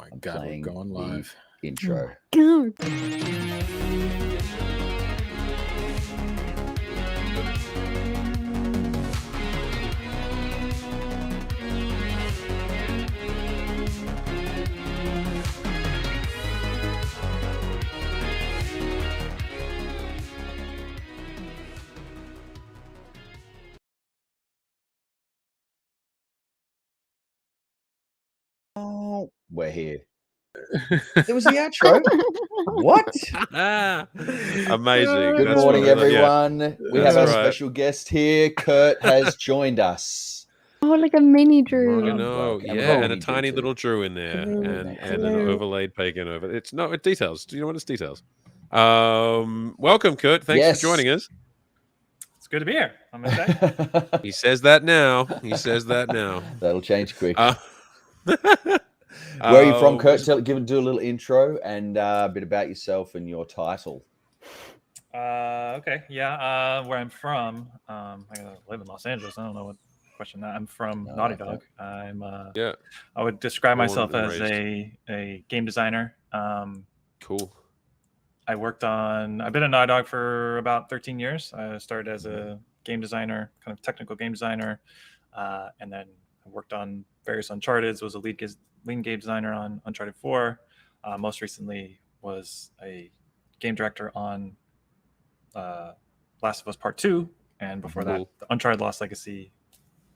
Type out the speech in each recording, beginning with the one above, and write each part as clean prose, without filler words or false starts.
my I'm God, we're playing going the live. intro. God. Oh, we're here. It was the outro. What? Amazing. Good That's morning, right. everyone. We have That's our right. special guest here. Kurt has joined us. Oh, like a mini Drew. Margenau, And we've yeah, and a already tiny did little Drew in there, Hello. and an Hello. overlaid pagan over. It's details. Do you know what it's details? Welcome, Kurt. Thanks Yes. for joining us. It's good to be here. I'm excited. He says that now. He says that now. That'll change quick. Where Where are you from, Kurt? Do a little intro and a bit about yourself and your title. Okay. Yeah. Where I'm from, I live in Los Angeles. I don't know what question that. I'm from No, Naughty like Dog. I'm. Yeah. I would describe Born myself and as raised. a game designer. Cool. I've been a Naughty Dog for about 13 years. I started as a game designer, kind of technical game designer, and then I worked on various Uncharted. Was a lead game designer on Uncharted 4. Most recently was a game director on Last of Us Part 2, and before that, the Uncharted Lost Legacy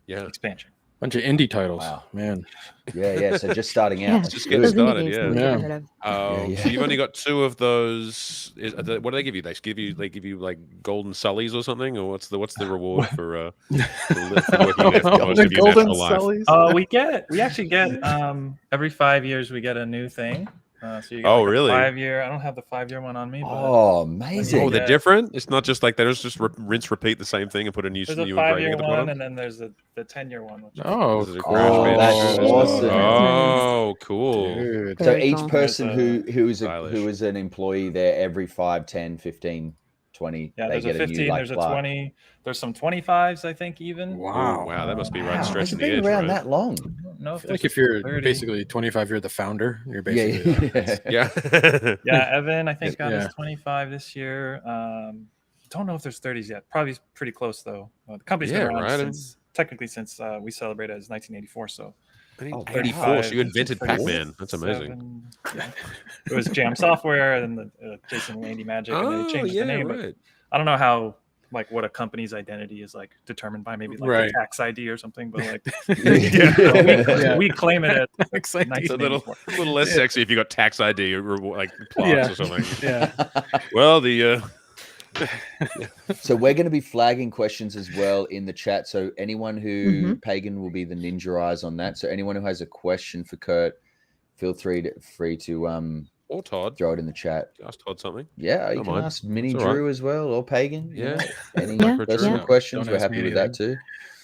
expansion. Bunch of indie titles. Wow. Man. Yeah. So just starting out. Yeah. That's Just good. getting Those indie started, games yeah. that we never heard of. Yeah. So you've only got 2 of those. What do they give you? They give you like golden sullies or something, or what's the reward for working there for most of your natural life? We actually get every 5 years we get a new thing. So you get really? 5-year. I don't have the 5-year one on me. But Oh, amazing. Oh, they're different. It's not just like they just rinse, repeat the same thing and put a new there's a engraving 5-year at the one, bottom. and then there's the 10-year one. Which Oh, This is a cool. crash That's band. awesome. Oh, cool. Dude. So Very each cool. person There's who is an employee there every 5, 10, 15, 20, yeah, they there's get a 15, new like there's a plaque. 20, there's some 25s, I think, even. Wow. Oh, wow, that must be right Wow, has stretching it the been edge, around right? that long? No, I feel like if you're 30. basically 25, you're the founder. You're basically Yeah. Yeah. Yeah, Evan, I think got Yeah. his 25 this year. Don't know if there's 30s yet. Probably pretty close though. The company's been around since we celebrated as 1984. So 84. So you invented 35, Pac-Man. That's amazing. Yeah. It was Jam Software and the Jason Landy Magic, and then they changed the name. Right. But I don't know how what a company's identity is determined by, maybe like Right. the tax ID or something. But Yeah. we claim it at Tax ID. It's a 1984. little less sexy if you got tax ID or like plaques or something. Yeah. Well, the So we're going to be flagging questions as well in the chat. So anyone who Pagan will be the ninja eyes on that. So anyone who has a question for Kurt, feel free to or Todd. throw it in the chat. Ask Todd something. Yeah, you Don't can mind. ask Mini It's all Drew as well, or Pagan. Yeah. Any Yeah. personal Yeah. questions, Don't we're ask happy me with that too.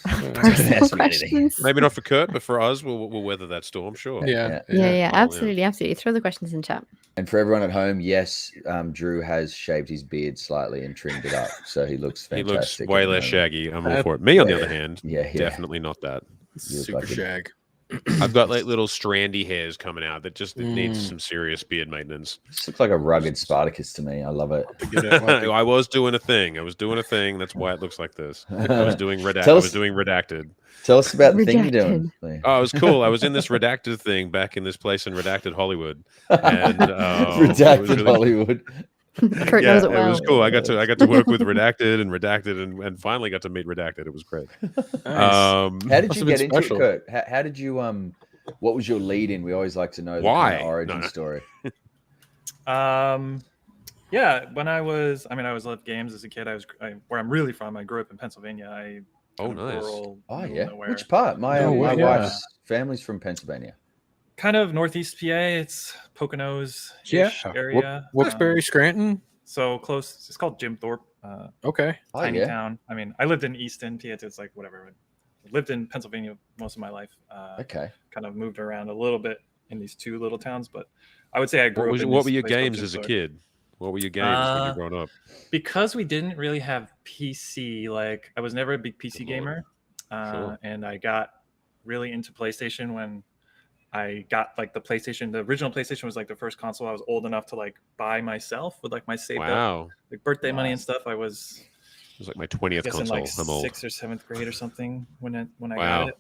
Personal Ask me anything. questions. Maybe not for Kurt, but for us, we'll weather that storm. Sure. Yeah. Yeah, Oh, absolutely. Throw the questions in chat. And for everyone at home, yes, Drew has shaved his beard slightly and trimmed it up, so he looks He fantastic. looks way at the less moment. shaggy. I'm all for it. Me, on the other Yeah. hand, Yeah. definitely not that. Super like it. shag. I've got like little strandy hairs coming out that just needs some serious beard maintenance. This looks like a rugged Spartacus to me. I love it. I was doing a thing. That's why it looks like this. I was doing redacted. Tell us about the thing you're doing. Oh, it was cool. I was in this redacted thing back in this place in redacted Hollywood, and redacted Hollywood. Kurt knows it well. It was cool. I got to work with redacted and finally got to meet redacted. It was great. How did you get into it, special. Kurt? How did you what was your lead in? We always like to know the Why? kind of origin story. Yeah, when I loved games as a kid. Where I'm really from. I grew up in Pennsylvania. Nice. Which part? My wife's family's from Pennsylvania. Kind of northeast PA. It's Poconos area. Wilkes-Barre, Scranton. So close. It's called Jim Thorpe. Okay. Tiny town. I mean, I lived in Easton, PA. It's like whatever. I lived in Pennsylvania most of my life. Okay. Kind of moved around a little bit in these 2 little towns, but I would say I grew up. What were your games as a kid? What were your games when you growing up? Because we didn't really have PC. Like, I was never a big PC gamer, and I got really into PlayStation when I got like the PlayStation. The original PlayStation was like the first console I was old enough to like buy myself with like my saved up Wow. like birthday money and Nice. stuff. I was, It was like my I 20th guess, in console. like I'm old. 6th or 7th grade or something when I Wow. got it.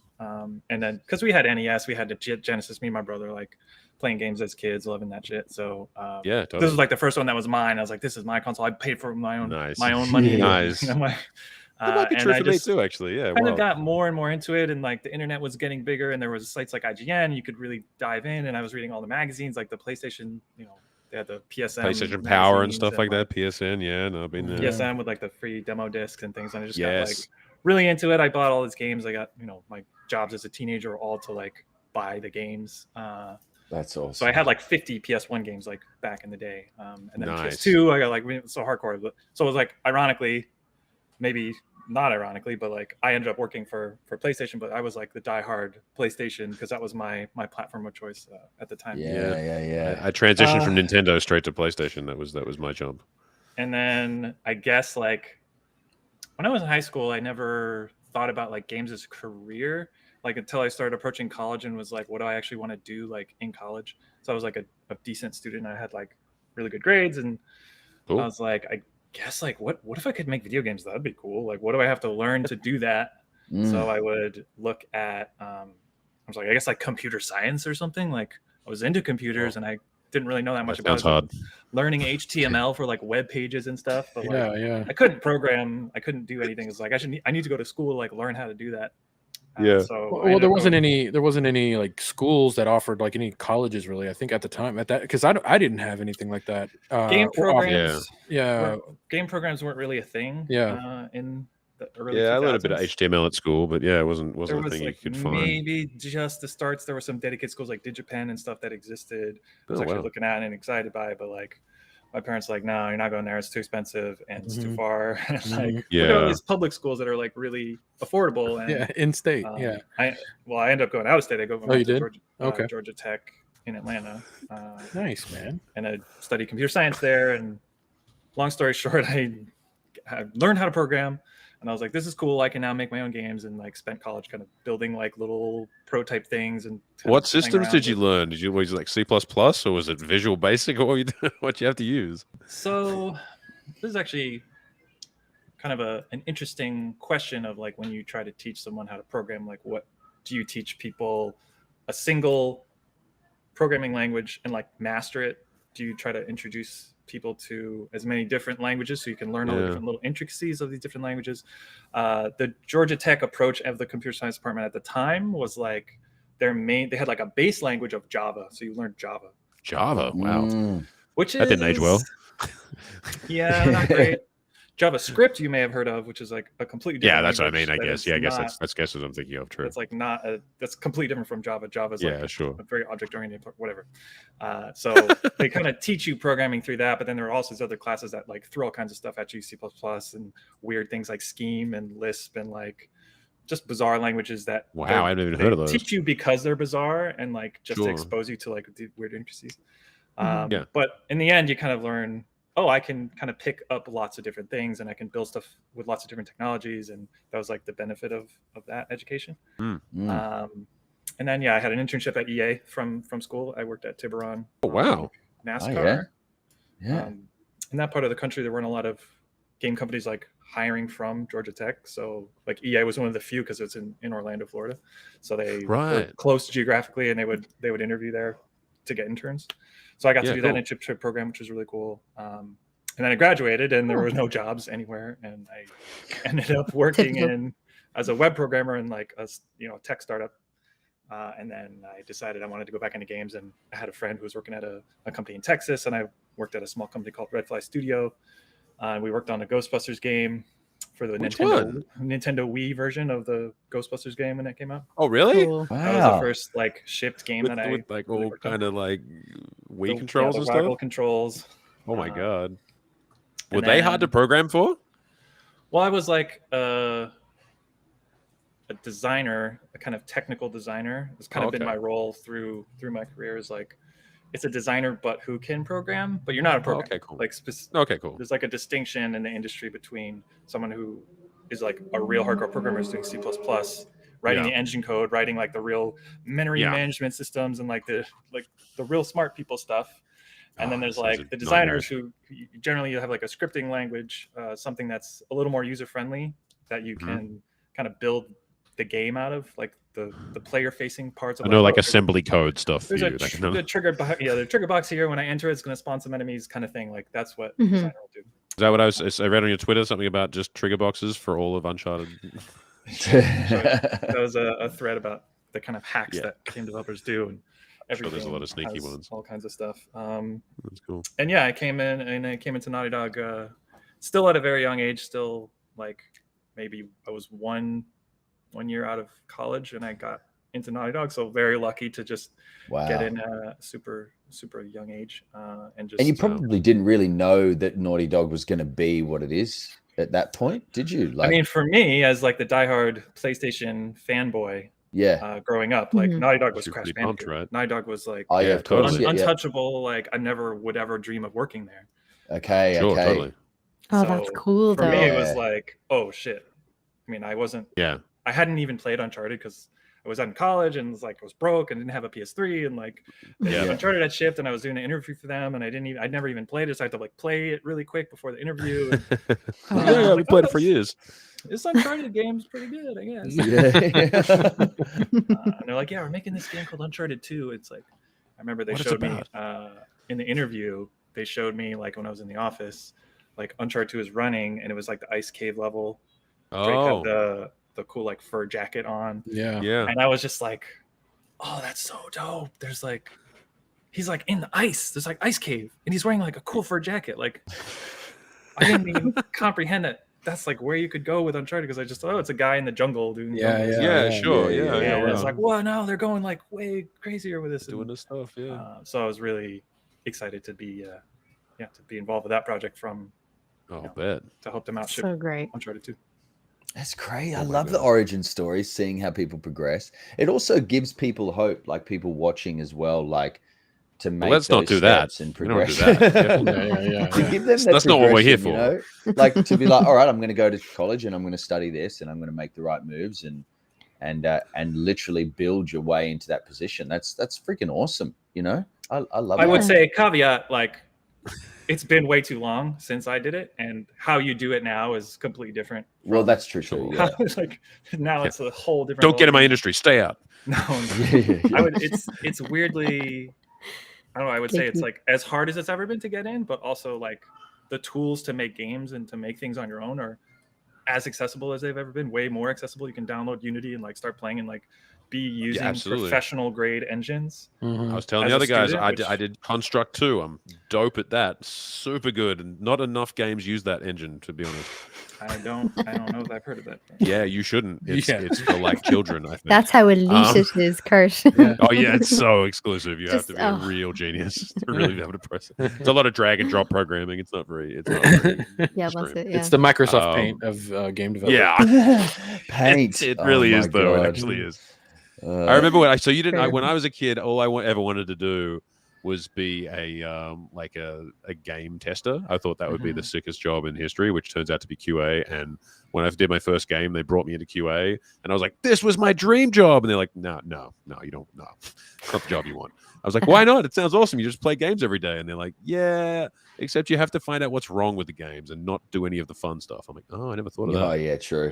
And then because we had NES, we had the Genesis. Me and my brother like playing games as kids, loving that shit. So Yeah, this totally. was like the first one that was mine. I was like, this is my console. I paid for my own Nice. money. Nice. You know, That might be and true I for me just too, actually. Yeah. kind Wow. of got more and more into it, and like the internet was getting bigger, and there was sites like IGN you could really dive in, and I was reading all the magazines, like the PlayStation, you know, they had the PSN PlayStation Power and magazines stuff like that. PSN. Yeah. No, I've been there. PSN with like the free demo discs and things, and I just got like Yes. really into it. I bought all these games. I got, you know, my jobs as a teenager were all to like buy the games. That's awesome. So I had like 50 PS1 games like back in the day, and then Nice. PS2 I got like so hardcore. So it was like, ironically, maybe not ironically, but like I ended up working for PlayStation, but I was like the diehard PlayStation because that was my platform of choice at the time. Yeah. I transitioned from Nintendo straight to PlayStation. That was my jump. And then I guess like when I was in high school, I never thought about like games as a career, like until I started approaching college and was like, what do I actually want to do like in college? So I was like a decent student. I had like really good grades, and Cool. I was like, I guess like what if I could make video games? That'd be cool. Like, what do I have to learn to do that? So I would look at I was like, I guess like computer science or something. Like I was into computers and I didn't really know that much about Sounds hard. learning HTML for like web pages and stuff. But like Yeah. I couldn't program, I couldn't do anything. It's like I need to go to school, like learn how to do that. Yeah. So Well, there wasn't any like schools that offered like any colleges really. I think at the time because I didn't have anything like that. game or offered. programs. Yeah. Game programs weren't really a thing. Yeah. In the early Yeah, 2000s. I learned a bit of HTML at school, but yeah, it wasn't There a was thing like you could find. maybe just the starts. There were some dedicated schools like DigiPen and stuff that existed. I was Oh, actually wow. looking at and excited by, but like my parents were like, no, you're not going there. It's too expensive and it's too Mhm. far. And like look Yeah. at all these public schools that are like really affordable. And Yeah. In state. I ended up going out of state. I you went to did? Georgia, Okay. Georgia Tech in Atlanta. Nice, man. And I studied computer science there. And long story short, I learned how to program, and I was like, this is cool. I can now make my own games, and like spent college kind of building like little prototype things. And What systems did you learn? Was it like C++ or was it Visual Basic, or what you have to use? So this is actually kind of an interesting question of like when you try to teach someone how to program, like what do you teach people? A single programming language and like master it? Do you try to introduce people to as many different languages so you can learn all the different little intricacies of these different languages? The Georgia Tech approach of the computer science department at the time was like they had like a base language of Java, so you learned Java. Wow. Which That didn't age well. Yeah, not great. JavaScript you may have heard of, which is like a completely different Yeah, that's what I mean. language I that guess. is Yeah, I guess not- that's what I'm thinking of. True. It's like that's completely different from Java. Java's like sure. a very object oriented, whatever. So they kind of teach you programming through that, but then there are also these other classes that like throw all kinds of stuff at you, C++ and weird things like Scheme and Lisp and like just bizarre languages that Wow, I haven't even heard of those. teach you because they're bizarre and like just to Sure. expose you to like the weird intricacies. Mhm. But in the end, you kind of learn, oh, I can kind of pick up lots of different things and I can build stuff with lots of different technologies. And that was like the benefit of that education. And then, I had an internship at EA from school. I worked at Tiburon. Oh, wow. NASCAR. Yeah. In that part of the country, there weren't a lot of game companies like hiring from Georgia Tech. So like EA was one of the few because it's in Orlando, Florida. So they were close geographically and they would interview there to get interns. So I got to do that internship program, which was really cool. And then I graduated and there were no jobs anywhere. And I ended up working as a web programmer in like a tech startup. And then I decided I wanted to go back into games. And I had a friend who was working at a company in Texas, and I worked at a small company called Red Fly Studio. We worked on a Ghostbusters game for the Nintendo Wii version of the Ghostbusters game when it came out. Oh, really? Cool. Wow. That was the first like shipped game With that I like really all worked on. kind of like Wii The- controls the and Waggle stuff. controls. Oh my god. and Were they hard to then- program for? Well, I was like a designer, a kind of technical designer. It's kind of been Okay. my role through my career. Is like it's a designer, but who can program, but you're not a programmer. Okay, cool. Like Okay, cool. there's like a distinction in the industry between someone who is like a real hardcore programmer is doing C++ writing Yeah. the engine code, writing like the real memory Yeah. management systems and like the real smart people stuff. And then there's sounds like the nightmarish. designers who generally have like a scripting language, something that's a little more user friendly that you can kind of build the game out of, like the player facing parts of. I know, like there's- assembly code stuff for There's you. the trigger box. Yeah, the trigger box here. When I enter, it's going to spawn some enemies, kind of thing. Like that's what Mhm. designer will do. Is that what I read on your Twitter, something about just trigger boxes for all of Uncharted? That was a thread about the kind of hacks Yeah. that game developers do, and Sure, there's a lot of sneaky has ones. all kinds of stuff. That's cool. And yeah, I came into Naughty Dog still at a very young age, still like maybe I was one year out of college and I got into Naughty Dog, so very lucky to just Wow. get in a super young age and just. And you probably didn't really know that Naughty Dog was going to be what it is at that point, did you? Like, I mean, for me, as like the diehard PlayStation fanboy, yeah. growing up, like Mhm. Naughty Dog was You're Crash pretty pumped, Bandicoot. right? Naughty Dog was like Oh, yeah, Yeah, of course. totally. Yeah, yeah. untouchable. Like I never would ever dream of working there. Okay. Sure, okay. totally. Oh, that's So, cool For though. me, it was Yeah. like, oh shit. I mean, Yeah. I hadn't even played Uncharted because I was in college and was like I was broke and didn't have a PS3 and like Yeah. Uncharted had shipped and I was doing an interview for them and I'd never even played it, so I had to like play it really quick before the interview. And, Yeah, we played it for years. this Uncharted game's pretty good, I guess. Yeah. And they're like, yeah, we're making this game called Uncharted 2. It's like, I remember they What is it showed me about? in the interview, they showed me like when I was in the office, like Uncharted 2 is running and it was like the ice cave level. Drake Oh, had the cool like fur jacket on. Yeah. yeah. And I was just like, oh, that's so dope. There's like, he's like in the ice. There's like ice cave and he's wearing like a cool fur jacket. Like, I didn't even comprehend that. That's like where you could go with Uncharted because I just thought, oh, it's a guy in the jungle doing Yeah, Yeah, sure. yeah, Yeah, yeah, and it's wow. like, well, no, they're going like way crazier with this. Doing this stuff, yeah. So I was really excited to be involved with that project Oh, bet. to help them out ship So great. Uncharted 2. That's great. Oh I my love the God. origin stories, seeing how people progress. It also gives people hope, like people watching as well, like to make let's not those do that. steps and We don't do progress. that. Yeah. To give them that That's not what we're here progression, you know? Like to be like, all right, I'm going to go to college and I'm going to study this and I'm going to make the right moves and literally build your way into that position. That's freaking awesome. You know, I love. I would that. say caveat, like it's been way too long since I did it, and how you do it now is completely different. Well, that's true too. Sure. Yeah. It's like now it's a whole different. Don't get in my ballgame. industry. Stay out. No, Yeah. I would. It's weirdly. I don't know. I would say Like it's you- like as hard as it's ever been to get in, but also like the tools to make games and to make things on your own are as accessible as they've ever been. Way more accessible. You can download Unity and like start playing and like be using absolutely. professional grade engines. I was telling As the a other guys, student, I did Construct 2. I'm dope at that. Super good. And not enough games use that engine, to be honest. I don't know if I've heard of that. Yeah, you shouldn't. It's, Yeah. it's for like children, I think. That's how elite it is, Kurt. Yeah. Oh yeah, it's so exclusive. You have Just- to be oh. a real genius to really be able to press it. It's a lot of drag and drop programming. It's not very. Yeah, that's extreme. it. Yeah. It's the Microsoft Paint of game development. Yeah, Paint. It Oh really is my though. It God. actually is. Uh, I remember when you didn't. Fair. When I was a kid, all I ever wanted to do was be a like a game tester. I thought that would be the sickest job in history, which turns out to be QA. And when I did my first game, they brought me into QA, and I was like, "This was my dream job." And they're like, "No, you don't. No, it's not the job you want." I was like, "Why not? It sounds awesome. You just play games every day." And they're like, "Yeah, except you have to find out what's wrong with the games and not do any of the fun stuff." I'm like, "Oh, I never thought of Oh that." yeah, true.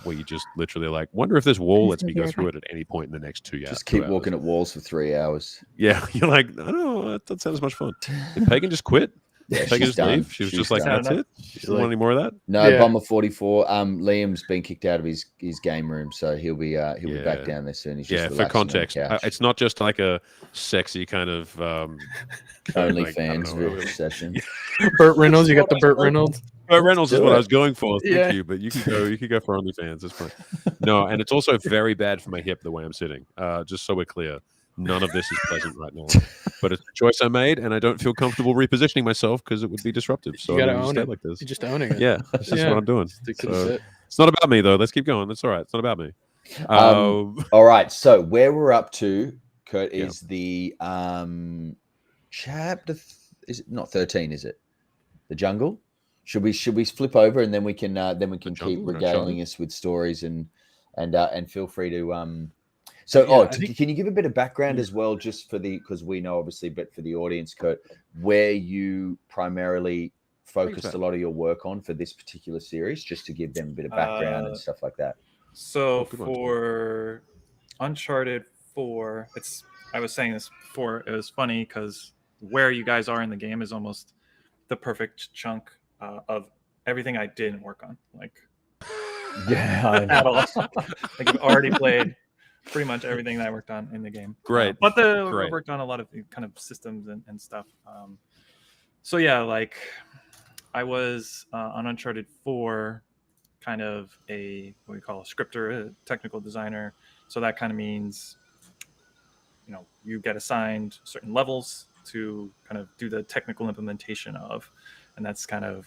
Where you just literally like wonder if this wall lets me go Just through it at any point in the next 2 years. Just keep walking at walls for 3 hours. Yeah, you're like, I don't know, that sounds much fun. Did Pagan just quit? Yeah, Pagan she's just done. leave? She was She's just like, done. that's it? She doesn't want like- any more of that? No, Yeah. Bomber 44. Liam's been kicked out of his game room, so he'll be back Yeah. down there soon. He's Yeah, just for relaxing on the context, couch. it's not just like a sexy kind of OnlyFans session. Burt Reynolds, you got the Burt Reynolds. Reynolds is do what it. I was going for. Thank Yeah. you, but you could go for OnlyFans. It's fine. No, and it's also very bad for my hip the way I'm sitting. Just so we're clear, none of this is pleasant right now. But it's a choice I made, and I don't feel comfortable repositioning myself because it would be disruptive. So You gotta I'm gonna own stay it. like this. You're just owning it. Yeah, that's just Yeah. what I'm doing. Stick to the So, set. it's not about me though. Let's keep going. That's all right. It's not about me. Um, All right, so where we're up to, Kurt, Yeah. is the chapter. Is it not 13? Is it the jungle? Should we flip over and then we can keep jungle in regaling Uncharted? us with stories and and feel free to So, Yeah, can you give a bit of background as well, just for because we know obviously, but for the audience, Kurt, where you primarily focused a lot of your work on for this particular series, just to give them a bit of background and stuff like that. So good one, for Uncharted 4, I was saying this before, it was funny because where you guys are in the game is almost the perfect chunk of everything I didn't work on. Like, Yeah, at all. Like, I've already played pretty much everything that I worked on in the game. Great. But I Great. worked on a lot of kind of systems and stuff. So yeah, like I was on Uncharted 4 kind of what we call a scripter, a technical designer. So that kind of means, you get assigned certain levels to kind of do the technical implementation of, and that's kind of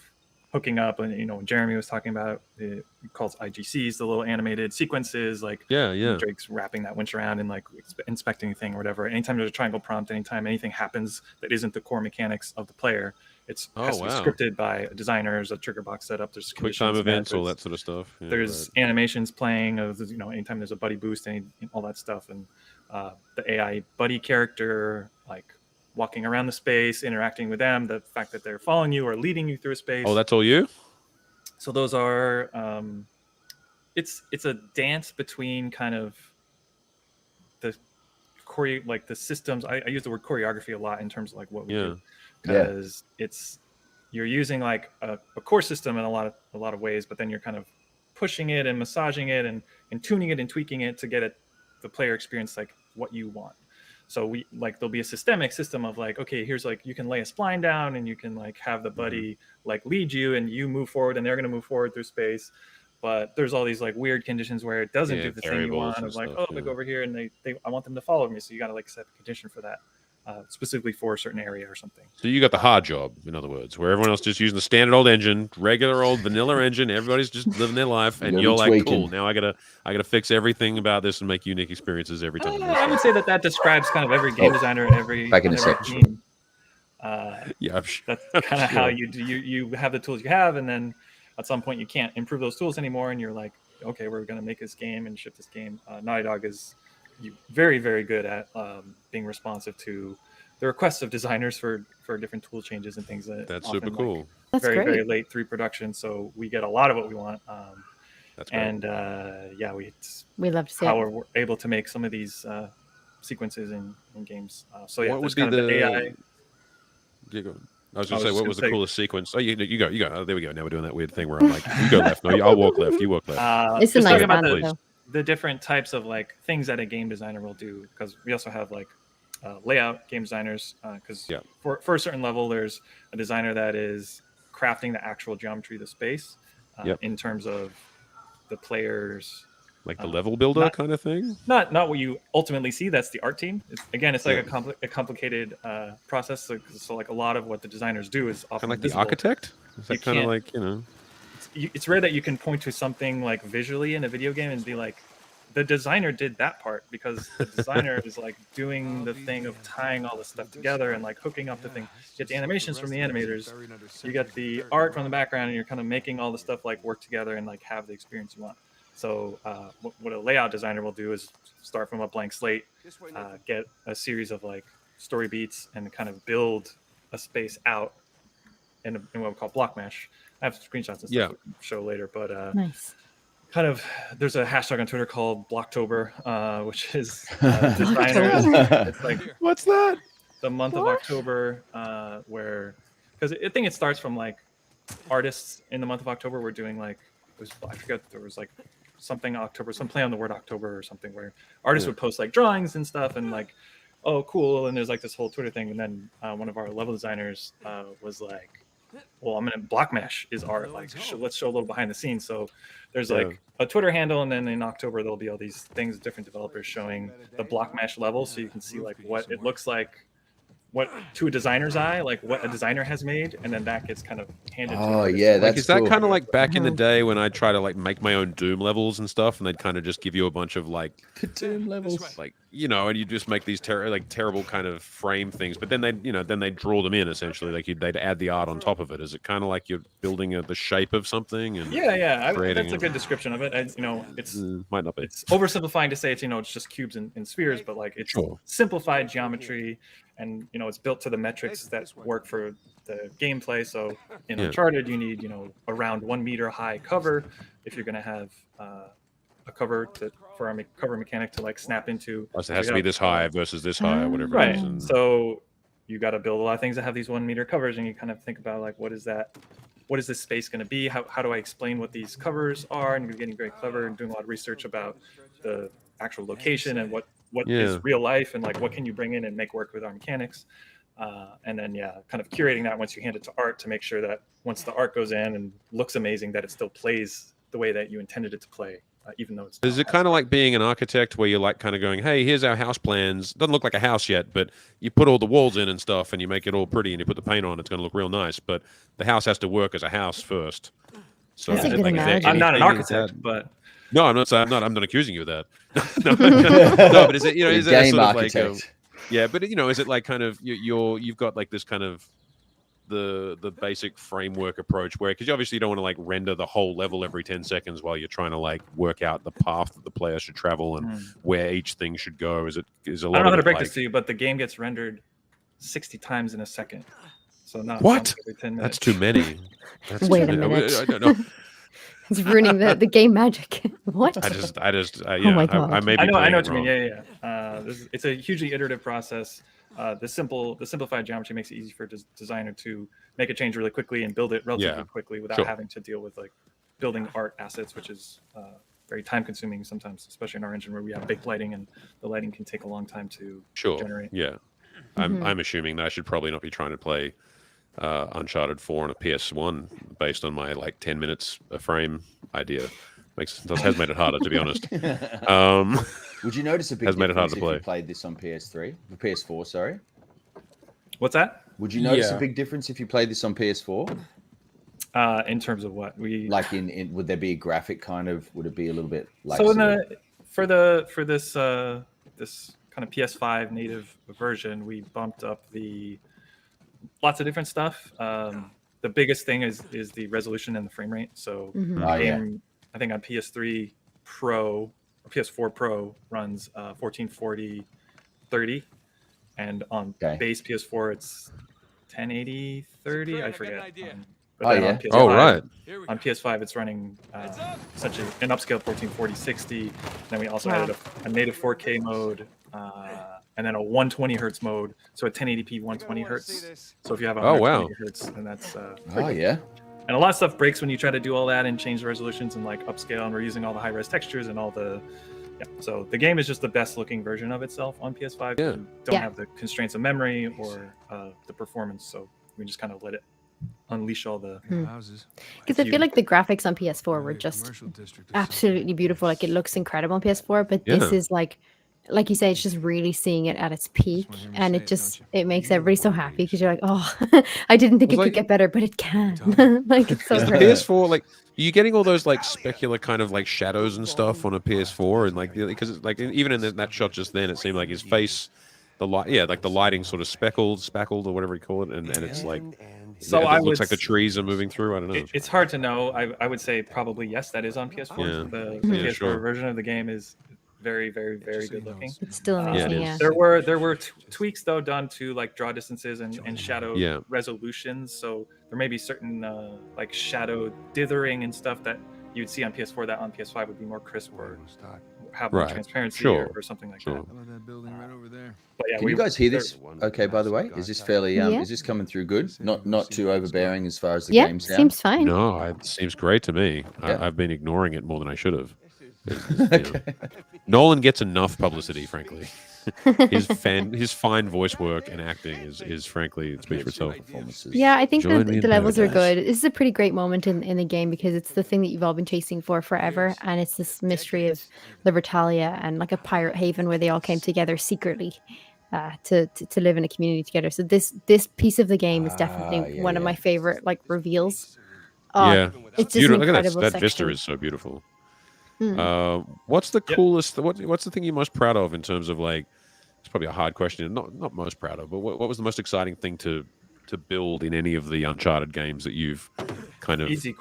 hooking up. And when Jeremy was talking about it, he calls IGCs, the little animated sequences, like Drake's wrapping that winch around and like inspecting a thing or whatever. Anytime there's a triangle prompt, anytime anything happens that isn't the core mechanics of the player, has to be scripted by designers, a trigger box setup. There's quick time events, all that sort of stuff. Yeah, there's animations playing of anytime there's a buddy boost and all that stuff, and the AI buddy character like walking around the space, interacting with them, the fact that they're following you or leading you through a space. Oh, that's all you? So those are it's a dance between kind of the the systems. I use the word choreography a lot in terms of like what we do, because you're using like a core system in a lot of ways, but then you're kind of pushing it and massaging it and tuning it and tweaking it to get the player experience like what you want. So there'll be a systemic system of like, okay, here's like, you can lay a spline down and you can like have the buddy like lead you and you move forward and they're going to move forward through space. But there's all these like weird conditions where it doesn't do the thing you want, of like, I go over here and I want them to follow me. So you got to like set a condition for that, specifically for a certain area or something. So you got the hard job, in other words, where everyone else just using the standard old engine, regular old vanilla engine. Everybody's just living their life, and you're like, cool. Now I gotta fix everything about this and make unique experiences every time. I would say that describes kind of every game designer and every team. That's kind of how you do. You have the tools you have, and then at some point you can't improve those tools anymore, and you're like, okay, we're going to make this game and ship this game. Naughty Dog is very, very good at being responsive to the requests of designers for different tool changes and things. That's super cool. Like, that's very, great. very late through production, so we get a lot of what we want. That's great. And we love to see how we're able to make some of these sequences in games. What would be kind of the AI? I was going to say, what was the coolest sequence? Oh, you go. Oh, there we go. Now we're doing that weird thing where I'm like, you go left. No, I'll walk left. You walk left. It's a nice about balance, the different types of like things that a game designer will do, because we also have like layout game designers, because for a certain level, there's a designer that is crafting the actual geometry of the space in terms of the players. Like the level builder kind of thing? Not what you ultimately see. That's the art team. It's like a complicated process. So like a lot of what the designers do is often kind of like visible. the architect? Is that kind of like, It's rare that you can point to something like visually in a video game and be like, the designer did that part, because the designer is like doing the thing of tying all this stuff together and like hooking up the thing. You get the animations from the animators, you get the art from the background, and you're kind of making all the stuff like work together and like have the experience you want. So what a layout designer will do is start from a blank slate, get a series of like story beats, and kind of build a space out in what we call block mesh. I have screenshots and stuff to show later, but nice. Kind of, there's a hashtag on Twitter called Blocktober, which is designers. It's like, what's that? The month of October, because I think it starts from like artists in the month of October. We're doing like, I forget, there was like something October, some play on the word October or something, where artists would post like drawings and stuff and like, oh cool, and there's like this whole Twitter thing. And then one of our level designers was like, well, block mesh is art, like let's show a little behind the scenes. So there's like a Twitter handle, and then in October there'll be all these things, different developers showing the block mesh level, so you can see like what it looks like what to a designer's eye, like what a designer has made, and then that gets kind of handed to an Oh artist. yeah, Like, that's is that cool. kind of like back in the day when I try to like make my own Doom levels and stuff, and they'd kind of just give you a bunch of like Doom levels. like and you just make these terrible kind of frame things, but then they draw them in essentially, like they'd add the art on top of it. Is it kind of like you're building the shape of something? And That's a good description of it. It's might not be. It's oversimplifying to say it's just cubes and spheres, but like it's simplified geometry, and it's built to the metrics that work for the gameplay. So in Uncharted, you need around 1 meter high cover if you're going to have a cover for a cover mechanic to like snap into. So it has to be this high versus this high, or whatever. Right. It is. And So you got to build a lot of things that have these 1 meter covers, and you kind of think about like, what is this space going to be? How do I explain what these covers are? And you're getting very clever and doing a lot of research about the actual location and what is real life, and like what can you bring in and make work with our mechanics. And then kind of curating that once you hand it to art to make sure that once the art goes in and looks amazing, that it still plays the way that you intended it to play. Even though it's is it kind of like being an architect where you're like kind of going, hey, here's our house plans. Doesn't look like a house yet, but you put all the walls in and stuff, and you make it all pretty, and you put the paint on. It's going to look real nice, but the house has to work as a house first. So That's a good analogy. I'm not an architect, but no, I'm not. I'm not accusing you of that. No, but is it is it game sort of architect? Like but is it like kind of you've got like this kind of the basic framework approach where, because you obviously don't want to like render the whole level every 10 seconds while you're trying to like work out the path that the player should travel and where each thing should go. Is a lot I don't know how to break like, this to you, but the game gets rendered 60 times in a second. So not what? every 10 minutes. That's too many. Wait a minute. I don't know. It's ruining the game magic. What? I just Oh my God. I may be I know playing what you it mean. Yeah. It's a hugely iterative process. The simplified geometry makes it easy for a designer to make a change really quickly and build it relatively quickly without having to deal with like building art assets, which is very time consuming sometimes, especially in our engine where we have big lighting and the lighting can take a long time to generate. Yeah. I'm assuming that I should probably not be trying to play Uncharted 4 on a PS1 based on my like 10 minutes a frame idea. Has made it harder, to be honest. Would you notice a big has made it hard difference to if play. you played this on PS4, sorry? What's that? Would you notice a big difference if you played this on PS4? In terms of what we like in would there be a graphic kind of? Would it be a little bit like? So for this kind of PS5 native version, we bumped up lots of different stuff. The biggest thing is the resolution and the frame rate. So I think on PS3 Pro or PS4 Pro runs 1440 30, and on base PS4 it's 1080 30. I forget. On PS5, on PS5 it's running essentially an upscale 1440 60. Then we also added a native 4K mode. And then a 120 hertz mode, so a 1080p 120 hertz. So if you have a 120 hertz, then that's And a lot of stuff breaks when you try to do all that and change the resolutions and like upscale. And we're using all the high res textures and all the So the game is just the best looking version of itself on PS5. Yeah. You don't have the constraints of memory or the performance, so we just kind of let it unleash all the because I feel like the graphics on PS4 were just absolutely beautiful. Like it looks incredible on PS4, but this is like you say, it's just really seeing it at its peak, and it makes everybody so happy because you're like, oh, I didn't think it could get better, but it can. Like it's so great. PS4, like, are you getting all those like specular kind of like shadows and stuff on a PS4, and like because like even in that shot just then, it seemed like his face, the light, like the lighting sort of speckled or whatever you call it, and it's like. So it looks like the trees are moving through. I don't know. It's hard to know. I would say probably yes, that is on PS4. The PS4 version of the game is very, very, very good looking. It's still amazing. There were tweaks though done to like draw distances and shadow resolutions. So there may be certain like shadow dithering and stuff that you'd see on PS4 that on PS5 would be more crisp or have more transparency or something like that. But can you guys hear this? Okay, by the way, is this fairly is this coming through good? Not too overbearing as far as the game sounds? Seems fine. No, it seems great to me. I've been ignoring it more than I should have. Nolan gets enough publicity, frankly. His fine voice work and acting is frankly, it speaks for itself. Yeah, I think the levels are good. This is a pretty great moment in the game because it's the thing that you've all been chasing for forever, and it's this mystery of Libertalia and like a pirate haven where they all came together secretly. to live in a community together. So this piece of the game is definitely one of my favorite like reveals. Yeah, it's just beautiful. an Look at incredible that section. vista is so beautiful. What's the coolest? What's the thing you're most proud of in terms of like? It's probably a hard question. Not most proud of, but what was the most exciting thing to build in any of the Uncharted games that you've kind of easiest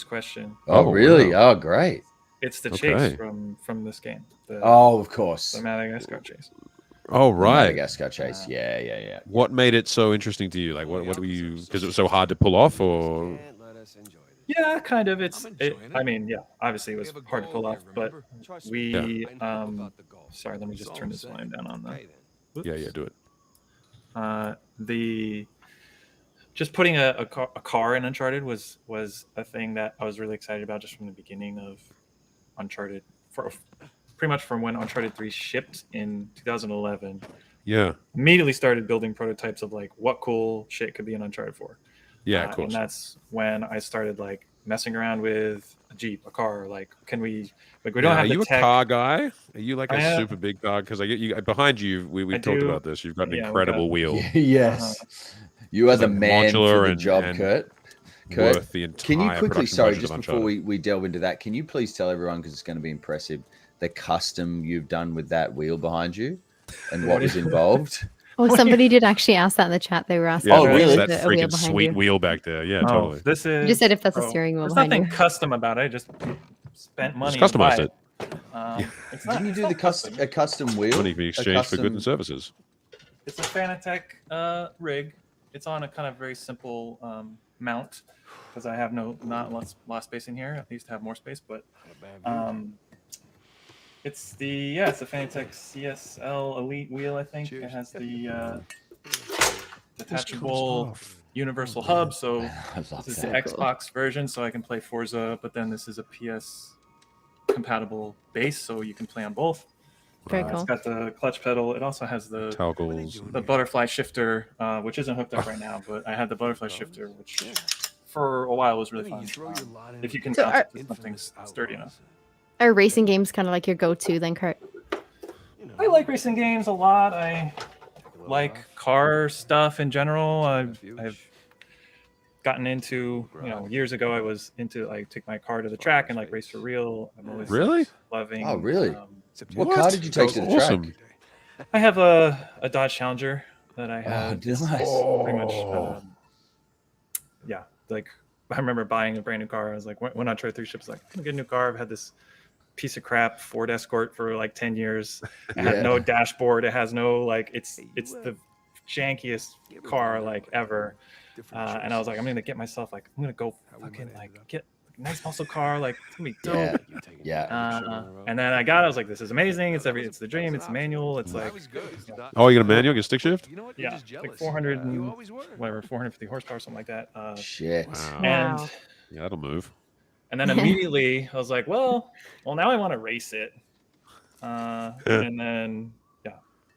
question. Oh, really? Wow. Oh, great. It's the chase from this game. Of course. The Madagascar chase. Oh, right. The Madagascar chase. Yeah. What made it so interesting to you? Like, what were you? Because it was so hard to pull off, or? Yeah, kind of. I mean, yeah. Obviously, it was hard to pull off, but we. Sorry, let me just turn this volume down on that. Yeah, do it. Just putting a car in Uncharted was a thing that I was really excited about just from the beginning of Uncharted, pretty much from when Uncharted 3 shipped in 2011. Yeah. Immediately started building prototypes of like what cool shit could be in Uncharted 4. Yeah, of course. And that's when I started like messing around with a Jeep, a car. Like, can we? Like, we don't have. Are you a car guy? Are you like a super big car? Because you behind you, we talked about this. You've got an incredible wheel. Yes. You are the man for the job, Kurt. Worth the entire can you quickly, sorry, just before Uncharted. we delve into that, can you please tell everyone, because it's going to be impressive, the custom you've done with that wheel behind you and what was involved? Oh, somebody did actually ask that in the chat. They were asking. Oh, really? That freaking sweet wheel back there. Yeah, totally. This is. You just said if that's a steering wheel. There's behind nothing you. custom about it. I just spent money. Just customized it. It's not, Didn't you do a custom wheel? Money be exchanged for goods and services. It's a Fanatec rig. It's on a kind of very simple mount because I have not a lot of space in here. I used to have more space, but it's the Fanatec CSL Elite wheel. I think it has the detachable universal hub. So this is the Xbox version, so I can play Forza. But then this is a PS compatible base, so you can play on both. Very cool. It's got the clutch pedal. It also has the toggles, the butterfly shifter, which isn't hooked up right now, but I had the butterfly shifter, which for a while was really fun. If you can mount it to something sturdy enough. Are racing games kind of like your go-to then, Kurt? I like racing games a lot. I like car stuff in general. I've gotten into, years ago I was into like take my car to the track and like race for real. I'm always loving. Oh, really? What car did you take to the track? I have a Dodge Challenger that I had. Nice. Pretty much. Like I remember buying a brand new car. I was like, when Uncharted 3 ships, like, I'm gonna get a new car. I've had this piece of crap Ford Escort for like 10 years. It had no dashboard. It has no like. It's the jankiest car like ever. And I was like, I'm gonna get myself like, I'm gonna go fucking like get a nice muscle car, like it's gonna be dope. And then I was like, this is amazing. It's the dream. It's manual. It's like, oh, you got a manual? You got stick shift? Yeah, like 450 horsepower, something like that. Shit. Wow. And yeah, that'll move. And then immediately I was like, well, now I want to race it. And then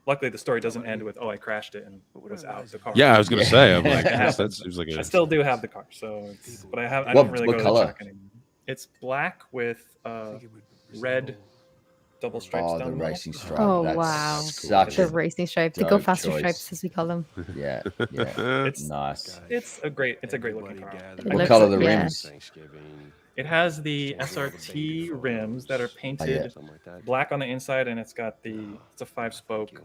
luckily the story doesn't end with, I crashed it and was out the car. Yeah, I was gonna say, I'm like, that's like I still do have the car, so but I don't really go to the track anymore. It's black with red double stripes down the racing stripe. Oh, wow. The racing stripe. The go faster stripes, as we call them. Yeah. It's nice. It's a great looking car. What color are the rims? It has the SRT rims that are painted black on the inside, and it's got it's a 5-spoke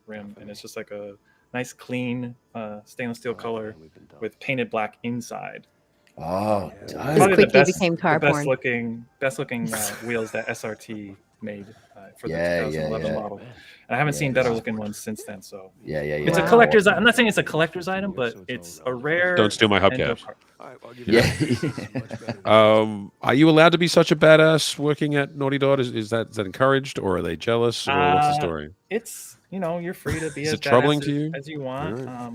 rim, and it's just like a nice clean stainless steel color with painted black inside. Oh, probably quickly became car best looking wheels that SRT made for the 2011 model. And I haven't seen better looking ones since then. So it's a collector's. I'm not saying it's a collector's item, but it's a rare. Don't steal my hubcap. Yeah. Are you allowed to be such a badass working at Naughty Dog? Is that encouraged, or are they jealous, or what's the story? It's you're free to be as troubling to you as you want. Right.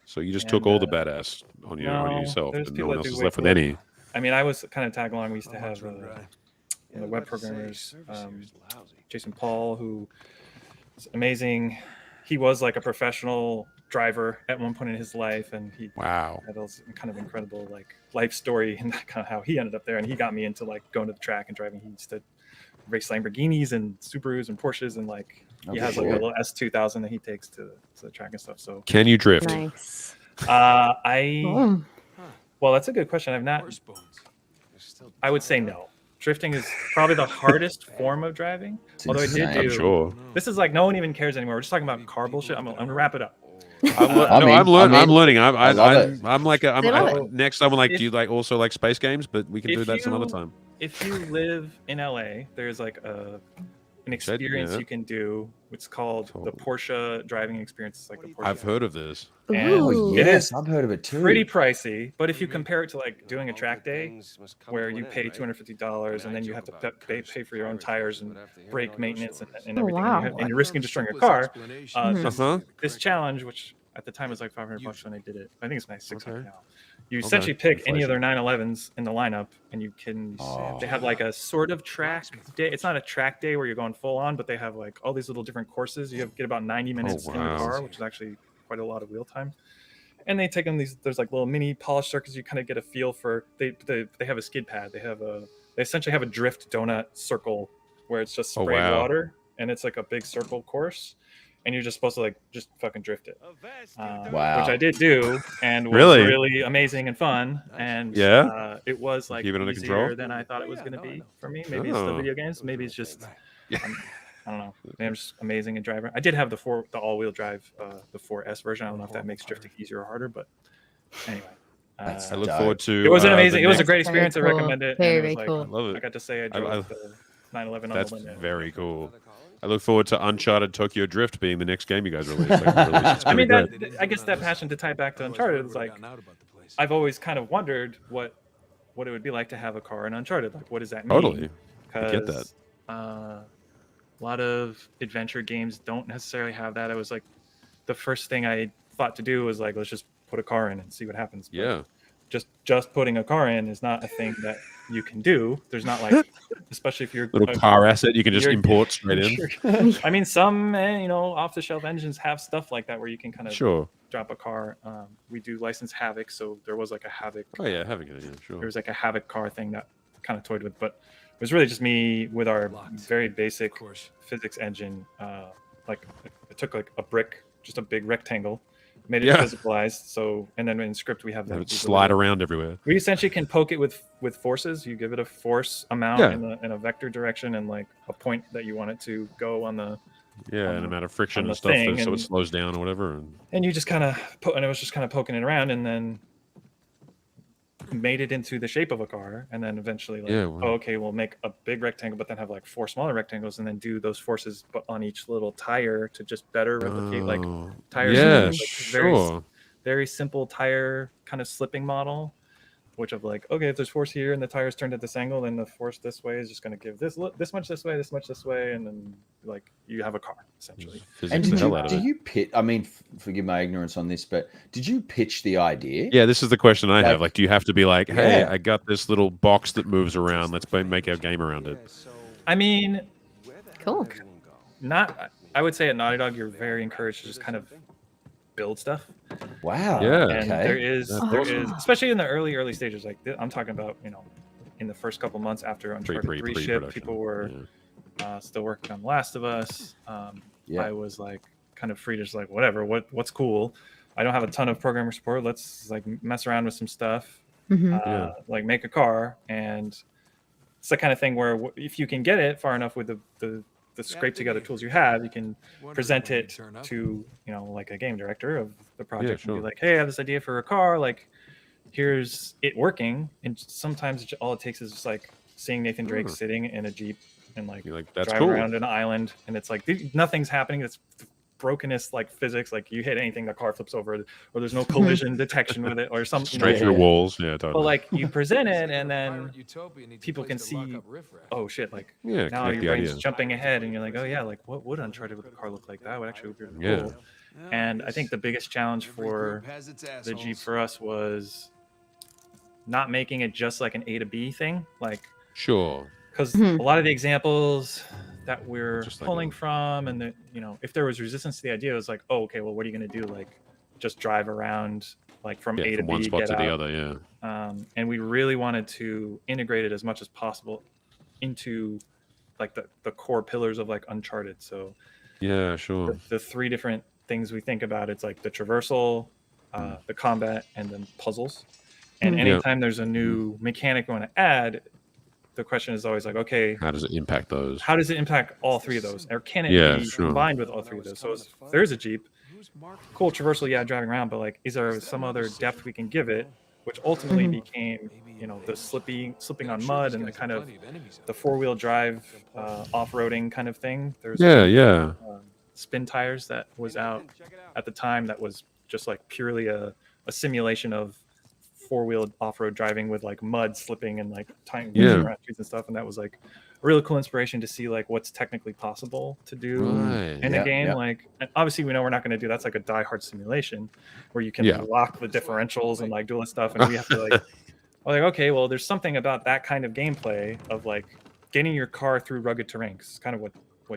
So you just took all the badass on yourself, and no one else is left with cool. any. I mean, I was kind of tag along. We used to have the web programmers, Jason Paul, who is amazing. He was like a professional driver at one point in his life, and he had those kind of incredible like life story and kind of how he ended up there. And he got me into like going to the track and driving. He used to race Lamborghinis and Subarus and Porsches and like he has like a little S2000 that he takes to the track and stuff. So can you drift? Nice. Well, that's a good question. I've not. I would say no. Drifting is probably the hardest form of driving. Although I did do. I'm sure. This is like no one even cares anymore. We're just talking about car bullshit. I'm gonna wrap it up. I'm learning. I'm like it. next. I'm like, do you like also like space games? But we can do that some other time. If you live in LA, there's like an experience you can do. It's called the Porsche driving experience. It's like the Porsche. I've heard of this. Oh yes, I've heard of it too. Pretty pricey, but if you compare it to like doing a track day, where you pay $250 and then you have to pay for your own tires and brake maintenance and everything, and you're risking destroying your car. This challenge, which at the time was like $500 when I did it, I think it's like $600 now. You essentially pick any of their 911s in the lineup, and you can. They have like a sort of track day. It's not a track day where you're going full on, but they have like all these little different courses. You get about 90 minutes in the car, which is actually quite a lot of wheel time. And they take them there's like little mini polish circuits. You kind of get a feel for. They have a skid pad. They essentially have a drift donut circle where it's just spray water, and it's like a big circle course. And you're just supposed to like just fucking drift it. Which I did do, and was really amazing and fun. And it was like easier than I thought it was going to be for me. Maybe it's the video games. Maybe it's just I don't know. Maybe I'm just amazing at driver. I did have the all-wheel drive, the 4S version. I don't know if that makes drifting easier or harder, but anyway. I look forward to. It was an amazing. It was a great experience. Cool. I recommend it. Very cool. I love it. I got to say I drove the 911 on the limit. That's very cool. I look forward to Uncharted Tokyo Drift being the next game you guys release. I mean, I guess that passion to tie back to Uncharted is like, I've always kind of wondered what it would be like to have a car in Uncharted. Like, what does that mean? Totally, I get that. A lot of adventure games don't necessarily have that. I was like, the first thing I thought to do was like, let's just put a car in and see what happens. But just putting a car in is not a thing that you can do. There's not like, especially if you're little car asset you can just import straight in. I mean, some off the shelf engines have stuff like that where you can kind of drop a car. We do license Havoc, so there was like a Havoc. Oh yeah, Havoc. Yeah, sure. There was like a Havoc car thing that kind of toyed with, but it was really just me with our very basic physics engine. Like it took like a brick, just a big rectangle. Made it physicalized, so and then in script we have that slide around everywhere. We essentially can poke it with forces. You give it a force amount in a vector direction and like a point that you want it to go on the and amount of friction and stuff, so it slows down or whatever. And you just kind of and it was just kind of poking it around, and then made it into the shape of a car, and then eventually we'll make a big rectangle, but then have like 4 smaller rectangles, and then do those forces but on each little tire to just better replicate like tires. Very simple tire kind of slipping model, which of like, okay, if there's force here and the tire's turned at this angle, then the force this way is just going to give this much this way, this much this way, and then like you have a car essentially. And do you pitch? I mean, forgive my ignorance on this, but did you pitch the idea? Yeah, this is the question I have. Like, do you have to be like, hey, I got this little box that moves around. Let's make our game around it. I mean, cool. I would say at Naughty Dog, you're very encouraged to just kind of build stuff. Wow. Yeah. And there is, especially in the early stages. Like I'm talking about, in the first couple months after Uncharted 3 shipped, people were still working on The Last of Us. I was like kind of free to just like whatever. What's cool? I don't have a ton of programmer support. Let's like mess around with some stuff. Like make a car, and it's the kind of thing where if you can get it far enough with the scrape together tools you have, you can present it to like a game director of the project and be like, hey, I have this idea for a car, like here's it working. And sometimes all it takes is just like seeing Nathan Drake sitting in a Jeep and like driving around an island, and it's like nothing's happening. It's brokenness, like physics, like you hit anything, the car flips over, or there's no collision detection with it, or something straight through walls. Totally. But like you present it, and then people can see, oh shit, like now your brain's jumping ahead, and you're like, oh yeah, like what would Uncharted with a car look like? That would actually be really cool. And I think the biggest challenge for the Jeep for us was not making it just like an A to B thing, like because a lot of the examples that we're pulling from, and if there was resistance to the idea, it was like, oh, okay, well, what are you going to do? Like, just drive around like from A to B, one spot to the other, and we really wanted to integrate it as much as possible into like the core pillars of like Uncharted. So Yeah, sure. the three different things we think about. It's like the traversal, the combat, and then puzzles. And anytime there's a new mechanic we want to add, the question is always like, okay, how does it impact those? How does it impact all three of those? Or can it be combined with all three of those? So if there's a Jeep, cool traversal, driving around, but like, is there some other depth we can give it? Which ultimately became, the slipping on mud and the kind of the 4-wheel drive off-roading kind of thing. There's spin tires that was out at the time that was just like purely a simulation of 4-wheel off-road driving with like mud slipping and like tying around trees and stuff, and that was like a really cool inspiration to see like what's technically possible to do in a game. Like, and obviously we know we're not going to do that's like a die-hard simulation where you can lock the differentials and like do all that stuff, and we have to like okay, well there's something about that kind of gameplay of like getting your car through rugged terrain. It's kind of what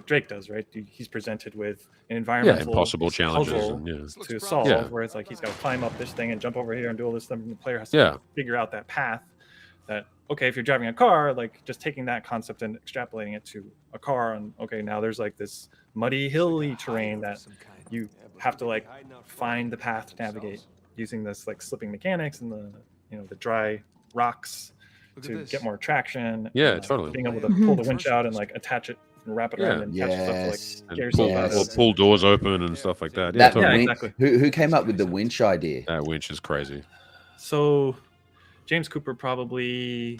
Drake does, right? He's presented with an environmental impossible challenges to solve, where it's like he's got to climb up this thing and jump over here and do all this stuff, and the player has to figure out that path. That okay, if you're driving a car, like just taking that concept and extrapolating it to a car, and okay, now there's like this muddy, hilly terrain that you have to like find the path to navigate using this like slipping mechanics and the the dry rocks to get more traction. Totally. Being able to pull the winch out and like attach it and wrap it around and catch stuff to like get yourself out or pull doors open and stuff like that. Exactly. Who came up with the winch idea? That winch is crazy. So James Cooper probably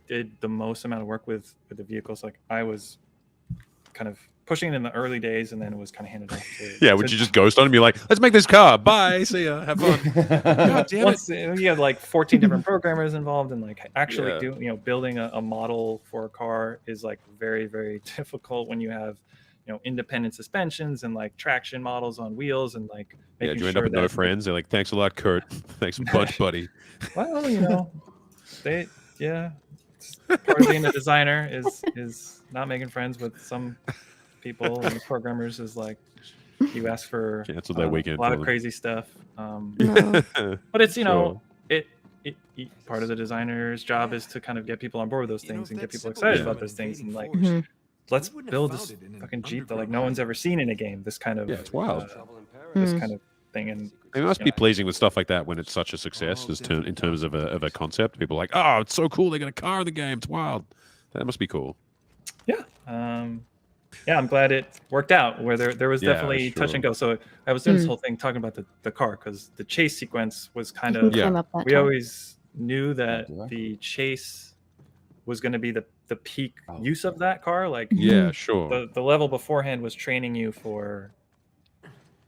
did the most amount of work with the vehicles. Like I was kind of pushing it in the early days, and then it was kind of handed off to would you just ghost on and be like, let's make this car, bye, see ya, have fun. God damn it. You had like 14 different programmers involved, and like actually building a model for a car is like very, very difficult when you have independent suspensions and like traction models on wheels, and like do you end up with no friends? They're like, thanks a lot, Kurt. Thanks a bunch, buddy. Well, they part of being a designer is not making friends with some people and programmers. Is like you ask for cancel that weekend a lot of crazy stuff, but it's it part of the designer's job is to kind of get people on board with those things and get people excited about those things, and like let's build this fucking Jeep that like no one's ever seen in a game. This kind of it's wild. This kind of thing, and it must be pleasing with stuff like that when it's such a success in terms of a concept. People are like, oh, it's so cool, they got a car in the game, it's wild. That must be cool. I'm glad it worked out. Where there was definitely touch and go. So I was doing this whole thing talking about the car, because the chase sequence was kind of we always knew that the chase was going to be the peak use of that car. Like the level beforehand was training you for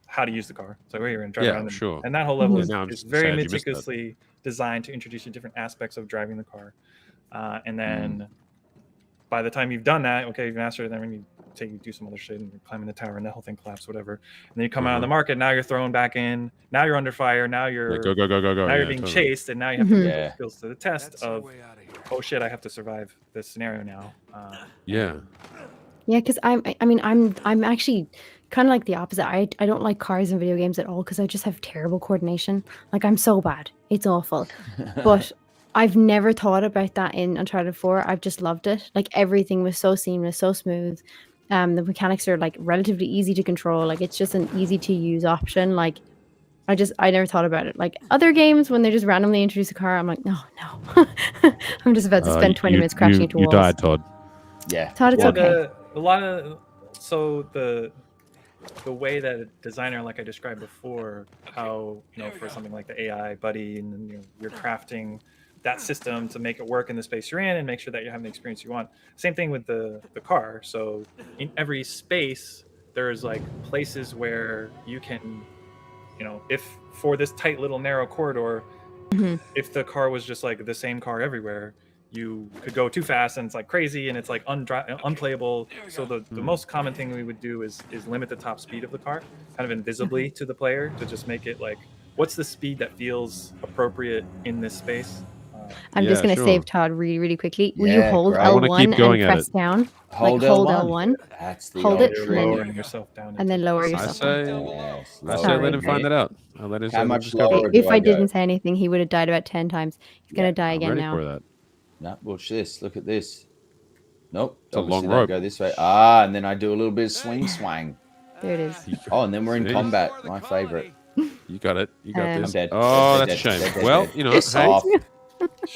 how to use the car. So you're going to drive around, and that whole level is very meticulously designed to introduce you different aspects of driving the car, and then by the time you've done that, you've mastered it, then when you do some other shit and you're climbing the tower and that whole thing collapses, whatever, and then you come out on the market, now you're thrown back in, now you're under fire, now you're go now you're being chased, and now you have to put those skills to the test of oh shit, I have to survive this scenario now. Because I'm actually kind of like the opposite. I don't like cars in video games at all, because I just have terrible coordination. Like, I'm so bad, it's awful. But I've never thought about that in Uncharted 4. I've just loved it. Like, everything was so seamless, so smooth. The mechanics are like relatively easy to control. Like, it's just an easy to use option. Like, I never thought about it. Like other games, when they just randomly introduce a car, I'm like, no. I'm just about to spend 20 minutes crashing into walls. You died, Todd. Yeah. Todd, it's okay. The way that a designer, like I described before, how for something like the AI buddy, and you're crafting that system to make it work in the space you're in and make sure that you're having the experience you want. Same thing with the car. So in every space, there's like places where you can, if for this tight little narrow corridor, if the car was just like the same car everywhere, you could go too fast and it's like crazy and it's like unplayable. So the most common thing we would do is limit the top speed of the car, kind of invisibly to the player, to just make it like, what's the speed that feels appropriate in this space? I'm just going to save Todd really, really quickly. Will you hold L1 and press down? Hold L1. That's the hold it, lowering yourself down. And then lower yourself down. I say let him find that out. I'll let him How much lower If I didn't say anything, he would have died about 10 times. He's going to die again now. For that. No, watch this. Look at this. Nope. It's a long rope. rope. Go this way. And then I do a little bit of swing. There it is. Oh, and then we're in combat. My favorite. You got it. You got I'm this. dead. Oh, Dead, that's a dead, shame. dead, dead, Well, dead. you know, Piss hey, off.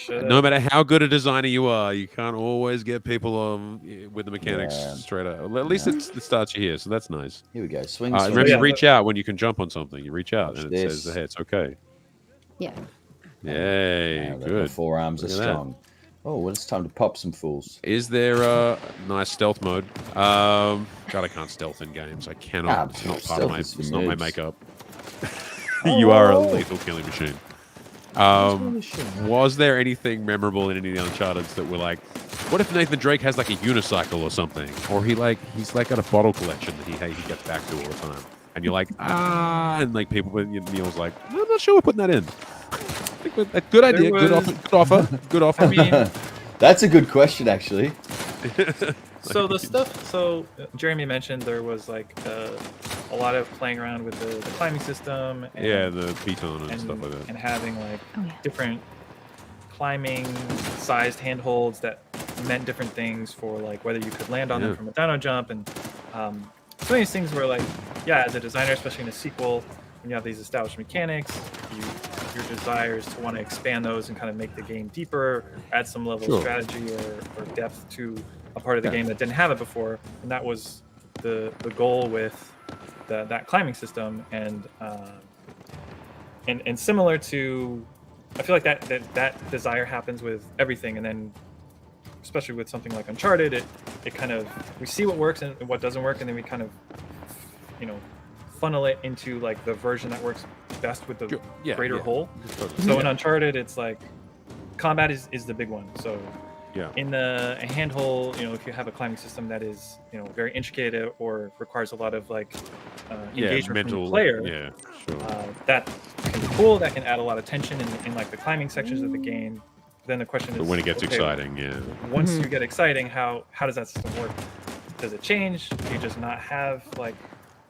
no matter how good a designer you are, you can't always get people with the mechanics Yeah. straight out. Well, at least it starts you here, so that's nice. Here we go. Swing. Remember, yeah, you reach out when you can jump on something. You reach out, Watch and it this. says, "Hey, it's okay." Yeah. Yay, The good. forearms are Look at that. strong. Oh, well, it's time to pop some fools. Is there a nice stealth mode? God, I can't stealth in games. I cannot. It's not part of my. stealth is It's for not my noobs. makeup. You are a lethal killing machine. Was there anything memorable in any of the Uncharted's that were like, what if Nathan Drake has like a unicycle or something, or he's like got a bottle collection that he gets back to all the time, and you're like, and like people, Neil's like, I'm not sure we're putting that in. I think a good idea, good offer. I mean, That's a good question, actually. so the stuff. So Jeremy mentioned there was like a lot of playing around with the climbing system. And, Yeah, the piton and stuff like that. And having like Oh, yeah. different climbing sized handholds that meant different things for like whether you could land on them from a dino jump, and some of these things were like, yeah, as a designer, especially in a sequel, when you have these established mechanics, your desire is to want to expand those and kind of make the game deeper, add some level of strategy or depth to a part of the game that didn't have it before, and that was the goal with that climbing system. And similar to, I feel like that desire happens with everything, and then especially with something like Uncharted, it kind of, we see what works and what doesn't work, and then we kind of, funnel it into like the version that works best with the greater whole. So in Uncharted, it's like combat is the big one. So in a handhold, if you have a climbing system that is very intricate or requires a lot of like engagement from the player, that can be cool. That can add a lot of tension in like the climbing sections of the game. Then the question is, but when it gets exciting, once you get exciting, how does that system work? Does it change? Do you just not have like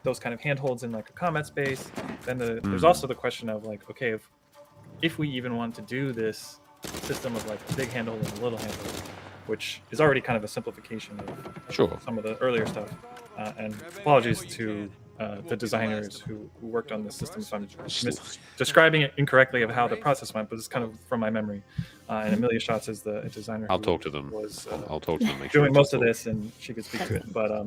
those kind of handholds in like a combat space? Then there's also the question of like, okay, if we even want to do this system of like a big handhold and a little handhold, which is already kind of a simplification of some of the earlier stuff. And apologies to the designers who worked on this system if I'm describing it incorrectly of how the process went, but it's kind of from my memory. And Amelia Schatz is the designer. I'll talk to them. I'll talk to them. Make doing most of this, and she could speak to it. But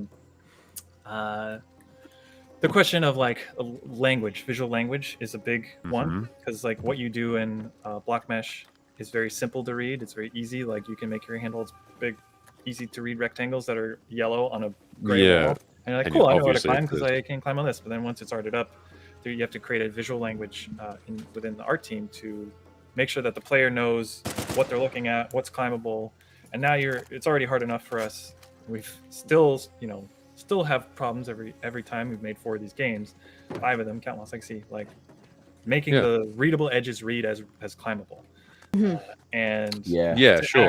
the question of like language, visual language, is a big one, because like what you do in block mesh is very simple to read. It's very easy. Like you can make your handholds big, easy to read rectangles that are yellow on a gray wall. And you're like, cool, I know how to climb because I can climb on this. But then once it's arted up, you have to create a visual language within the art team to make sure that the player knows what they're looking at, what's climbable. And now it's already hard enough for us. We've still have problems every time. We've made 4 of these games, 5 of them, count Lost Legacy, like making the readable edges read as climbable. And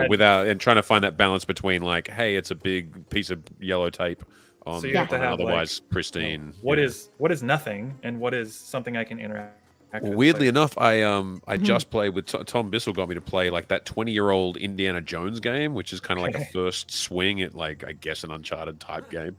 without and trying to find that balance between like, hey, it's a big piece of yellow tape on, so you have to have otherwise like, pristine. What is nothing, and what is something I can interact with? Weirdly enough, I just played with Tom Bissell, got me to play like that 20-year-old Indiana Jones game, which is kind of like a first swing at like, I guess, an Uncharted type game.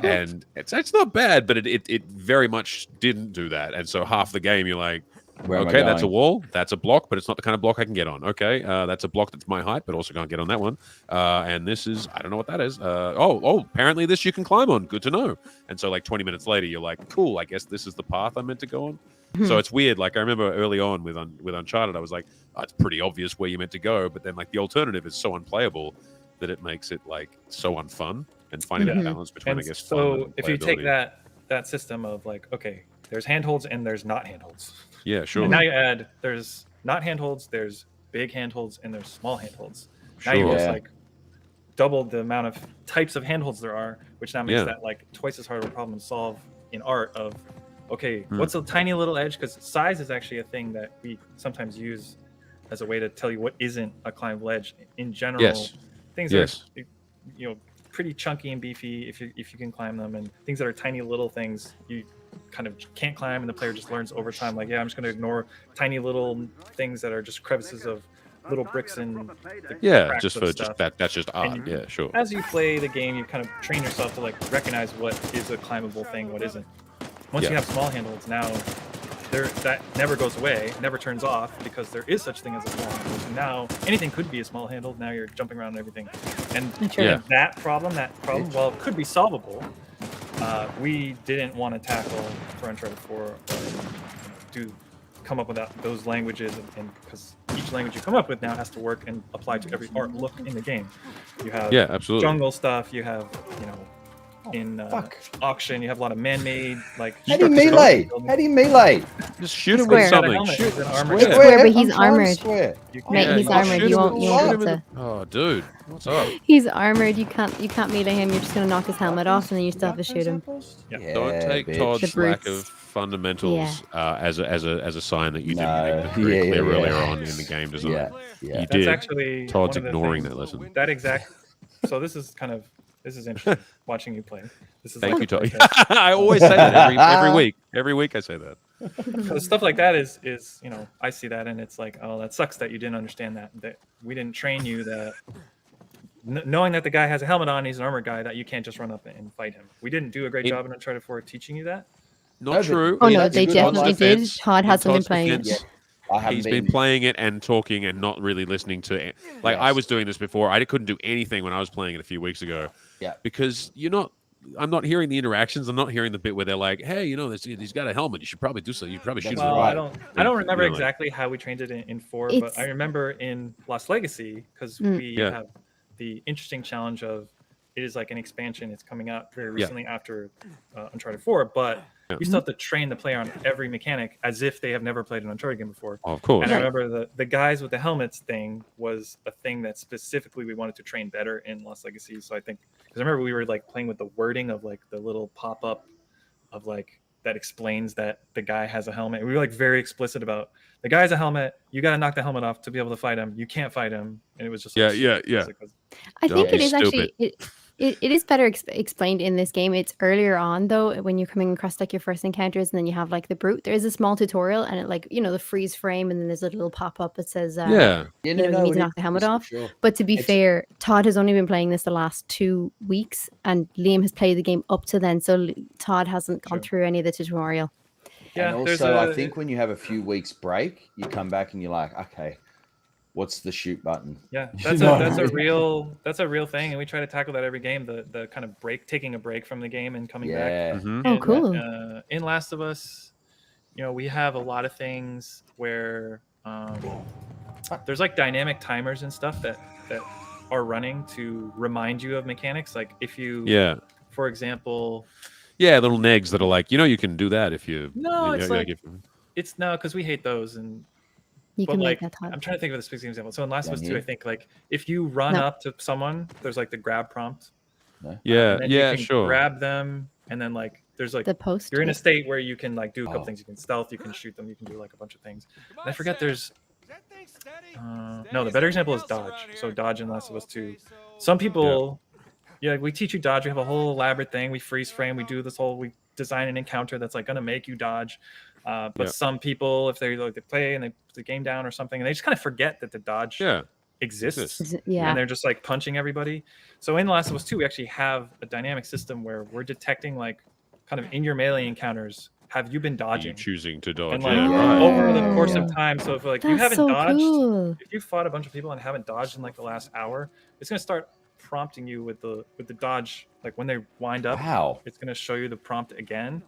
And it's not bad, but it very much didn't do that. And so half the game you're like, okay, that's a wall, that's a block, but it's not the kind of block I can get on. Okay, that's a block that's my height, but also can't get on that one. And this is, I don't know what that is. Apparently this you can climb on. Good to know. And so like 20 minutes later, you're like, cool, I guess this is the path I'm meant to go on. So it's weird. Like I remember early on with Uncharted, I was like, it's pretty obvious where you're meant to go. But then like the alternative is so unplayable that it makes it like so unfun, and finding that balance between, I guess. So if you take that system of like, okay, there's handholds and there's not handholds. Yeah, sure. And now you add, there's not handholds, there's big handholds, and there's small handholds. Now you just like double the amount of types of handholds there are, which now makes that like twice as hard of a problem to solve in art of, okay, what's a tiny little edge? Because size is actually a thing that we sometimes use as a way to tell you what isn't a climbable edge. In general, things that are pretty chunky and beefy if you can climb them, and things that are tiny little things you kind of can't climb, and the player just learns over time, like, I'm just going to ignore tiny little things that are just crevices of little bricks and just for stuff. that's just art. And Yeah, sure. As you play the game, you kind of train yourself to like recognize what is a climbable thing, what isn't. Once you have small handles, now that never goes away, never turns off, because there is such thing as a small handle. So now anything could be a small handle. Now you're jumping around and everything, and that problem, while it could be solvable, we didn't want to tackle for Uncharted 4 or come up with those languages, and because each language you come up with now has to work and apply to every art look in the game. You have absolutely. jungle stuff. You have in auction, you have a lot of man-made like. How do you melee? Just shoot him with something. Shoot an armor. Square, but he's armored. Mate, he's armored. You won't be able to. Oh, dude, what's up? He's armored. You can't melee him. You're just gonna knock his helmet off, and then you still have to shoot him. Don't take Todd's lack of fundamentals as a sign that you didn't make very clear earlier on in the game design. You did. Actually Todd's ignoring that lesson. That exact. So this is interesting watching you play. Thank you, Todd. I always say that every week. Every week I say that. So stuff like that is I see that, and it's like, oh, that sucks that you didn't understand that we didn't train you that knowing that the guy has a helmet on, he's an armored guy, that you can't just run up and fight him. We didn't do a great job in Uncharted 4 teaching you that. Not true. Oh no, they definitely did. Todd hasn't been playing it. He's been playing it and talking and not really listening to it. Like I was doing this before. I couldn't do anything when I was playing it a few weeks ago. Yeah. Because I'm not hearing the interactions. I'm not hearing the bit where they're like, "Hey, he's got a helmet. You should probably do so. You probably shoot him." I don't remember exactly how we trained it in 4, but I remember in Lost Legacy, because we have the interesting challenge of it is like an expansion. It's coming out very recently after Uncharted 4, but you still have to train the player on every mechanic as if they have never played an Uncharted game before. Oh, of course. And I remember the guys with the helmets thing was a thing that specifically we wanted to train better in Lost Legacy. So I think, because I remember we were like playing with the wording of like the little pop-up of like that explains that the guy has a helmet. We were like very explicit about the guy has a helmet. You got to knock the helmet off to be able to fight him. You can't fight him. And it was just I think it is actually it is better explained in this game. It's earlier on though, when you're coming across like your first encounters, and then you have like the brute. There is a small tutorial, and it like the freeze frame, and then there's a little pop up that says you need to knock the helmet off. Sure. But to be fair, Todd has only been playing this the last 2 weeks, and Liam has played the game up to then, so Todd hasn't gone through any of the tutorial. Yeah, and also I think when you have a few weeks break, you come back and you're like, okay, what's the shoot button? Yeah, that's a real thing, and we try to tackle that every game. The kind of taking a break from the game and coming back. Mm-hmm. Oh, cool. In Last of Us, we have a lot of things where there's like dynamic timers and stuff that are running to remind you of mechanics. Like if you, for example, little negs that are like, you can do that if you. No, it's like it's no, because we hate those and. You but can like, make that I'm trying to think of a specific example. So in Last of Us 2, I think like if you run up to someone, there's like the grab prompt. Yeah, you can sure. Grab them, and then like there's like the post. You're in a state where you can like do a couple things. You can stealth, you can shoot them, you can do like a bunch of things. And I forget there's. No, the better example is dodge. So dodge in Last of Us 2. Some people, we teach you dodge. We have a whole elaborate thing. We freeze frame. We do this whole. We design an encounter that's like going to make you dodge. But some people, if they play and they put the game down or something, and they just kind of forget that the dodge exists. Yeah. And they're just like punching everybody. So in The Last of Us 2, we actually have a dynamic system where we're detecting like kind of in your melee encounters, have you been dodging? You choosing to dodge. And like over the course of time. So if like you haven't dodged, if you fought a bunch of people and haven't dodged in like the last hour, it's going to start prompting you with the dodge. Like when they wind up, it's going to show you the prompt again.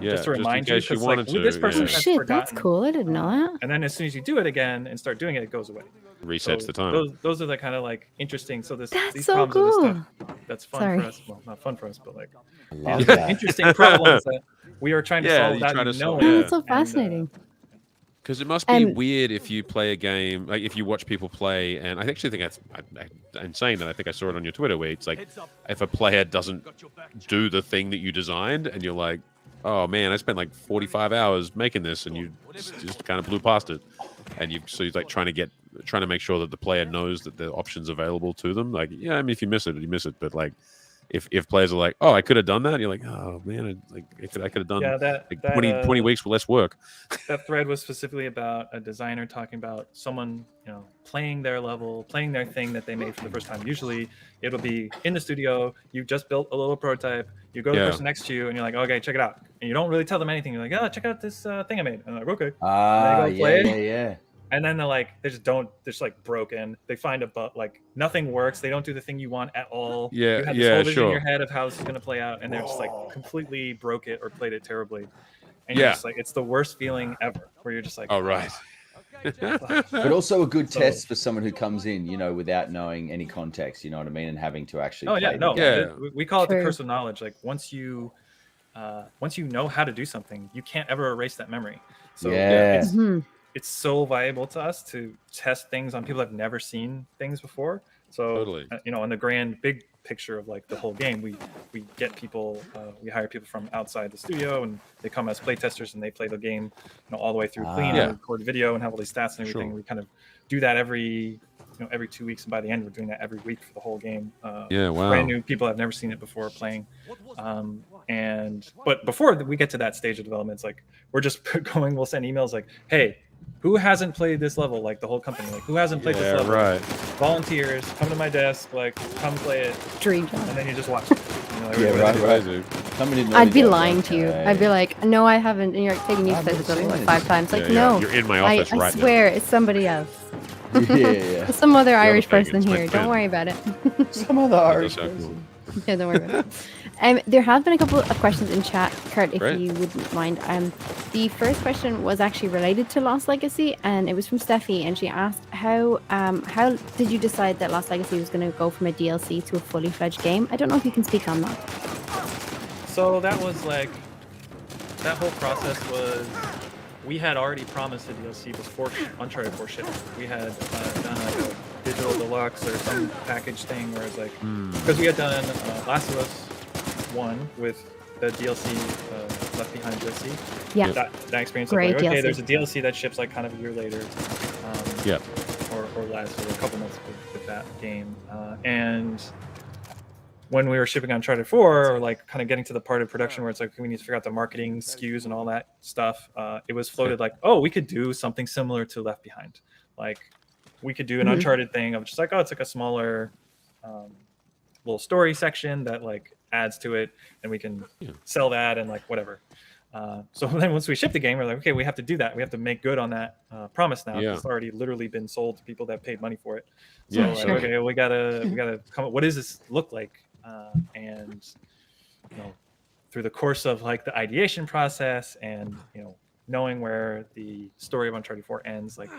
Yeah, just to remind you, because like, this person has shit, forgotten. That's cool. I didn't know that. And then as soon as you do it again and start doing it, it goes away. Resets the time. Those are the kind of like interesting. So these so problems cool. of this stuff, that's fun for us. Well, not fun for us, but like interesting problems that we are trying to solve without knowing. Oh, that's so fascinating. Because it must be weird if you play a game, like if you watch people play, and I actually think I'm saying that, I think I saw it on your Twitter where it's like, if a player doesn't do the thing that you designed, and you're like, oh man, I spent like 45 hours making this, and you just kind of blew past it, and so you're like trying to make sure that the player knows that the options available to them. Like, I mean, if you miss it, you miss it, but like, if players are like, oh, I could have done that, and you're like, oh man, I could have done like 20 weeks less work. That thread was specifically about a designer talking about someone, playing their level, playing their thing that they made for the first time. Usually it'll be in the studio, you just built a little prototype, you go to the person next to you and you're like, okay, check it out. And you don't really tell them anything. You're like, oh, check out this thing I made. And they're like, okay. Yeah. And then they're like, they're just like broken. They find like nothing works. They don't do the thing you want at all. Yeah, you have this whole vision in your head of how this is going to play out, and they're just like completely broke it or played it terribly. And you're just like, it's the worst feeling ever. Where you're just like, oh right. But also a good test for someone who comes in, without knowing any context. You know what I mean, and having to actually. We call it the curse of knowledge. Like once you know how to do something, you can't ever erase that memory. So it's so valuable to us to test things on people that have never seen things before. So totally. On the grand big picture of like the whole game, we get people, we hire people from outside the studio, and they come as playtesters and they play the game, all the way through clean, and record video and have all these stats and everything. We kind of do that every 2 weeks, and by the end we're doing that every week for the whole game. Brand new people have never seen it before playing. But before we get to that stage of development, it's like we're just we'll send emails like, hey, who hasn't played this level? Like the whole company, like who hasn't played this level? Right. Volunteers, come to my desk, like come play it. Dream job. And then you just watch it. Right. I'd be lying to you. I'd be like, no, I haven't. And you're like, taking you've played this level like 5 times. Like, no, you're in my office I swear it's somebody else. Yeah. Some other Irish person here. Don't worry about it. Some other Irish person. Yeah, don't worry about it. There have been a couple of questions in chat, Kurt, if you wouldn't mind. The first question was actually related to Lost Legacy, and it was from Steffi, and she asked, how did you decide that Lost Legacy was going to go from a DLC to a fully fledged game? I don't know if you can speak on that. So that was like, that whole process was, we had already promised a DLC before Uncharted 4 shipped. We had done like a digital deluxe or some package thing where it's like, because we had done Last of Us 1 with the DLC Left Behind DLC. Yeah. That experience. Great of like, okay, DLC. there's a DLC that ships like kind of a year later. Or less, or a couple months with that game. And when we were shipping Uncharted 4, or like kind of getting to the part of production where it's like, we need to figure out the marketing SKUs and all that stuff, it was floated like, oh, we could do something similar to Left Behind. Like we could do an Uncharted thing of just like, oh, it's like a smaller little story section that like adds to it, and we can sell that and like whatever. So then once we ship the game, we're like, okay, we have to do that. We have to make good on that promise now. It's already literally been sold to people that paid money for it. So okay, we gotta come up. What does this look like? And through the course of like the ideation process, and knowing where the story of Uncharted 4 ends, like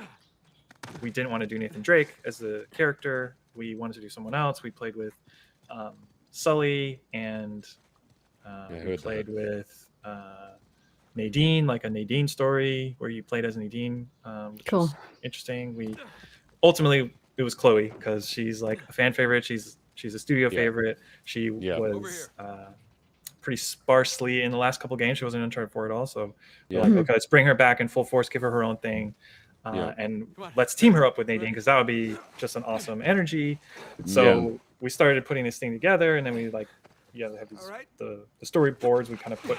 we didn't want to do Nathan Drake as the character. We wanted to do someone else. We played with Sully, and we played with Nadine, like a Nadine story where you played as Nadine. Which was interesting. We ultimately, it was Chloe, because she's like a fan favorite. She's a studio favorite. She was pretty sparsely in the last couple games. She wasn't in Uncharted 4 at all. So we're like, okay, let's bring her back in full force, give her her own thing. And let's team her up with Nadine, because that would be just an awesome energy. So we started putting this thing together, and then we like, they have these, the storyboards. We kind of put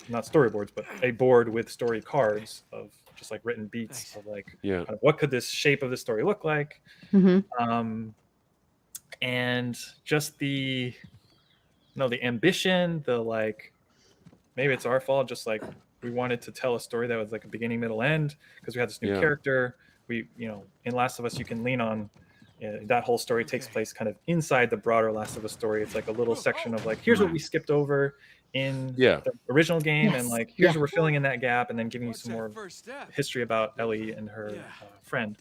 not storyboards, but a board with story cards of just like written beats of like, kind of what could this shape of the story look like, and just the ambition, the like, maybe it's our fault, just like we wanted to tell a story that was like a beginning, middle, end, because we had this new character. We, in Last of Us, you can lean on that whole story takes place kind of inside the broader Last of Us story. It's like a little section of like, here's what we skipped over in the original game, and like here's where we're filling in that gap, and then giving you some more history about Ellie and her friend.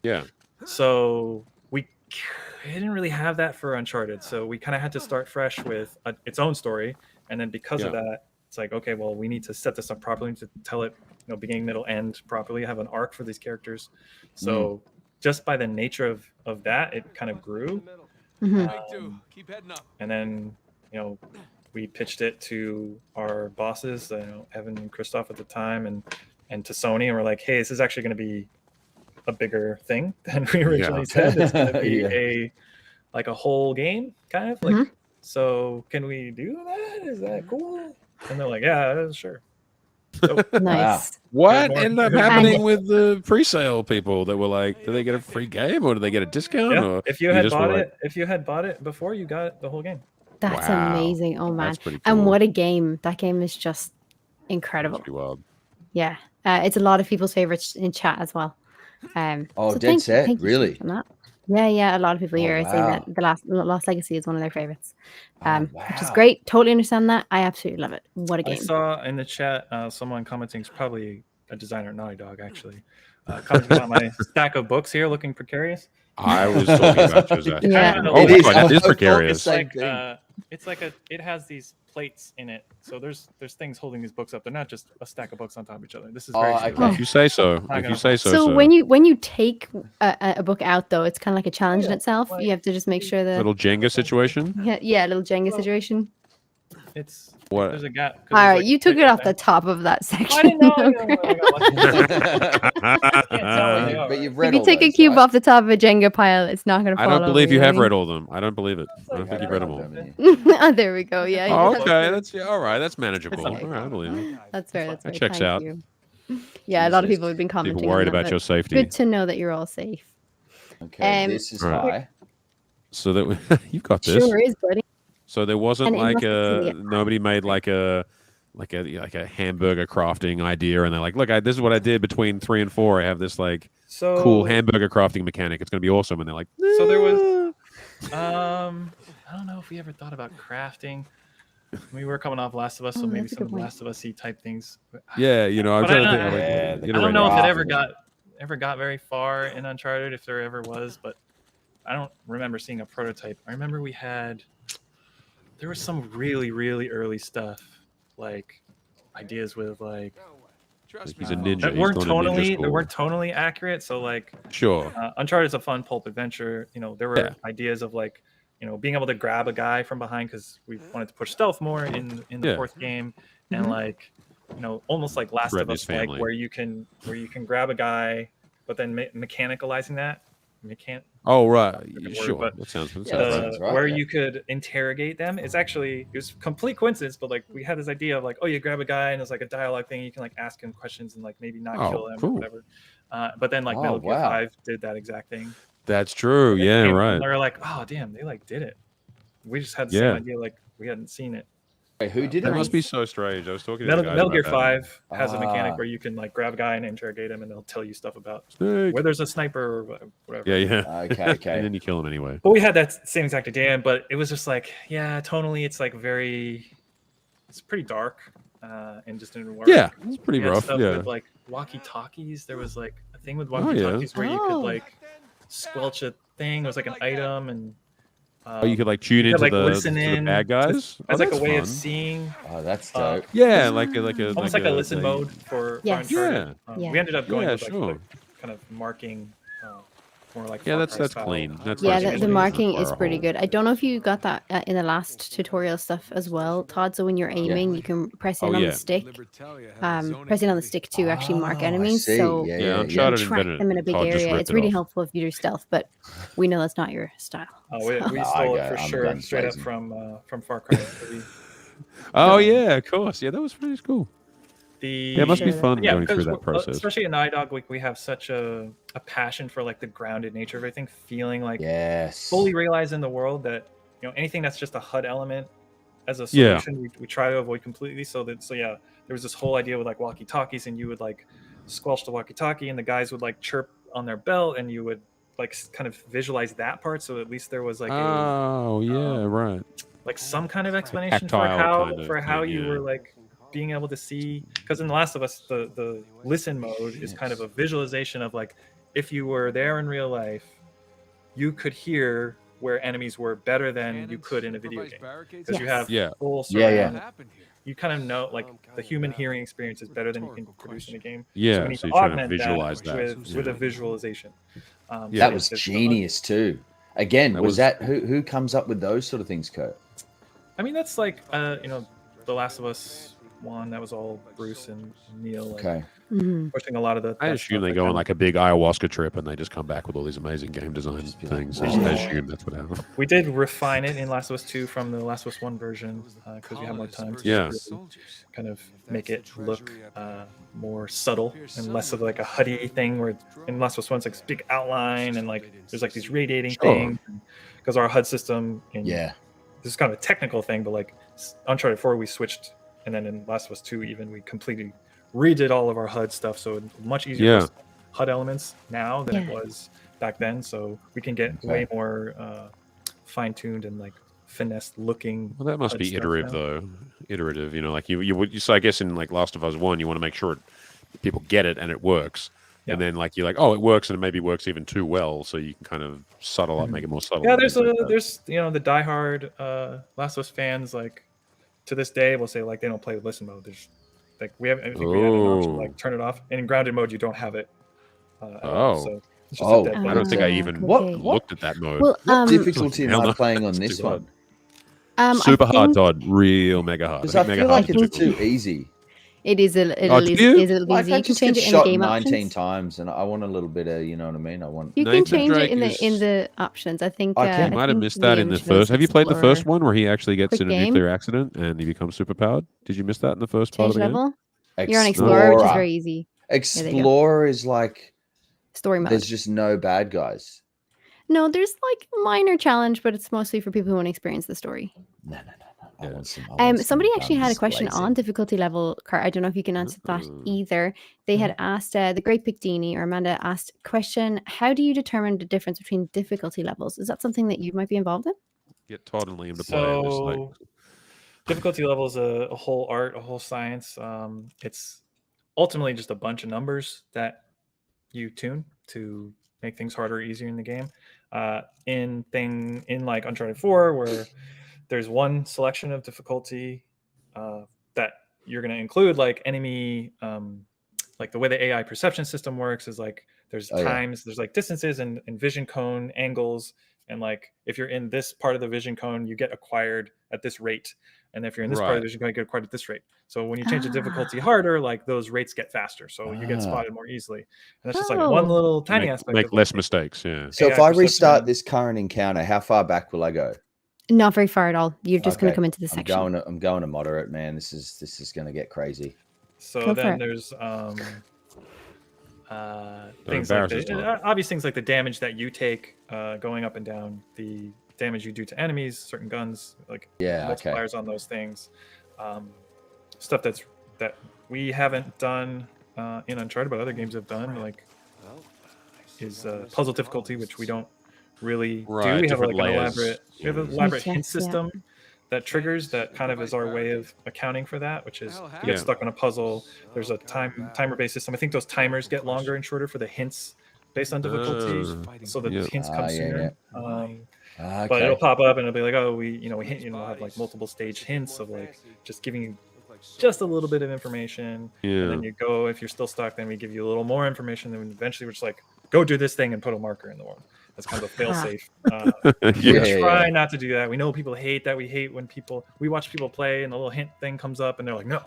So we didn't really have that for Uncharted, so we kind of had to start fresh with its own story, and then because of that, it's like, okay, well, we need to set this up properly, to tell it, beginning, middle, end properly, have an arc for these characters. So just by the nature of that, it kind of grew. And then, we pitched it to our bosses, Evan and Christoph at the time, and to Sony, and we're like, hey, this is actually going to be a bigger thing than we originally said. It's going to be a whole game, kind of like so can we do that? Is that cool? And they're like, yeah, sure. So, Nice. What more- ended up there's happening more. with the pre-sale people that were like, did they get a free game or did they get a discount? yeah, Or if you had just were bought like, it, if you had bought it before, you got the whole game. That's Wow. amazing. Oh man. That's pretty cool. And what a game. That game is just That's incredible. pretty wild. Yeah. It's a lot of people's favorites in chat as well. Oh, so dead set, thank you so really? much on that. Yeah. A lot of people Oh, here are saying wow. that the Lost Legacy is one of their favorites. Which is Wow. great. Totally understand that. I absolutely love it. What a I game. saw in the chat someone commenting, it's probably a designer at Naughty Dog actually, commenting about my stack of books here, looking precarious. I was talking about Jose. Yeah. Kinda Oh, like- It is. God, that is I thought the precarious. same Like, thing. it's like it has these plates in it, so there's things holding these books up. They're not just a stack of books on top of each other. This is very Oh, serious. okay. If you say so. Not If you gonna- say so. So sir. when you take a book out though, it's kind of like a challenge in Yeah, itself. like- You have to just make sure that Little Jenga situation. yeah, a little Jenga situation. It's What? there's a gap. 'cause All there's, right, like, you took it pictures off the there. top of that section. I didn't know. Okay. I got lucky. But you've read If you all take a those, cube right? off the top of a Jenga pile, it's not going to I fall don't believe over, you have know read all of them. I don't believe it. I don't think you've read them all. haven't you? what I mean? Oh, there we go. Yeah, Oh, yeah, okay. That's all right. That's manageable. That's All right, I believe it. that's fair. That's That fair. checks Thank out. you. Yeah, a lot of Jesus. people have been commenting. People worried on that, about but your safety. Good to know that you're all safe. Okay, Um, this is Right. high. So that you got this. Sure is, buddy. So there wasn't And it like must be a the- nobody made like a hamburger crafting idea, and they're like, look, this is what I did between 3 and 4. I have this like So cool hamburger crafting mechanic. It's gonna be awesome. And they're like, So there was- "Nah." I don't know if we ever thought about crafting. We were coming off Last of Us, so maybe that's a some good of point. Last of Us-y type things. Yeah, you know, I'm But trying to I think. know- I'm like, Yeah, get I it don't know if right it now. ever got very far in Uncharted, if there ever was, but I don't remember seeing a prototype. I remember there was some really, really early stuff, like ideas with like He's a ninja. that He's weren't going to ninja tonally school. tonally accurate. So like Sure. Uncharted is a fun pulp adventure. You know, there were Yeah. ideas of like, you know, being able to grab a guy from behind because we wanted to push stealth more in the Yeah. fourth game, and like, you know, almost like Last Threaten of his Us, like family. where you can grab a guy, but then mechanicalizing that. Oh right. Good word, Sure. but- That sounds. Yeah, that sounds right, where yeah. you could interrogate them. It was complete coincidence, but like we had this idea of like, oh, you grab a guy and it's like a dialogue thing. You can like ask him questions and like maybe not Oh, kill him cool. or whatever. But then like Oh, Metal Gear wow. 5 did that exact thing. That's true. Yeah. And Right. They're like, oh damn, they like did it. We just had the Yeah. same idea, like we hadn't seen it. Wait, who did That it? must be so strange. I was talking to the guys Metal Gear about that. 5 has a mechanic Ah. where you can like grab a guy and interrogate him, and they'll tell you stuff about Snake. where there's a sniper or whatever. Yeah. Yeah. Okay, And okay. then you kill him anyway. But we had that same exact idea, but it was just like, yeah, tonally, it's like it's pretty dark, and just didn't work. Yeah. It's pretty We had rough. stuff Yeah. with like walkie-talkies. There was like a thing with Oh, yeah. walkie-talkies where you could Oh. like squelch a thing. It was like an item, and Oh, you could like tune you into could, like, the, listen to the in bad guys. as Oh, like a that's way fun. of seeing, Oh, that's Uh, dope. Yeah, like a almost like a listen mode for Yes. Uncharted. Yeah. We ended up going Yeah, with like, sure. kind of marking, more like Yeah, Far that's Cry that's style. clean. That's Yeah, nice. the Usually marking doesn't is require a pretty whole- good. I don't know if you got that in the last tutorial stuff as well, Todd. So when you're aiming, you can press in Oh, on yeah. the stick. Press in on the stick to actually mark Oh, I enemies. see. So yeah, Yeah, yeah, Uncharted track invented it. them in a big Todd just area. ripped It's it really off. helpful if you do stealth, but we know that's not your style. Oh, we No, I stole it got- for I'm sure, guns straight up blazing. from Far Cry 3. Oh yeah, of course. Yeah, that was pretty cool. Yeah, it must be Sure. fun Yeah, going through because that process. especially in Dog, we have such a passion for like the grounded nature of everything, feeling like Yes. fully realizing the world that, you know, anything that's just a HUD element as a Yeah. solution, we try to avoid completely. So yeah, there was this whole idea with like walkie talkies, and you would like squelch the walkie talkie, and the guys would like chirp on their belt, and you would like kind of visualize that part. So at least there was like Oh yeah, right. like some kind of explanation for Tactile how kind of how thing, you yeah. were like being able to see, because in The Last of Us the listen mode is kind of a visualization of like, if you were there in real life, you could hear where enemies were better than you could in a video game, because you have Yeah. full Yeah, surround. yeah. You kind of know like the human hearing experience is better than you can produce in a game. Yeah, we need so to you're trying to augment visualize that. with a visualization. Yeah. That so was it's- genius too. Again, That was was- that who comes up with those sort of things, Kurt? I mean, that's like you know, The Last of Us 1. That was all Bruce and Neil. Like, Okay. pushing a lot of the. I assume they go on like a big ayahuasca trip and they just come back with all these amazing game design things. I assume that's what happened. We did refine it in Last of Us 2 from the Last of Us 1 version because we had more time to just really kind of make it look more subtle and less of like a HUD-y thing where in Last of Us 1 it's like this big outline and like there's like these radiating things because our HUD system this is kind of a technical thing, but like Uncharted 4 we switched, and then in Last of Us 2 even we completely redid all of our HUD stuff, so it's much easier for HUD elements now than it was back then, so we can get way more fine-tuned and like finessed looking. Well, that must be iterative though. Iterative, you know, like you would. So I guess in like Last of Us 1, you want to make sure people get it and it works, and then like you're like, oh, it works, and it maybe works even too well, so you can kind of subtle up, make it more subtle. Yeah, there's you know, the diehard Last of Us fans like to this day will say like they don't play with listen mode. There's like we have an option to like turn it off, and in grounded mode you don't have it. So it's just a dead I don't think I even looked at that mode. Well, what difficulty am I playing on this one? Super hard, Todd. Real mega hard. Because I feel like it's too easy. It is a little easy. Like, you I can just change get it in the shot game 19 options. times, and I want a little bit of, you know what I mean? You can change it in the options. I think I might have missed that in the first. Have you played the first one where he actually gets in a nuclear accident and he becomes superpowered? Did you miss that in the first part of the game? You're on Explorer, which is very easy. Explorer is like story mode. There's just no bad guys. No, there's like minor challenge, but it's mostly for people who want to experience the story. No. I want some somebody actually had a question on difficulty level. I don't know if you can answer that either. They had asked the Great Picdini or Amanda asked question: how do you determine the difference between difficulty levels? Is that something that you might be involved in? Get Todd and Liam to play on this. Like... difficulty level is a whole art, a whole science. It's ultimately just a bunch of numbers that you tune to make things harder or easier in the game. In like Uncharted 4, where there's one selection of difficulty that you're going to include, like enemy, like the way the AI perception system works is like there's there's like distances and vision cone angles, and like if you're in this part of the vision cone, you get acquired at this rate, and if you're in this part of the vision cone, you get acquired at this rate. So when you change the difficulty harder, like those rates get faster, so you get spotted more easily, and that's just like one little tiny aspect. Make less mistakes. Yeah. So if I restart this current encounter, how far back will I go? Not very far at all. You're just going to come into this section. I'm going to moderate, man. This is going to get crazy. So then there's things like obvious things like the damage that you take going up and down, the damage you do to enemies, certain guns, like multipliers on those things, stuff that we haven't done in Uncharted, but other games have done, like is puzzle difficulty, which we don't really do. We have like an elaborate hint system that triggers that kind of is our way of accounting for that, which is you get stuck on a puzzle. There's a timer-based system. I think those timers get longer and shorter for the hints based on difficulty, so the hints come sooner. But it'll pop up and it'll be like, oh, we hint, we'll have like multiple stage hints of like just giving you just a little bit of information, and then you go, if you're still stuck, then we give you a little more information, then eventually we're just like, go do this thing and put a marker in the world. That's kind of a fail-safe. We try not to do that. We know people hate that. We hate when we watch people play and the little hint thing comes up and they're like, no,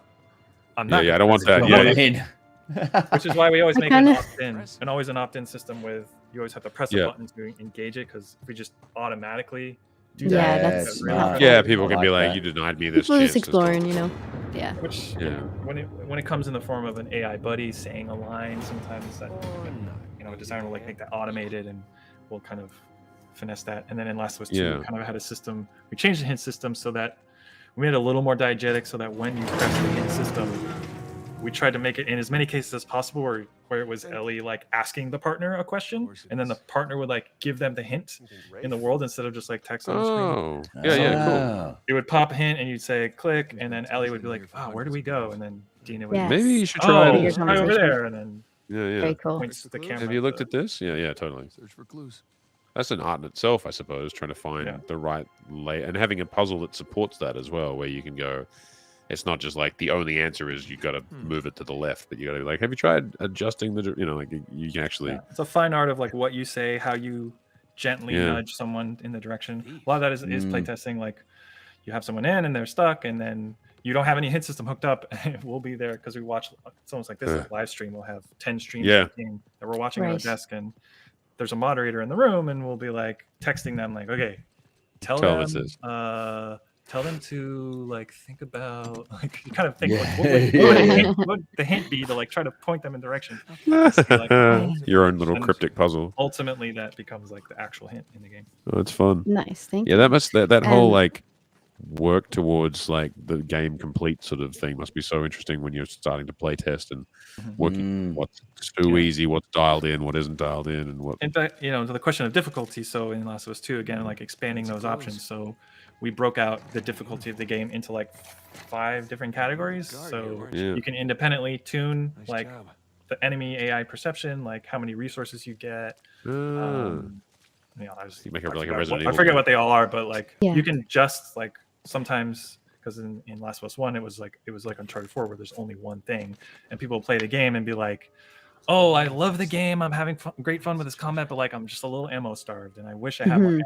I'm not. I don't want that. Which is why we always make an opt-in, and always an opt-in system with you always have to press a button to engage it, because if we just automatically do that, people can be like, you denied me this. People just exploring, Which when it comes in the form of an AI buddy saying a line, sometimes that a designer will like make that automated, and we'll kind of finesse that. And then in Last of Us 2, we kind of had a system. We changed the hint system so that we made it a little more diegetic, so that when you press the hint system, we tried to make it in as many cases as possible where it was Ellie like asking the partner a question, and then the partner would like give them the hint in the world instead of just like text on the screen. Cool. It would pop a hint and you'd say click, and then Ellie would be like, oh, where do we go? And then Dina would maybe you should try try over there, and then very cool. points to the camera. Have you looked at this? Yeah, totally. Search for clues. That's an art in itself, I suppose, trying to find the right lay, and having a puzzle that supports that as well, where you can go, it's not just like the only answer is you got to move it to the left, but you got to be like, have you tried adjusting the, like you can actually. It's a fine art of like what you say, how you gently nudge someone in the direction. A lot of that is playtesting. Like you have someone in and they're stuck, and then you don't have any hint system hooked up, we'll be there because we watch. It's almost like this is a live stream. We'll have 10 streams of the game that we're watching on our desk, and there's a moderator in the room, and we'll be like texting them like, okay, tell them to like think about like you kind of think like, what would the hint be to like try to point them in direction. Like, your own little cryptic puzzle. Ultimately, that becomes like the actual hint in the game. Oh, it's fun. Nice, thank you. Yeah, that whole like work towards like the game complete sort of thing must be so interesting when you're starting to play test and working what's too easy, what's dialed in, what isn't dialed in, and what. In fact, to the question of difficulty. So in Last of Us 2, again, like expanding those options. So we broke out the difficulty of the game into like 5 different categories. So you can independently tune like the enemy AI perception, like how many resources you get. You make it like a Resident Evil. I forget what they all are, but like you can just like sometimes, because in Last of Us 1 it was like Uncharted 4 where there's only one thing, and people play the game and be like, oh, I love the game, I'm having great fun with this combat, but like I'm just a little ammo starved and I wish I had more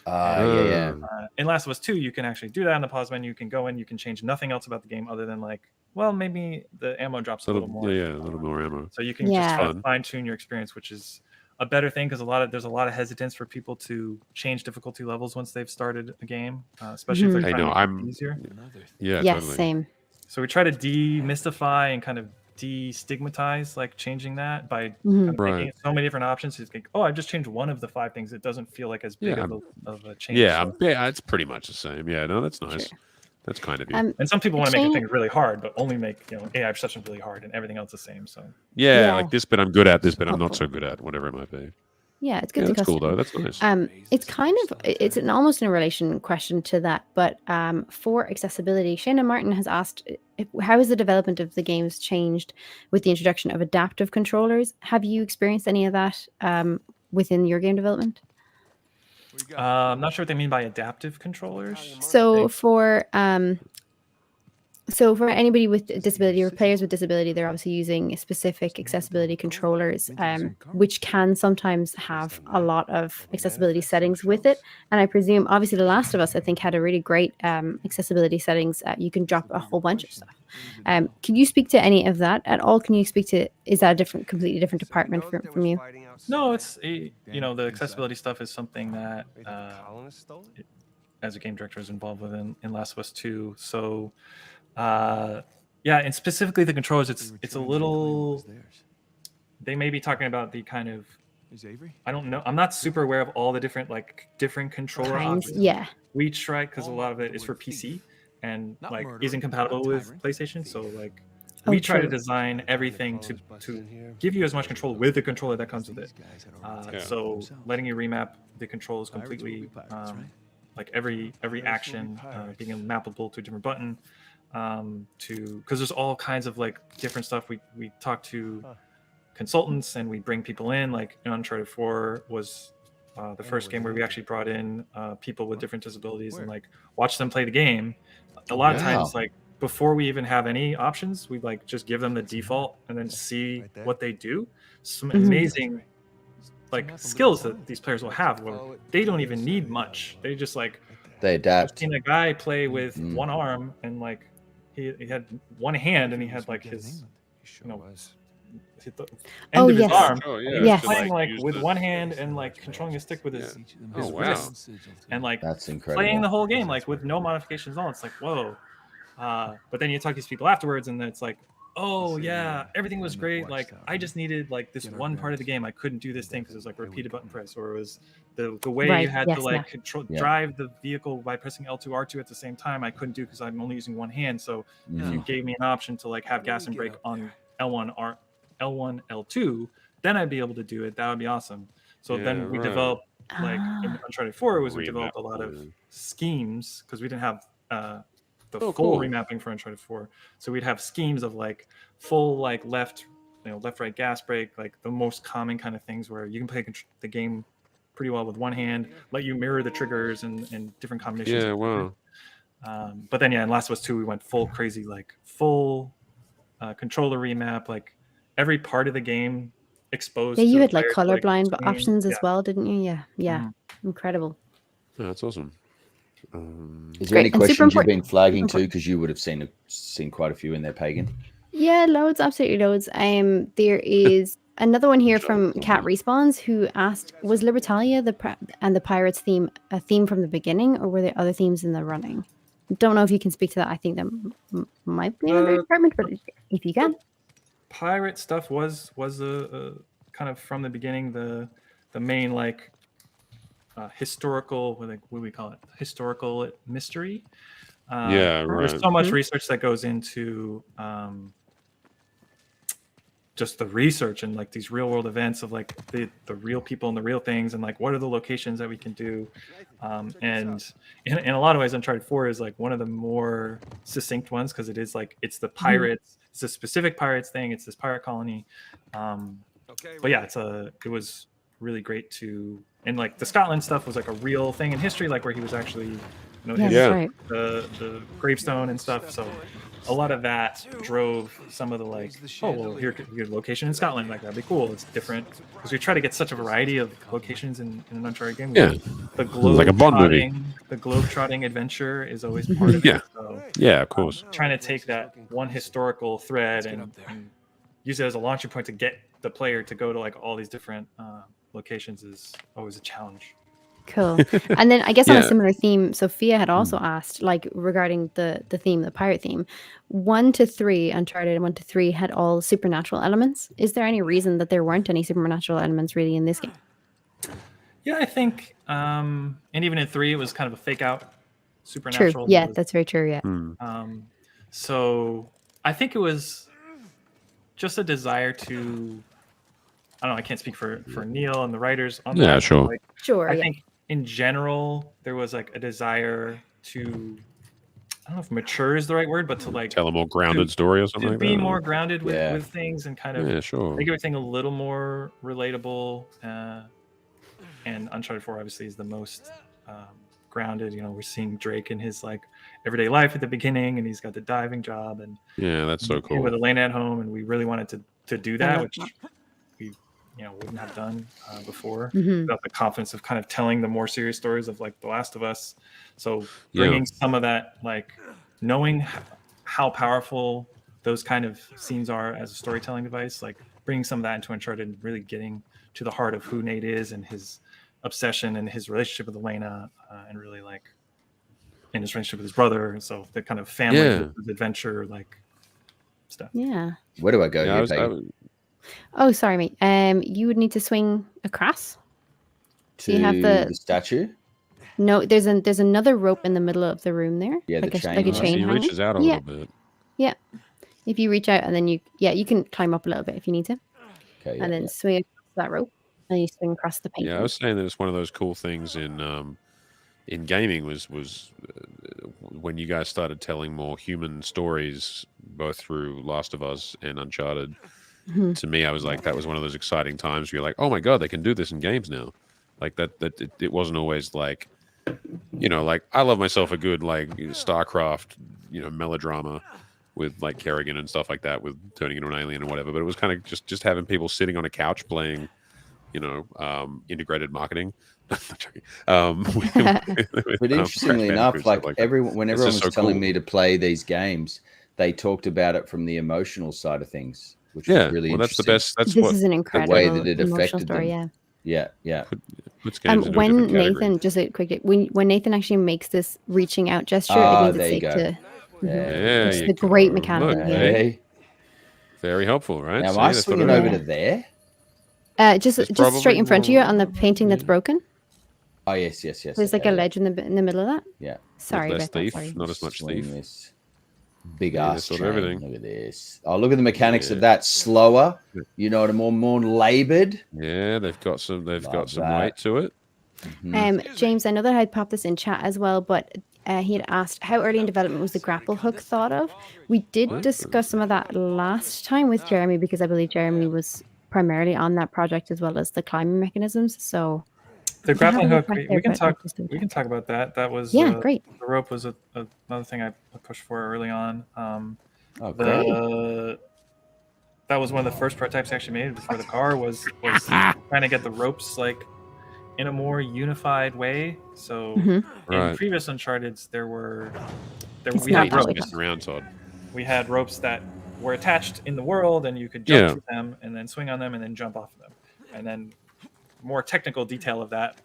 ammo. In Last of Us 2 you can actually do that in the pause menu. You can go in, you can change nothing else about the game other than like, well, maybe the ammo drops a little more. A little more ammo. So you can just fine tune your experience, which is a better thing because there's a lot of hesitance for people to change difficulty levels once they've started a game, especially if they're trying to make it easier. Yeah, totally. Same. So we try to demystify and kind of destigmatize like changing that by kind of making it so many different options. It's like, oh, I just changed one of the 5 things. It doesn't feel like as big of a change. Yeah, it's pretty much the same. Yeah, no, that's nice. Sure. That's kind of you. And some people want to make things really hard, but only make AI perception really hard and everything else the same. So like this bit I'm good at, this bit I'm not so good at, whatever it might be. Yeah, it's good to that's cool though. That's nice. It's an almost in a relation question to that, but for accessibility, Shayna Martin has asked, how has the development of the games changed with the introduction of adaptive controllers? Have you experienced any of that within your game development? I'm not sure what they mean by adaptive controllers. So for anybody with disability or players with disability, they're obviously using specific accessibility controllers, which can sometimes have a lot of accessibility settings with it. And I presume, obviously, The Last of Us, I think, had a really great accessibility settings. You can drop a whole bunch of stuff. Can you speak to any of that at all? Can you speak to, is that a completely different department from you? No, it's, the accessibility stuff is something that, as a game director, is involved with in Last of Us 2. So, and specifically the controllers, it's a little, they may be talking about the kind of, I don't know, I'm not super aware of all the different controller options. Yeah, we try, because a lot of it is for PC and like isn't compatible with PlayStation, so like we try to design everything to give you as much control with the controller that comes with it. So letting you remap the controls completely, like every action being mappable to a different button, because there's all kinds of like different stuff. We talk to consultants and we bring people in. Like Uncharted 4 was the first game where we actually brought in people with different disabilities and like watch them play the game. A lot of times, like before we even have any options, we like just give them the default and then see what they do. Some amazing like skills that these players will have where they don't even need much. They just like, they adapt. I've seen a guy play with one arm and like he had one hand and he had like his hit the end of his arm. Yes. Playing like with one hand and like controlling his stick with his wrist, and like that's incredible. Playing the whole game like with no modifications at all. It's like whoa. But then you talk to these people afterwards and it's like, oh yeah, everything was great. Like I just needed like this one part of the game. I couldn't do this thing because it was like repeated button press, or it was the way you had to like control drive the vehicle by pressing L2 R2 at the same time. I couldn't do because I'm only using one hand. So if you gave me an option to like have gas and brake on L1 L2, then I'd be able to do it. That would be awesome. So then we developed like in Uncharted 4 we developed a lot of schemes because we didn't have the full remapping for Uncharted 4. So we'd have schemes of like full like left right gas brake, like the most common kind of things where you can play the game pretty well with one hand, let you mirror the triggers and different combinations. Yeah, wow. But then in Last of Us 2 we went full crazy, like full controller remap, like every part of the game exposed. Yeah, you had like colorblind options as well, didn't you? Yeah. Incredible. Yeah, that's awesome. Is there any Great, and super questions you've been important. flagging Super too? Because you would have seen quite a few in there, Pagan. Yeah, loads, absolutely loads. There is another one here from Cat Respawns who asked, was Libertalia and the Pirates theme a theme from the beginning, or were there other themes in the running? Don't know if you can speak to that. I think that might be another department, but if you can. Pirate stuff was a kind of from the beginning the main like historical, what do we call it? Historical mystery. Yeah, right. There's so much research that goes into just the research and like these real world events of like the real people and the real things, and like what are the locations that we can do. And in a lot of ways, Uncharted 4 is like one of the more succinct ones, because it is like it's the pirates, it's a specific pirates thing, it's this pirate colony. But yeah, it was really great to, and like the Scotland stuff was like a real thing in history, like where he was actually, the gravestone and stuff. So a lot of that drove some of the like, oh well, here's a location in Scotland, like that'd be cool. It's different because we try to get such a variety of locations in an Uncharted game. The globe like a Bond movie. The globe-trotting adventure is always part of it. So, of course. Trying to take that one historical thread and use it as a launching point to get the player to go to like all these different locations is always a challenge. Cool. And then I guess on a similar theme, Sophia had also asked, like regarding the theme, the pirate theme, 1 to 3, Uncharted 1 to 3 had all supernatural elements. Is there any reason that there weren't any supernatural elements really in this game? Yeah, I think, and even in 3, it was kind of a fake out supernatural. True. Yeah, that's very true. Yeah. So I think it was just a desire to, I don't know, I can't speak for Neil and the writers on that. Yeah, sure. Like, sure. I think in general, there was like a desire to, I don't know if mature is the right word, but to like tell a more grounded story or something like that. To be more grounded with things and kind of make everything a little more relatable. And Uncharted 4 obviously is the most grounded. You know, we're seeing Drake in his like everyday life at the beginning, and he's got the diving job, and that's so cool. With Elena at home, and we really wanted to do that, which we wouldn't have done before without the confidence of kind of telling the more serious stories of like The Last of Us. So bringing some of that, like knowing how powerful those kind of scenes are as a storytelling device, like bringing some of that into Uncharted and really getting to the heart of who Nate is and his obsession and his relationship with Elena, and really like in his relationship with his brother. And so the kind of family adventure like stuff. Yeah. Where do I go here, Oh, sorry, mate. You would need to swing across. So you have the statue? No, there's another rope in the middle of the room there. Yeah, like the chain. Like a chain. He reaches out a little bit. Yeah. If you reach out and then you can climb up a little bit if you need to. Okay. And then swing across that rope and you swing across the painting. Yeah, I was saying that it's one of those cool things in gaming was when you guys started telling more human stories, both through Last of Us and Uncharted. To me, I was like, that was one of those exciting times where you're like, oh my god, they can do this in games now. Like that it wasn't always like, like I love myself a good like StarCraft, melodrama with like Kerrigan and stuff like that, with turning into an alien or whatever. But it was kind of just having people sitting on a couch playing, integrated marketing. But interestingly enough, like everyone was telling me to play these games, they talked about it from the emotional side of things. Which is really that's the interesting. best. That's this is an incredible the way that it emotional affected story. them. Yeah. When Nathan, just a quick, when Nathan actually makes this reaching out gesture, it means it's safe to. It's a great mechanical game. Very helpful, right? Now, am I swinging over to there? Just straight in front of you on the painting that's broken. Oh yes. There's like a ledge in the middle of that. Yeah. Sorry, less thief, sorry. not as much thief. This big ass chain. Everything. Look at this. Oh, look at the mechanics of that. Slower. More labored. Yeah, they've got some weight to it. James, I know that I popped this in chat as well, but he had asked how early in development was the grapple hook thought of. We did discuss some of that last time with Jeremy, because I believe Jeremy was primarily on that project as well as the climbing mechanisms. So the grappling hook, we can talk about that. That was great. The rope was another thing I pushed for early on. Great. That was one of the first prototypes I actually made before the car was trying to get the ropes like in a more unified way. So in previous Uncharted's, we had ropes. Around, Todd. We had ropes that were attached in the world, and you could jump through them, and then swing on them, and then jump off of them. And then more technical detail of that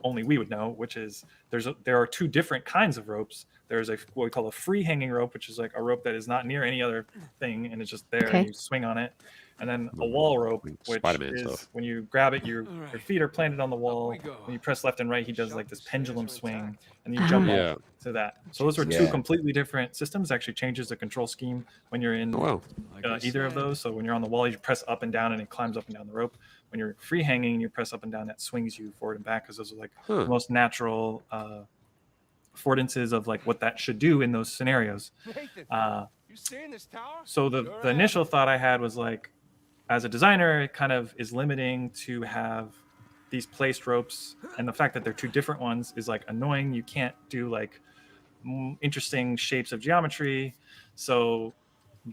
only we would know, which is there are two different kinds of ropes. There's what we call a free hanging rope, which is like a rope that is not near any other thing, and it's just there, and you swing on it. And then a wall rope, which Spider-Man is stuff. when you grab it, your feet are planted on the wall. When you press left and right, he does like this pendulum swing, and you jump off to that. So those are two completely different systems. Actually changes the control scheme when you're in either of those. So when you're on the wall, you press up and down, and it climbs up and down the rope. When you're free hanging, you press up and down, that swings you forward and back, because those are like the most natural affordances of like what that should do in those scenarios. So the initial thought I had was like, as a designer, it kind of is limiting to have these placed ropes, and the fact that they're two different ones is like annoying. You can't do like interesting shapes of geometry. So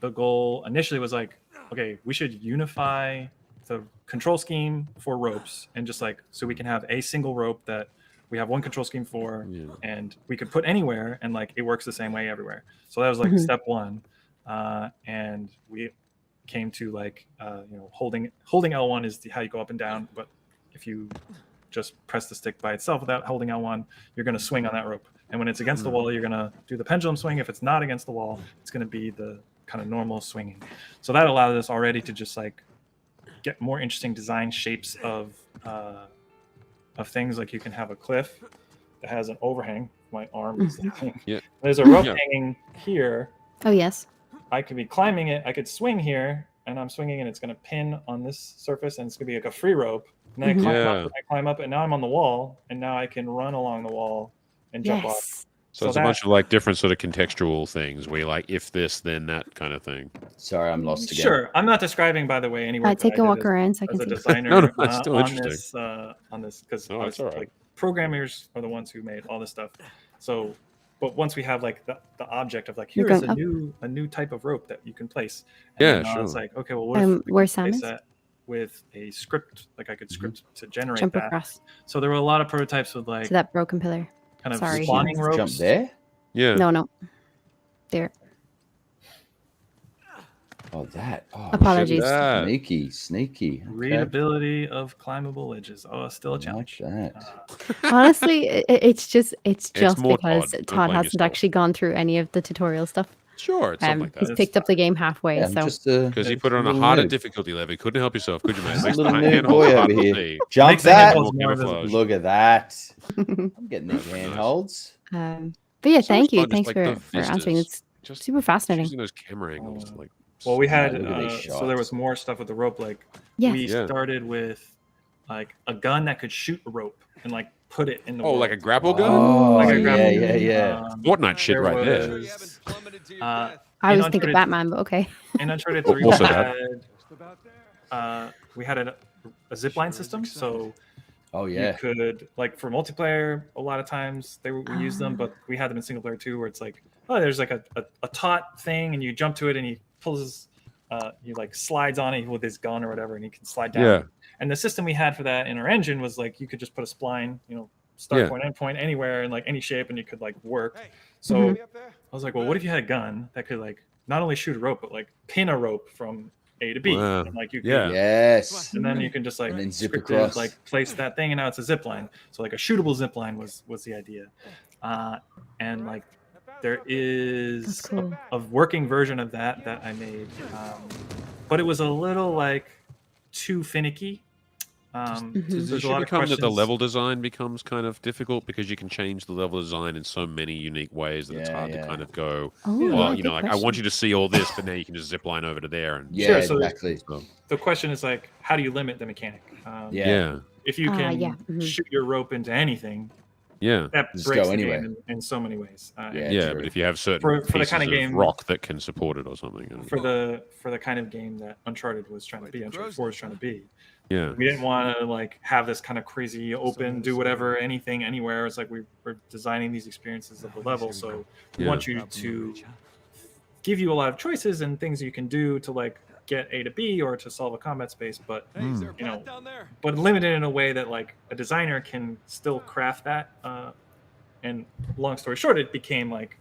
the goal initially was like, okay, we should unify the control scheme for ropes, and just like, so we can have a single rope that we have one control scheme for, and we could put anywhere, and like it works the same way everywhere. So that was like step one, and we came to like holding L1 is how you go up and down, but if you just press the stick by itself without holding L1, you're going to swing on that rope, and when it's against the wall, you're going to do the pendulum swing. If it's not against the wall, it's going to be the kind of normal swinging. So that allowed us already to just like get more interesting design shapes of things. Like you can have a cliff that has an overhang. My arm is the thing. There's a rope hanging here. Oh yes. I could be climbing it. I could swing here, and I'm swinging, and it's going to pin on this surface, and it's going to be like a free rope. And then I climb up, and now I'm on the wall, and now I can run along the wall and jump off. So it's a bunch of like different sort of contextual things where like if this, then that kind of thing. Sorry, I'm lost again. Sure, I'm not describing, by the way, any work. I take a walk around so I can as a see. designer No, it's still on interesting. this because right. Programmers are the ones who made all this stuff. So, but once we have like the object of like, here is a new type of rope that you can place. And sure. It's like, okay, well, what if we where's place Samus? that with a script? Like I could script to generate Jump that. across So there were a lot of prototypes with like to that broken pillar. kind of Sorry. spawning ropes. Jump there? Yeah. No. There. Oh, that. Oh, Apologies. Sneaky. Okay. Readability of climbable edges. Oh, still a challenge. Like that. Honestly, it's just more because Todd. Don't Todd blame hasn't yourself. actually gone through any of the tutorial stuff. Sure, it's something like He's that. picked up the game halfway, Yeah, so Because he put it on a harder difficulty level. You couldn't help yourself, could you, mate? Just a Makes little the noob handhold boy hard over to here. see. Jump Makes the that. handholds more Camouflage. Look at that. I'm getting these handholds. but yeah, So thank you. fun, just Thanks like for the answering. vistas. It's Just super fascinating. using those camera angles, like Well, we had Look at these so there was shots. more stuff with the rope. Like Yes. we started with like a gun that could shoot a rope and like put it in the oh, world. like a grapple gun. Oh, Like a grapple. yeah. Fortnite shit right there. was, I in always think of Uncharted- Batman, but okay. In Uncharted 3, Also we had a zipline system, so Oh, you yeah. could like for multiplayer. A lot of times we use them, but we had them in single player too, where it's like, oh, there's like a taut thing, and you jump to it, and he pulls he like slides on it with his gun or whatever, and he can slide down. Yeah. And the system we had for that in our engine was like you could just put a spline, start point, end point, anywhere in like any shape, and you could like work. So I was like, well, what if you had a gun that could like not only shoot a rope, but like pin a rope from A to B? Wow. And, like you could, Yes. and then you can just like And then zip script across. like place that thing, and now it's a zip line. So like a shootable zip line was the idea. And like there is That's cool. a working version of that I made, but it was a little like too finicky. Does There's it a lot of become that the questions. level design becomes kind of difficult because you can change the level design in so many unique ways that it's Yeah, hard yeah. to kind of go, Oh, well, yeah, like I want you to see all this, but now you can just zip line over to there. And Yeah, Sure, so- exactly. The question is like, how do you limit the mechanic? Yeah. If you can yeah, shoot your rope into anything, yeah. that Just breaks go the anywhere. game in so many ways. Yeah, true. but if you have certain For the pieces kind of game- rock that can support it or something. For the kind of game that Uncharted was trying to be, Uncharted 4 was trying to be, yeah. we didn't want to like have this kind of crazy open, do whatever, anything, anywhere. It's like we're designing these experiences of the level, so we Yeah. want you to give you a lot of choices and things you can do to like get A to B or to solve a combat space, but but limited in a way that like a designer can still craft that. And long story short, it became like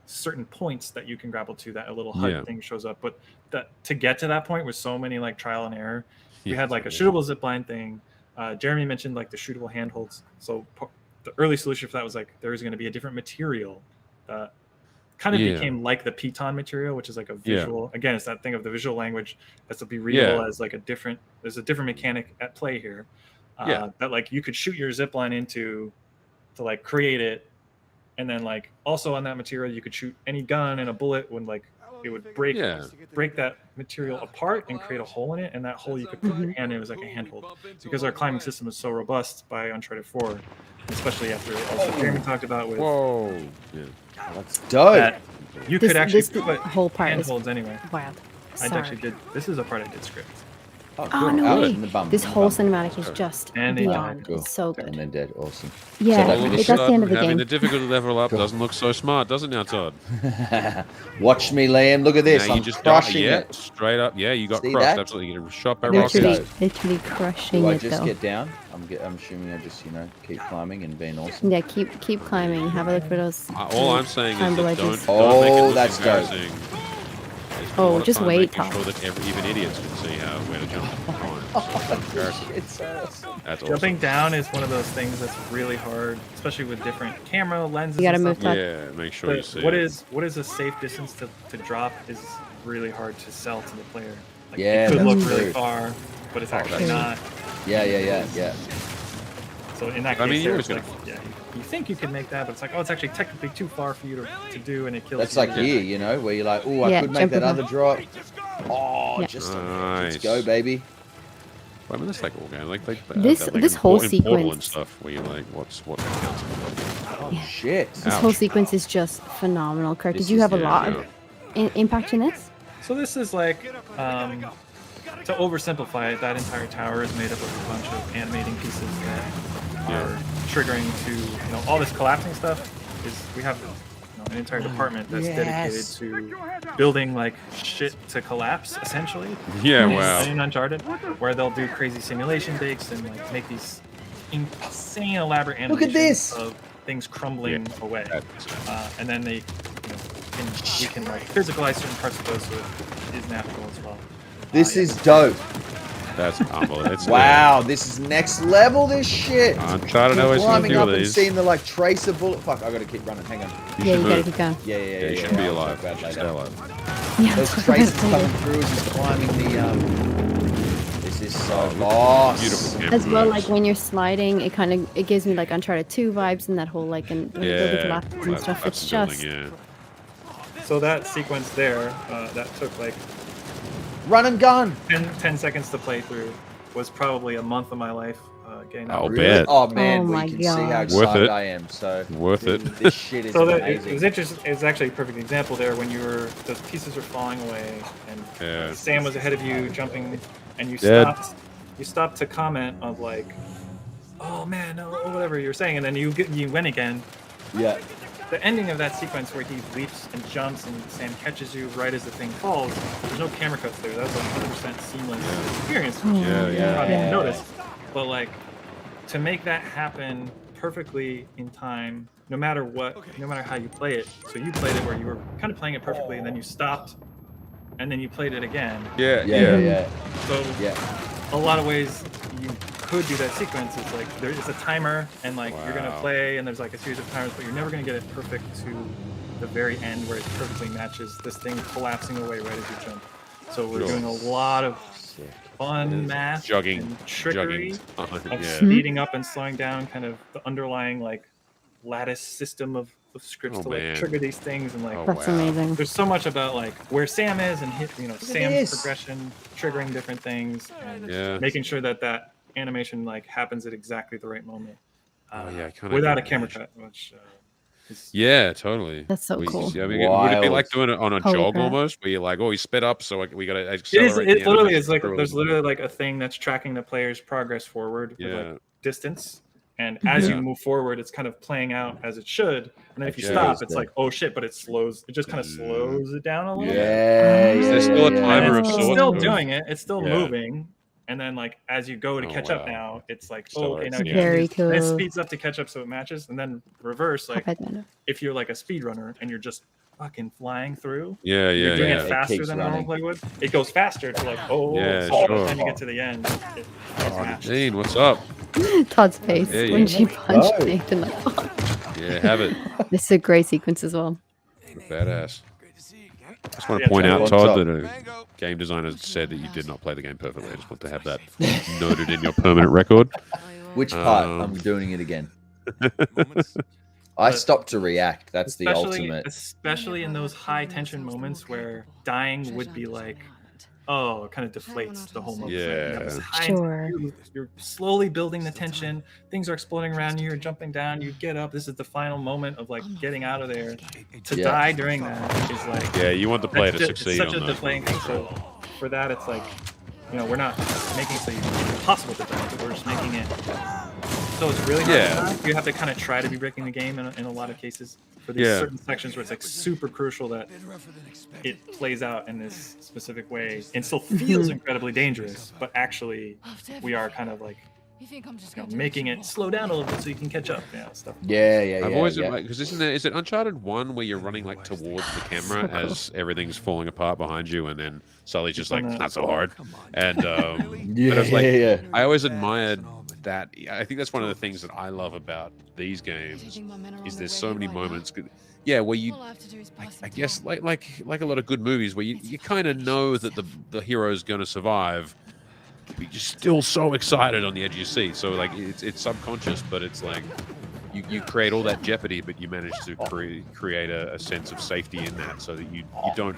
certain points that you can grapple to that a little HUD thing shows up. But that to get to that point was so many like trial and error. We had like a shootable zipline thing. Jeremy mentioned like the shootable handholds. So the early solution for that was like there was going to be a different material that kind of became like the piton material, which is like a visual. Again, it's that thing of the visual language that's to be readable as like there's a different mechanic at play here. That like you could shoot your zipline into to like create it, and then like also on that material you could shoot any gun and a bullet when like it would break that material apart and create a hole in it, and that hole you could put your hand in. It was like a handhold because our climbing system is so robust by Uncharted 4, especially after also Jeremy talked about with that's dope. That you could actually put whole part handholds anyway. Wild. I actually did. This is a part I did script. Oh, no way. This whole cinematic is just beyond. Cool. It's so good. And then dead. Awesome. Yeah, that's the end of the having game. the difficulty level up doesn't look so smart, does it now, Todd? Watch me, Liam. Look at this. Now I'm you just crushing it. Straight up. Yeah, you got See crushed. that? Absolutely. You get shot by rockets. Literally crushing Do I it, just though. get down? I'm assuming I just, keep climbing and being awesome. Yeah, keep climbing. Have a look for those. All I'm saying is that don't make it Oh, look that's dope. embarrassing. Oh, just wait, Making sure Todd. that even idiots can see where to jump. It's awesome. That's Jumping awesome. down is one of those things that's really hard, especially with different camera lenses. You gotta and move stuff. Todd. Yeah, make sure you see What it. is a safe distance to drop is really hard to sell to the player. Like, Yeah, it could look that's really true. far, but it's actually not. Yeah. So in that I case, mean, you're it's always like, you think you can make that, but it's like, oh, it's actually technically too far for you to do, and it kills That's you. like here, where you're like, oh, I Yeah, could make jump that over. other drop. Oh, Yeah. just Nice. let's go, baby. I mean, that's like all game. Like This whole in Portal and sequence. stuff where you're like, what counts? Oh, shit. This whole sequence is just phenomenal. Kurt, did This you is- have a lot of impact in this? So this is like, to oversimplify it, that entire tower is made up of a bunch of animating pieces that are triggering to, all this collapsing stuff is, we have an entire department that's dedicated to building like shit to collapse, essentially. Yeah, wow. In Uncharted, where they'll do crazy simulation bakes and like make these insane elaborate animations Look at this! of things crumbling away. And then we can like physicalize certain parts of those so it is natural as well. This is dope. That's unbelievable. It's Wow, this is next level, this shit. Uncharted always has a climbing few up of and these. seeing the like tracer bullet. Fuck, I gotta keep running. Hang on. Yeah, you gotta keep going. Yeah. You should be I'll alive. talk about it Stay later. alive. Yeah, Those that's what I traces was coming thinking. through as he's climbing the. This is so boss. Beautiful camera As well, moves. like when you're sliding, it gives me like Uncharted 2 vibes and that whole like and the collapses and stuff. It's just So that sequence there, that took like Run and gun. 10 seconds to play through, was probably a month of my life. Getting that I'll work. bet. Oh man, Oh we my can see how God. Worth excited it. I am. So Worth it. This shit is So it amazing. was interesting. It's actually a perfect example there when those pieces were falling away, and Sam was ahead of you jumping, and you stopped. You stopped to comment of like, "Oh man, or whatever you were saying," and then you went again. Yeah. The ending of that sequence where he leaps and jumps and Sam catches you right as the thing falls. There's no camera cuts there. That was 100% seamless experience. Which you probably didn't notice, but like to make that happen perfectly in time, no matter how you play it. So you played it where you were kind of playing it perfectly, and then you stopped, and then you played it again. Yeah. So a lot of ways you could do that sequence. It's like it's a timer, and like you're gonna play, and there's like a series of timers, but you're never gonna get it perfect to the very end where it perfectly matches this thing collapsing away right as you jump. So we're doing a lot of fun math and trickery of speeding up and slowing down, kind of the underlying like lattice system of scripts to like trigger these things, and like That's amazing. there's so much about like where Sam is and Sam's progression, triggering different things, and making sure that animation like happens at exactly the right moment. Without a camera cut, which totally. That's so cool. I mean, would it be like doing it on a jog almost, where you're like, oh, he sped up, so we got to accelerate? It literally is like there's literally like a thing that's tracking the player's progress forward with like distance, And as you Yeah. move forward, it's kind of playing out as it should. And then if you Okay. stop, it's like, oh shit, but it just kind of slows it down a little bit. Yeah, Is there still a timer of It's sorts? still or- doing it. It's still Yeah. moving. And then like as you go to Oh, catch up wow. now, it's like, So oh, okay, now it's- you Very can do this. And it cool. speeds up to catch up so it matches. And then reverse, like if you're like a speedrunner and you're just fucking flying through, Yeah, you're yeah, doing yeah. it faster keeps than a normal running. play would. It goes faster to like, oh, Yeah, so by the sure. time you get to the end, it matches. Dean, what's up? Todd's face Yeah, when yeah. she punched Oh. Nathan. Like, Yeah, have it. this is a great sequence as well. Badass. I just want Yeah, to point Todd, out, what's Todd, up? that a game designer said that you did not play the game perfectly. I just want to have that noted in your permanent record. Which part? Um, I'm doing it again. I stopped to react. That's the ultimate. Especially in those high tension moments where dying would be like, oh, it kind of deflates the whole moment. Yeah. You have this high Sure. intensity, you're slowly building the tension. Things are exploding around you. You're jumping down. You get up. This is the final moment of like getting out of there. To Yeah. die during that is like, Yeah, you want the player to that's succeed such on a that. deflating thing. So for that, it's like, we're not making it so it's impossible to die, but we're just making it so it's really hard to die. You have to kind of try to be breaking the game in a lot of cases for these certain sections where it's like super crucial that it plays out in this specific way and still feels incredibly dangerous, but actually we are kind of like making it slow down a little bit so you can catch up. Stuff. Yeah. I've always been like, because is it Uncharted 1 where you're running like towards the camera as everything's falling apart behind you, and then Sully's just like, not so hard. And but it's like, I always admired that. I think that's one of the things that I love about these games is there's so many moments. Where you, I guess, like a lot of good movies where you kind of know that the hero's going to survive. But you're still so excited on the edge of your seat. So like it's subconscious, but it's like you create all that jeopardy, but you manage to create a sense of safety in that, so that you don't.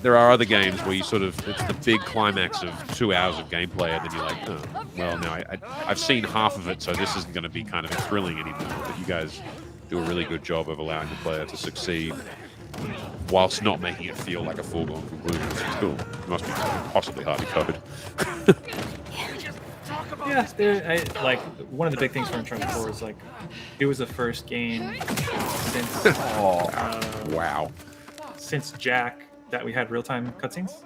There are other games where you sort of, it's the big climax of 2 hours of gameplay, and then you're like, oh, well, now I've seen half of it, so this isn't going to be kind of thrilling anymore. But you guys do a really good job of allowing the player to succeed whilst not making it feel like a foregone conclusion. It still must be possibly hard to code. Like one of the big things for Uncharted 4 is like it was the first game since Wow. since Jack that we had real-time cutscenes.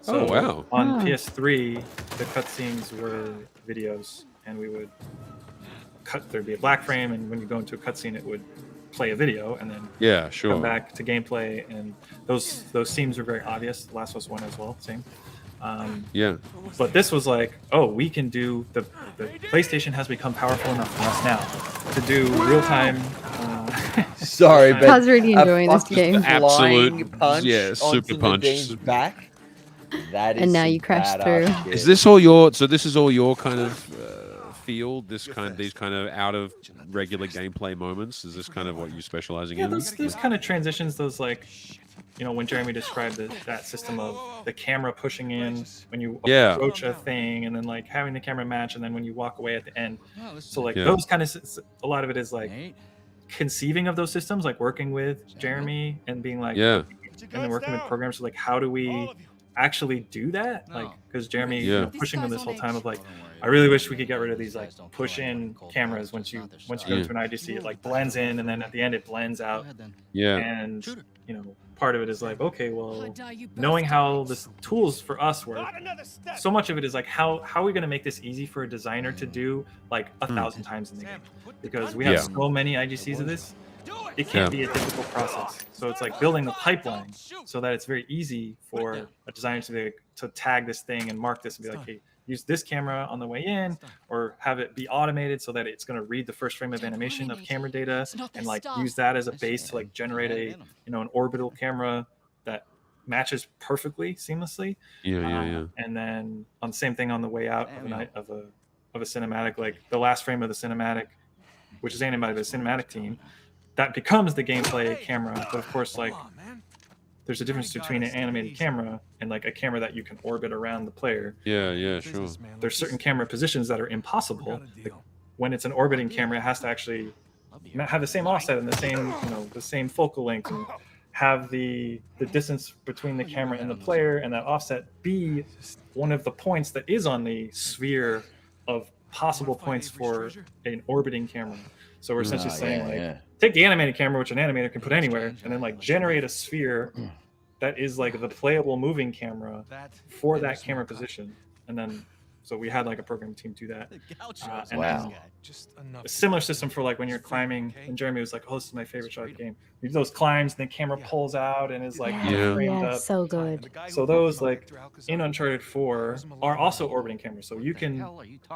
Oh, wow. On PS3, the cutscenes were videos, and we would there'd be a black frame, and when you go into a cutscene, it would play a video, and then come back to gameplay, and those scenes were very obvious. The Last of Us 1 as well, same. But this was like, oh, we can do the PlayStation has become powerful enough for us now to do real-time. Sorry, but I was really enjoying this game. Absolute punch super onto punch. Nadine's back. That is And now some you crashed badass through. shit. Is this all your? So this is all your kind of field. These kind of out of regular gameplay moments. Is this kind of what you're specializing in? Those kind of transitions. Those like, when Jeremy described that system of the camera pushing in when you approach a thing, and then like having the camera match, and then when you walk away at the end. So like those kind of, a lot of it is like conceiving of those systems, like working with Jeremy and being like, and then working with programmers. So like, how do we actually do that? Like, because Jeremy pushing them this whole time of like, I really wish we could get rid of these like push-in cameras. Once you go to an IGC, it like blends in, and then at the end it blends out. And part of it is like, okay, well, knowing how the tools for us work, so much of it is like, how are we going to make this easy for a designer to do like 1,000 times in the game? Because we have so many IGCs of this, it can't be a difficult process. So it's like building the pipeline so that it's very easy for a designer to be like, to tag this thing and mark this and be like, hey, use this camera on the way in, or have it be automated so that it's going to read the first frame of animation of camera data and like use that as a base to like generate an orbital camera that matches perfectly seamlessly. And then on the same thing on the way out of a cinematic, like the last frame of the cinematic, which is animated by the cinematic team, that becomes the gameplay camera. But of course, like there's a difference between an animated camera and like a camera that you can orbit around the player. Sure. There's certain camera positions that are impossible. Like, when it's an orbiting camera, it has to actually have the same offset and the same focal length, and have the distance between the camera and the player and that offset be one of the points that is on the sphere of possible points for an orbiting camera. So we're essentially saying take the animated camera, which an animator can put anywhere, and then like generate a sphere that is like the playable moving camera for that camera position. And then so we had like a programming team do that. And wow. A similar system for like when you're climbing, and Jeremy was like, oh, this is my favorite shot of the game. You do those climbs and the camera pulls out and is like framed up. So good. So those like in Uncharted 4 are also orbiting cameras. So you can,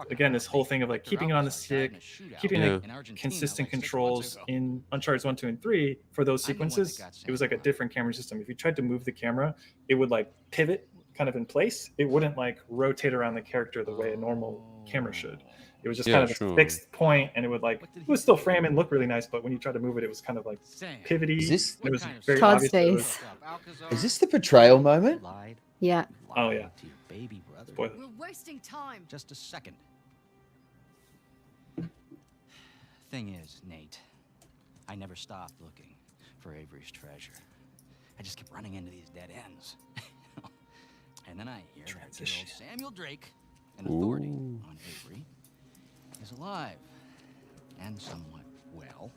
again, this whole thing of like keeping it on the stick, keeping like consistent controls in Uncharted 1, 2, and 3 for those sequences. It was like a different camera system. If you tried to move the camera, it would like pivot kind of in place. It wouldn't like rotate around the character the way a normal camera should. It was just kind of a fixed point, and it would like it would still frame and look really nice, but when you try to move it, it was kind of like pivoty. It was very Todd's obvious. face. Is this the betrayal moment? Yeah. Oh yeah. Baby brother. Spoiler. We're wasting time. Just a second. Thing is, Nate, I never stopped looking for Avery's treasure. I just kept running into these dead ends. And then I hear that good old Samuel Drake, an authority on Avery, is alive and somewhat well.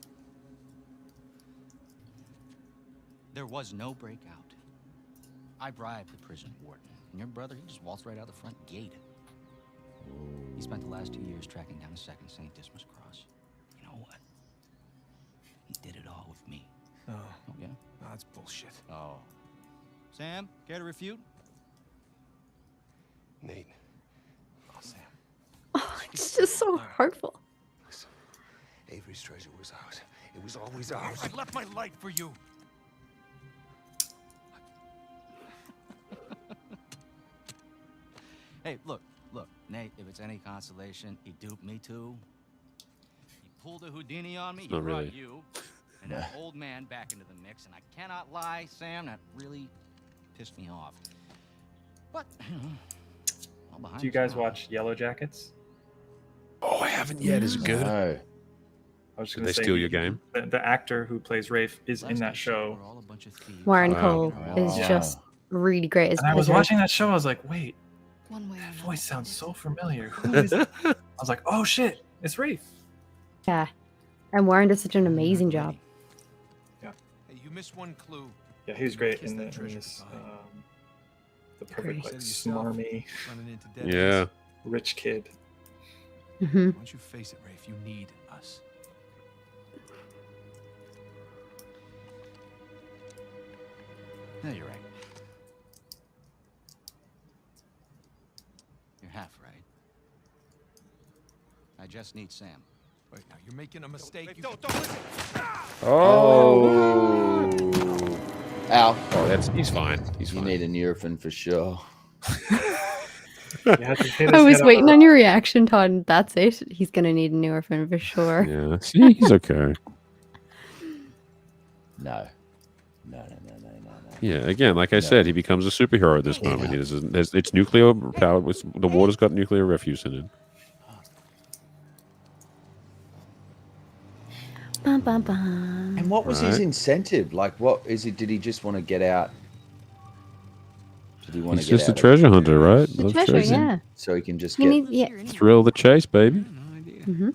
There was no breakout. I bribed the prison warden, and your brother, he just waltzed right out the front gate. He spent the last 2 years tracking down a second St. Dismas cross. You know what? He did it all with me. Oh yeah? No, that's bullshit. Oh. Sam, care to refute? Nate. Oh, Sam. Oh, it's just so hurtful. Listen, Avery's treasure was ours. It was always ours. I left my life for you. Hey, look, Nate, if it's any consolation, he duped me too. He pulled a Houdini on me, he brought you and that old man back into the mix, and I cannot lie, Sam, that really pissed me off. But, do you guys watch Yellow Jackets? Oh, I haven't yet. Is it good? No. I was just Did gonna they say, steal your game? The actor who plays Rafe is in that show. Warren Cole is just really great. And I was watching that show. I was like, wait, that voice sounds so familiar. Who is it? I was like, oh shit, it's Rafe. Yeah, and Warren does such an amazing job. Yeah. Hey, you missed one clue. Yeah, he was great in this. The perfect, like, smarmy, rich kid. Mm-hmm. Why don't you face it, Rafe? You need us. No, you're right. You're half right. I just need Sam. Wait, now you're making a mistake. Wait, don't listen. Oh. Ow. Oh, he's fine. You need a Nurofen for sure. I was waiting on your reaction, Todd. And that's it. He's gonna need a Nurofen for sure. Yeah, see, he's okay. No. Yeah, again, like I said, he becomes a superhero at this moment. It's nuclear powered. The water's got nuclear refuse in it. Bum, bum, bum. And what was his incentive? Like, what is it? Did he just want to get out? Did he want to get out? He's just a treasure hunter, right? The treasure, yeah. So he can just thrill the chase, baby. Mm-hmm.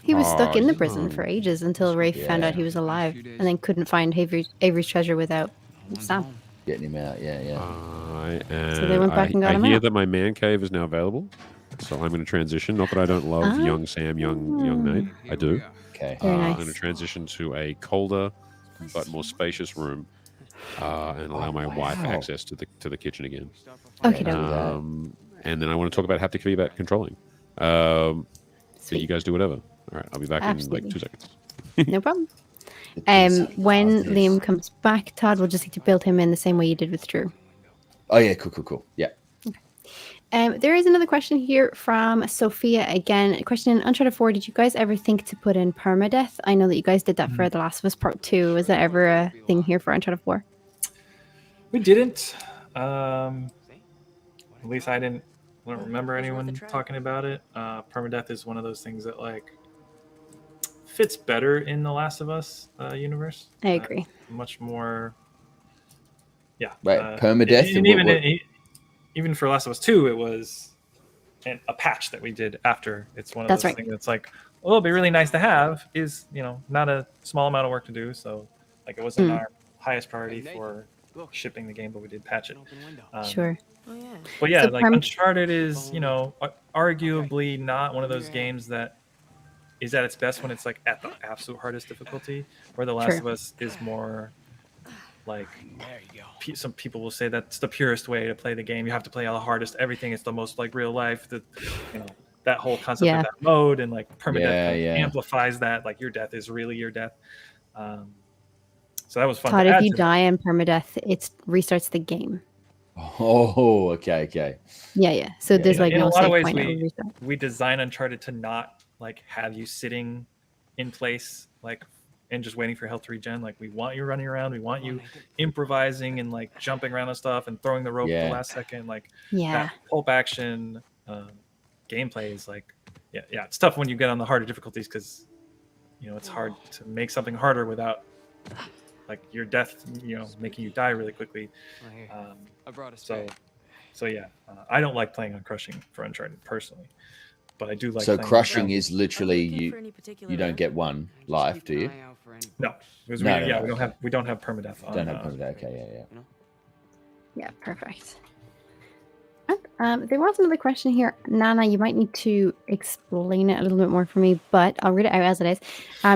He was stuck in the prison for ages until Rafe found out he was alive, and then couldn't find Avery's treasure without Sam. Getting him out, So they went back and got him I hear out. that my man cave is now available, so I'm going to transition. Not that I don't love young Sam, young Nate. I do. Okay. Very nice. I'm going to transition to a colder but more spacious room, and allow my wife access to the kitchen again. Okay. And then I want to talk about haptic feedback controlling. So you guys do whatever. All right, I'll be back in like 2 seconds. No problem. When Liam comes back, Todd, we'll just need to build him in the same way you did with Drew. Oh yeah, cool. Yeah. There is another question here from Sophia again. A question in Uncharted 4, did you guys ever think to put in permadeath? I know that you guys did that for The Last of Us Part 2. Was that ever a thing here for Uncharted 4? We didn't. At least I don't remember anyone talking about it. Permadeath is one of those things that like fits better in the Last of Us universe. I agree. Much more. Yeah. Right. Permadeath. And even for Last of Us 2, it was a patch that we did after. It's one of those things that's like, well, it'll be really nice to have, is, you know, not a small amount of work to do. So like it wasn't our highest priority for shipping the game, but we did patch it. Sure. But yeah, so like Uncharted is, you know, arguably not one of those games that is at its best when it's like at the absolute hardest difficulty, where The Last of Us is more like, some people will say that's the purest way to play the game. You have to play all the hardest, everything is the most like real life, that, you know, that whole concept of that mode, and like permadeath amplifies that, like your death is really your death. So that was fun. Todd, if you die in permadeath, it restarts the game. Oh, okay. Yeah. So there's like no save point. We design Uncharted to not like have you sitting in place like and just waiting for health to regen. Like we want you running around, we want you improvising and like jumping around and stuff and throwing the rope at the last second. Like that pulp action gameplay is like it's tough when you get on the harder difficulties, because you know it's hard to make something harder without like your death, you know, making you die really quickly. So yeah, I don't like playing on crushing for Uncharted personally, but I do like. So crushing is literally you don't get one life, do you? No, because we don't have permadeath. Don't have permadeath. Okay, yeah, perfect. There was another question here, Nana. You might need to explain it a little bit more for me, but I'll read it out as it is.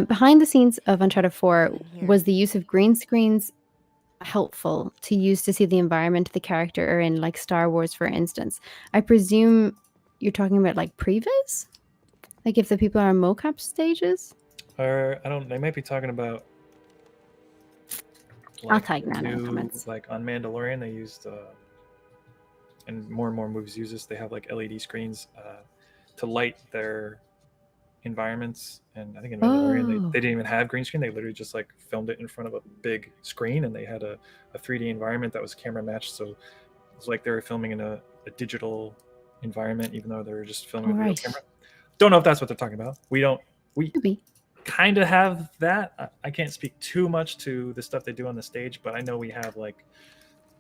Behind the scenes of Uncharted 4, was the use of green screens helpful to use to see the environment the character are in, like Star Wars, for instance? I presume you're talking about like previs, like if the people are on mocap stages. Or they might be talking about. Like, I'll tag Nana in comments. Like on Mandalorian, they used. And more movies use this. They have like LED screens to light their environments. And I think in Mandalorian, they didn't even have green screen. They literally just like filmed it in front of a big screen, and they had a 3D environment that was camera matched. So it was like they were filming in a digital environment, even though they were just filming with a real camera. Don't know if that's what they're talking about. We kind of have that. I can't speak too much to the stuff they do on the stage, but I know we have like,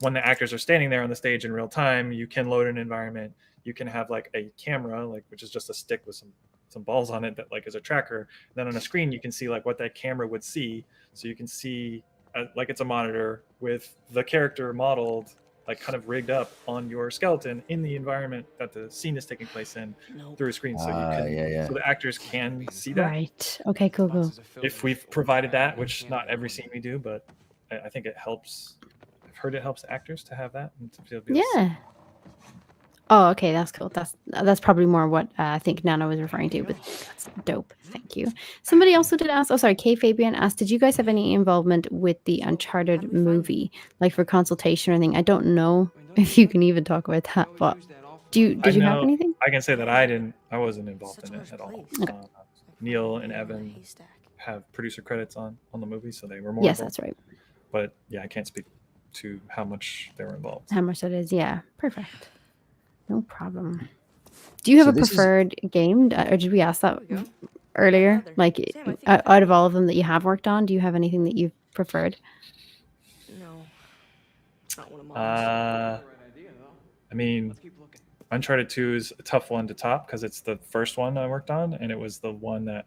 when the actors are standing there on the stage in real time, you can load an environment. You can have like a camera, like which is just a stick with some balls on it that like is a tracker. And then on a screen, you can see like what that camera would see. So you can see like it's a monitor with the character modeled, like kind of rigged up on your skeleton in the environment that the scene is taking place in through a screen. So you can, so the actors can see that. Right. Okay. Cool. If we've provided that, which not every scene we do, but I think it helps. Heard it helps actors to have that and to be Oh, okay, that's cool. That's probably more what I think Nana was referring to, but that's dope. Thank you. Somebody also did ask. Oh, sorry, K Fabian asked, did you guys have any involvement with the Uncharted movie, like for consultation or anything? I don't know if you can even talk about that, but did you have anything? I can say that I wasn't involved in it at all. Okay. Neil and Evan have producer credits on the movie, so they were more. Yes, involved. That's right. But yeah, I can't speak to how much they were involved. How much that is, yeah. Perfect. No problem. Do you have a preferred game? Or did we ask that earlier? Like, out of all of them that you have worked on, do you have anything that you've preferred? No. Not one of mine. I mean, Uncharted 2 is a tough one to top because it's the first one I worked on, and it was the one that,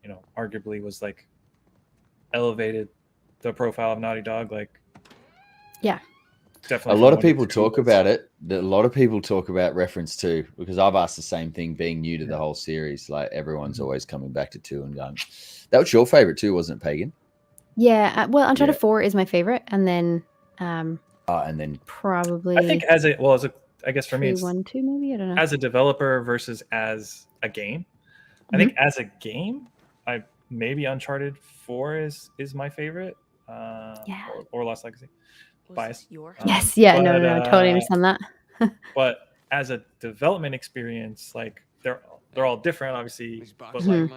you know, arguably was like elevated the profile of Naughty Dog. Like, yeah, definitely. A lot of people talk about it. A lot of people talk about reference 2 because I've asked the same thing. Being new to the whole series, like everyone's always coming back to 2 and going, "That was your favorite too, wasn't it, Pagan?" Yeah. Well, Uncharted 4 is my favorite, and then and then probably I think I guess for me, it's 1, 2, maybe, I don't know. As a developer versus as a game, I think as a game, maybe Uncharted 4 is my favorite. Or Lost Legacy. Bias. Yes, yeah, no, totally understand that. But as a development experience, like they're all different, obviously. But like,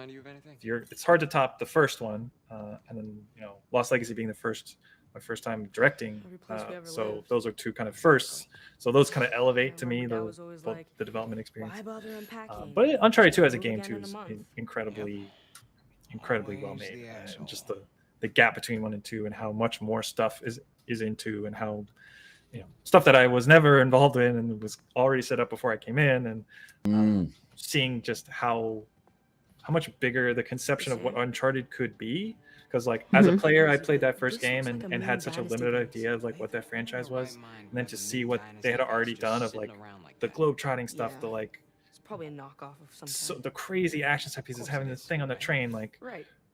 it's hard to top the first one, and then Lost Legacy being my first time directing. So those are 2 kind of firsts. So those kind of elevate to me the development experience. But Uncharted 2 as a game too is incredibly well made. Just the gap between 1 and 2 and how much more stuff is in 2 and how stuff that I was never involved in and was already set up before I came in, and seeing just how much bigger the conception of what Uncharted could be. Because like as a player, I played that first game and had such a limited idea of like what that franchise was, and then to see what they had already done of like the globe-trotting stuff, the like It's probably a knockoff of something. so the crazy action set pieces, having this thing on the train, like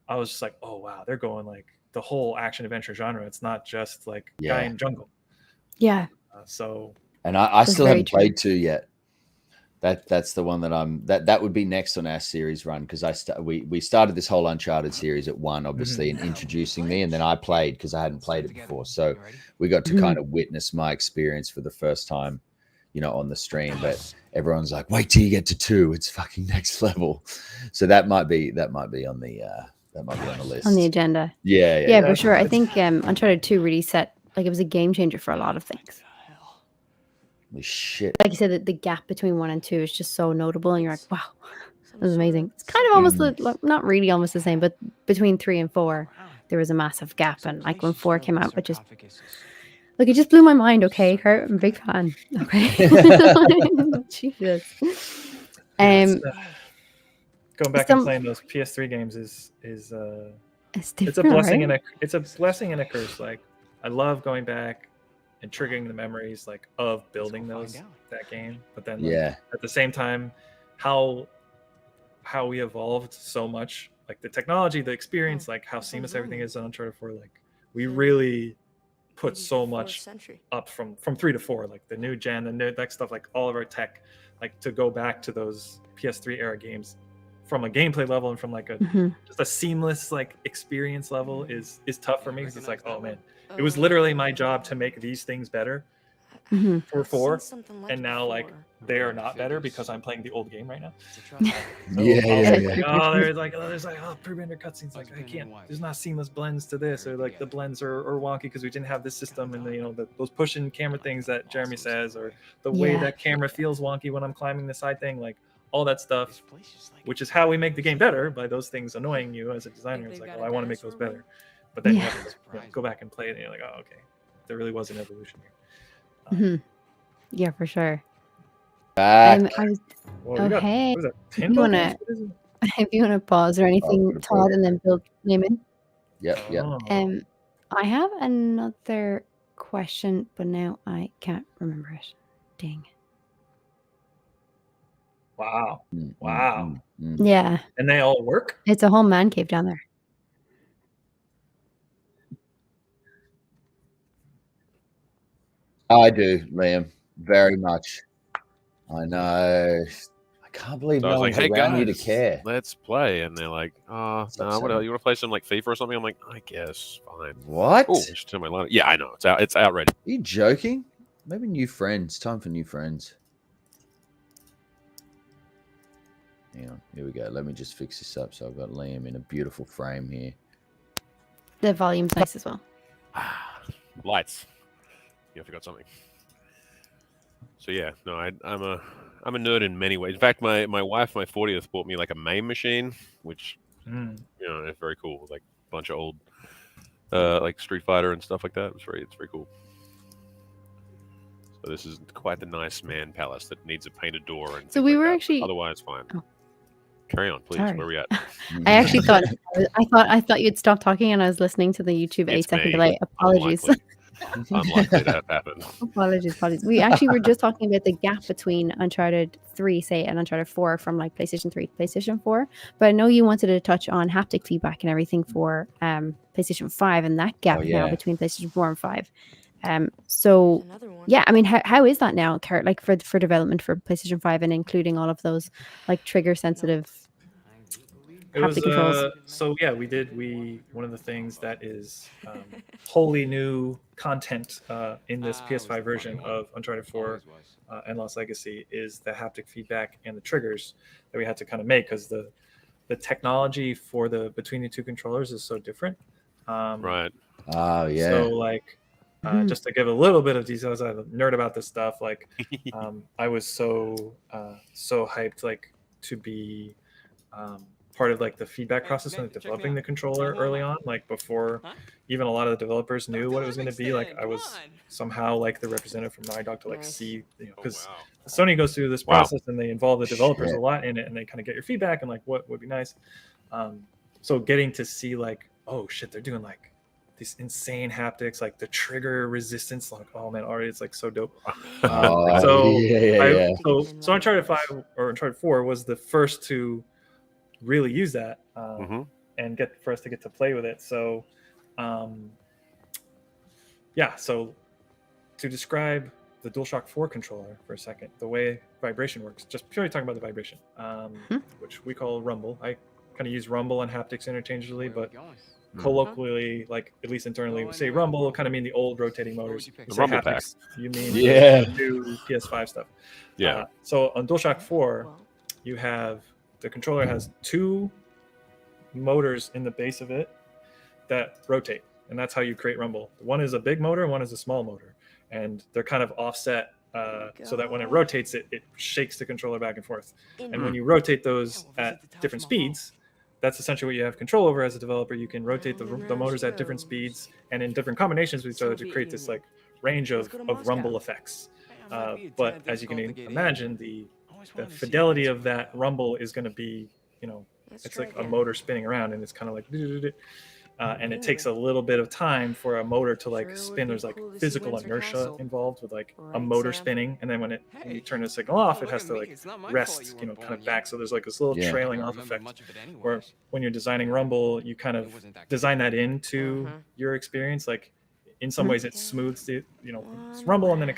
I was just like, oh wow, they're going like the whole action adventure genre. It's not just like guy in jungle. Yeah. So and I still haven't played 2 yet. That's the one that that would be next on our series run, because we started this whole Uncharted series at 1, obviously, and introducing me, and then I played because I hadn't played it before, so we got to kind of witness my experience for the first time, on the stream. But everyone's like, wait till you get to 2, it's fucking next level. So that might be on the list, on the agenda. Yeah, for sure. I think Uncharted 2 really set, like, it was a game changer for a lot of things. Holy shit. Like you said, that the gap between 1 and 2 is just so notable, and you're like, wow, that was amazing. It's kind of almost not really almost the same, but between 3 and 4 there was a massive gap, and like when 4 came out, it just blew my mind. Okay, Kurt, I'm a big fan. Okay. Jesus. Going back and playing those PS3 games is it's a blessing, right? It's a blessing and a curse. Like, I love going back and triggering the memories like of building that game, but then at the same time, how we evolved so much, like the technology, the experience, like how seamless everything is on Uncharted 4. Like, we really put so much up from 3 to 4, like the new gen, the new that stuff, like all of our tech, like to go back to those PS3 era games from a gameplay level and from like a just a seamless like experience level is tough for me, because it's like, oh man, it was literally my job to make these things better for 4, and now like they are not better because I'm playing the old game right now. There's pre-rendered cutscenes, like I can't, there's not seamless blends to this, or like the blends are wonky because we didn't have this system, and those pushing camera things that Jeremy says, or the way that camera feels wonky when I'm climbing the side thing, like all that stuff, which is how we make the game better, by those things annoying you as a designer. It's like, well, I want to make those better, but then you have to go back and play it, and you're like, oh, okay, there really was an evolution here. Yeah, for sure. Back. Hey, if you wanna pause or anything, Todd, and then Bill name in. Yep. I have another question, but now I can't remember it. Dang. Wow. Yeah. And they all work? It's a whole man cave down there. I do, Liam, very much. I know. I can't believe So no I was like, one's hey around you guys, to care. let's play. And they're like, oh, no, what else? You want to play some like FIFA or something? I'm like, I guess, fine. What? Oh, just turn my line. Yeah, I know. It's out already. Are you joking? Maybe new friends. Time for new friends. Hang on. Here we go. Let me just fix this up. So I've got Liam in a beautiful frame here. The volume's nice as well. Lights. I forgot something. So yeah, no, I'm a nerd in many ways. In fact, my wife, my 40th, bought me like a MAME machine, which it's very cool. Like a bunch of old like Street Fighter and stuff like that. It's very cool. So this is quite the nice man palace that needs a painted door, and so we like were that. actually Otherwise fine. Oh. Carry on, please. Sorry. Where are we at? I actually I thought you'd stop talking, and I was listening to the YouTube 8-second delay. Apologies. Unlikely to have happened. Apologies. We actually were just talking about the gap between Uncharted 3, say, and Uncharted 4 from like PlayStation 3 to PlayStation 4. But I know you wanted to touch on haptic feedback and everything for PlayStation 5, and that gap now between PlayStation 4 and 5. So yeah, I mean, how is that now, Kurt? Like for development for PlayStation 5, and including all of those like trigger sensitive haptic controls? So yeah, one of the things that is wholly new content in this PS5 version of Uncharted 4 and Lost Legacy is the haptic feedback and the triggers that we had to kind of make, because the technology for between the two controllers is so different. Right. Oh yeah. So like just to give a little bit of details, I'm a nerd about this stuff. Like I was so hyped like to be part of like the feedback process when developing the controller early on, like before even a lot of the developers knew what it was going to be. Like I was somehow like the representative from Naughty Dog to like see, because Sony goes through this process and they involve the developers a lot in it, and they kind of get your feedback and like what would be nice. So getting to see like, oh shit, they're doing like these insane haptics, like the trigger resistance, like, oh man, already it's like so dope. So Uncharted 5 or Uncharted 4 was the first to really use that and get for us to get to play with it. So so to describe the DualShock 4 controller for a second, the way vibration works, just purely talking about the vibration, which we call rumble. I kind of use rumble and haptics interchangeably, but colloquially, like at least internally, we say rumble will kind of mean the old rotating motors. The rumble pack. You mean the new PS5 stuff. So on DualShock 4, you have the controller has two motors in the base of it that rotate, and that's how you create rumble. One is a big motor and one is a small motor, and they're kind of offset so that when it rotates it shakes the controller back and forth. And when you rotate those at different speeds, that's essentially what you have control over as a developer. You can rotate the motors at different speeds and in different combinations with each other to create this like range of rumble effects. But as you can imagine, the fidelity of that rumble is going to be, it's like a motor spinning around, and it's kind of like, and it takes a little bit of time for a motor to like spin. There's like physical inertia involved with like a motor spinning, and then when you turn the signal off, it has to like rest, kind of back. So there's like this little trailing off effect. Where when you're designing rumble, you kind of design that into your experience. Like in some ways, it smooths the it's rumble, and then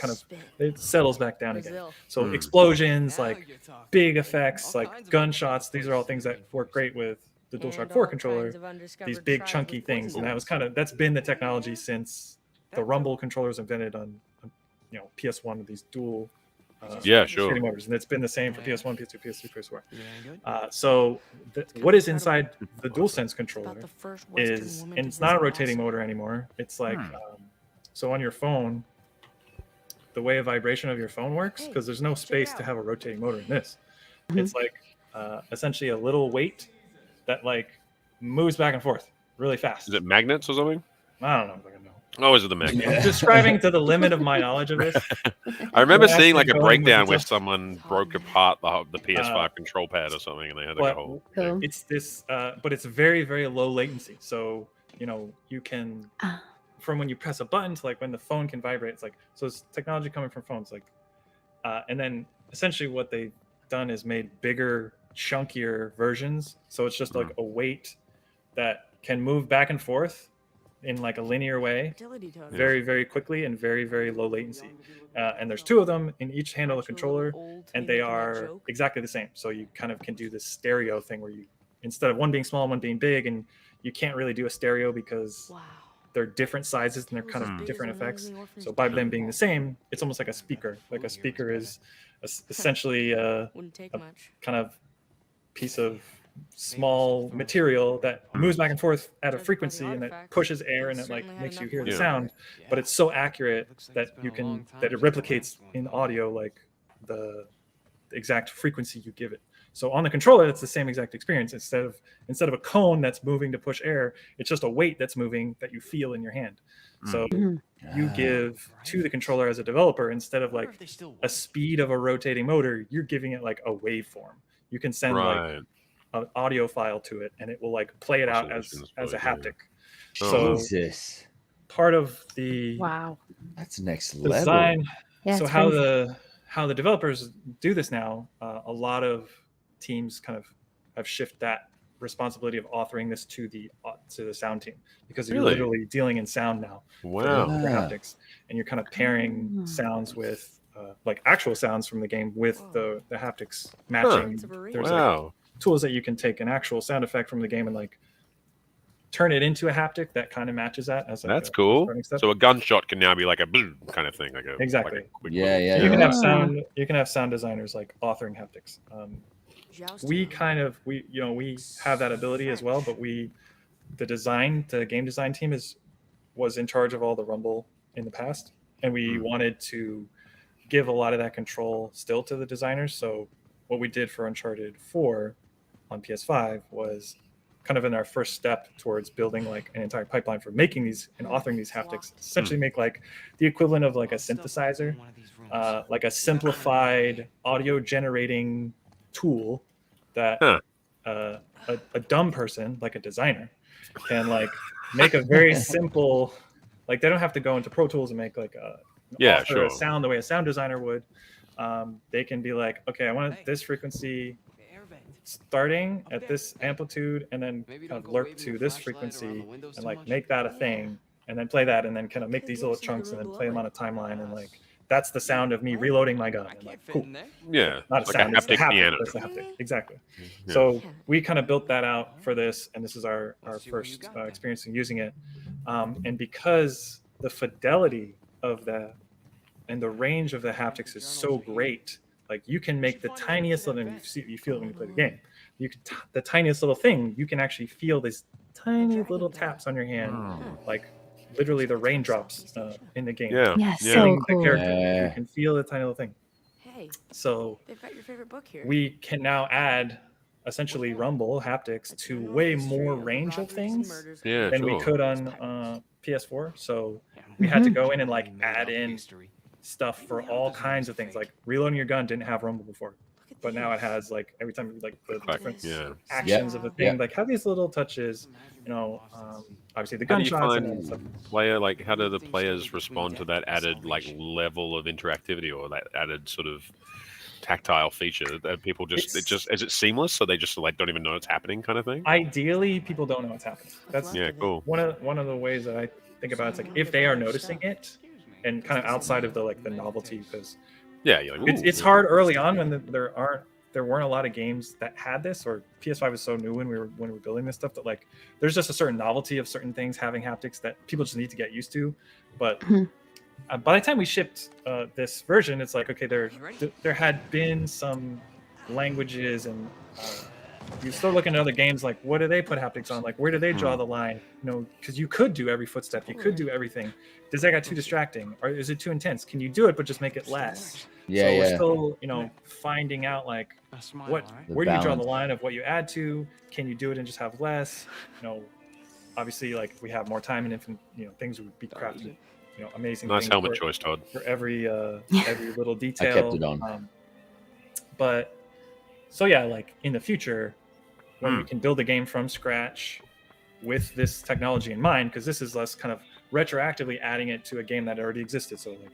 it settles back down again. So explosions, like big effects, like gunshots. These are all things that work great with the DualShock 4 controller, these big chunky things, and that's been the technology since the rumble controller was invented on PS1 with these dual shooting motors, and it's been the same for PS1, PS2, PS3, PS4. So what is inside the DualSense controller is, and it's not a rotating motor anymore. It's like so on your phone, the way a vibration of your phone works, because there's no space to have a rotating motor in this. It's like essentially a little weight that like moves back and forth really fast. Is it magnets or something? I don't know if I can know. Oh, is it the magnet? I'm describing to the limit of my knowledge of this. I remember seeing like a breakdown where someone broke apart the PS5 control pad or something, and they had like a whole thing. It's this, but it's very, very low latency. So you can, from when you press a button to like when the phone can vibrate. It's like, so it's technology coming from phones, like, and then essentially what they've done is made bigger, chunkier versions. So it's just like a weight that can move back and forth in like a linear way very, very quickly and very, very low latency. And there's two of them in each handle of the controller, and they are exactly the same. So you kind of can do this stereo thing where you, instead of one being small and one being big, and you can't really do a stereo because they're different sizes and they're kind of different effects. So by them being the same, it's almost like a speaker. Like a speaker is essentially a kind of piece of small material that moves back and forth at a frequency, and that pushes air, and it like makes you hear the sound, but it's so accurate that that it replicates in audio like the exact frequency you give it. So on the controller, it's the same exact experience. Instead of a cone that's moving to push air, it's just a weight that's moving that you feel in your hand. So you give to the controller as a developer, instead of like a speed of a rotating motor, you're giving it like a waveform. You can send like an audio file to it, and it will like play it out as a haptic. So part of the that's next level design. So how the developers do this now, a lot of teams kind of have shifted that responsibility of authoring this to the sound team, because you're literally dealing in sound now for haptics, and you're kind of pairing sounds with like actual sounds from the game with the haptics matching. There's like tools that you can take an actual sound effect from the game and like turn it into a haptic that kind of matches that. As like that's cool. So a gunshot can now be like a boom kind of thing, like a exactly. Like a you can have sound. You can have sound designers like authoring haptics. We have that ability as well, but the game design team was in charge of all the rumble in the past, and we wanted to give a lot of that control still to the designers. So what we did for Uncharted 4 on PS5 was kind of in our first step towards building like an entire pipeline for making these and authoring these haptics. Essentially, make like the equivalent of like a synthesizer, like a simplified audio generating tool that a dumb person like a designer can like make a very simple, like they don't have to go into Pro Tools and make like a sound the way a sound designer would. They can be like, okay, I want this frequency starting at this amplitude and then kind of lurk to this frequency and like make that a thing and then play that and then kind of make these little chunks and then play them on a timeline, and like that's the sound of me reloading my gun. And like, cool. Yeah. Not a like sound, a it's the haptic haptic. piano. That's the haptic. Exactly. Yeah. So we kind of built that out for this, and this is our first experience in using it. And because the fidelity of that and the range of the haptics is so great, like you can make the tiniest little, and you feel it when you play the game. You can the tiniest little thing, you can actually feel these tiny little taps on your hand, like literally the raindrops in the game. Yeah, so cool. You can feel the tiny little thing. Hey, so they've got your favorite book here. We can now add essentially rumble haptics to way more range of things than we could on PS4. So we had to go in and like add in stuff for all kinds of things. Like reloading your gun didn't have rumble before, but now it has like every time like the different actions of the thing, like have these little touches, you know, obviously the gunshots and stuff. Player, like how do the players respond to that added like level of interactivity or that added sort of tactile feature that people just is it seamless so they just like don't even know it's happening kind of thing? Ideally people don't know what's happening. That's cool. One of the ways that I think about it's like if they are noticing it and kind of outside of the like the novelty, because you're like, it's hard early on when there weren't a lot of games that had this, or PS5 was so new when we were building this stuff that like there's just a certain novelty of certain things having haptics that people just need to get used to. But by the time we shipped this version, it's like, okay, there had been some languages and you start looking at other games like what do they put haptics on, like where do they draw the line, you know, because you could do every footstep, you could do everything. Does that get too distracting, or is it too intense? Can you do it but just make it less? We're still, you know, finding out like where do you draw the line of what you add to? Can you do it and just have less? You know, obviously like if we have more time and infinite, you know, things would be crafted, you know, amazing. Nice helmet choice, Todd. For every little detail. I kept it on. But so yeah, like in the future, when we can build a game from scratch with this technology in mind, because this is less kind of retroactively adding it to a game that already existed. So like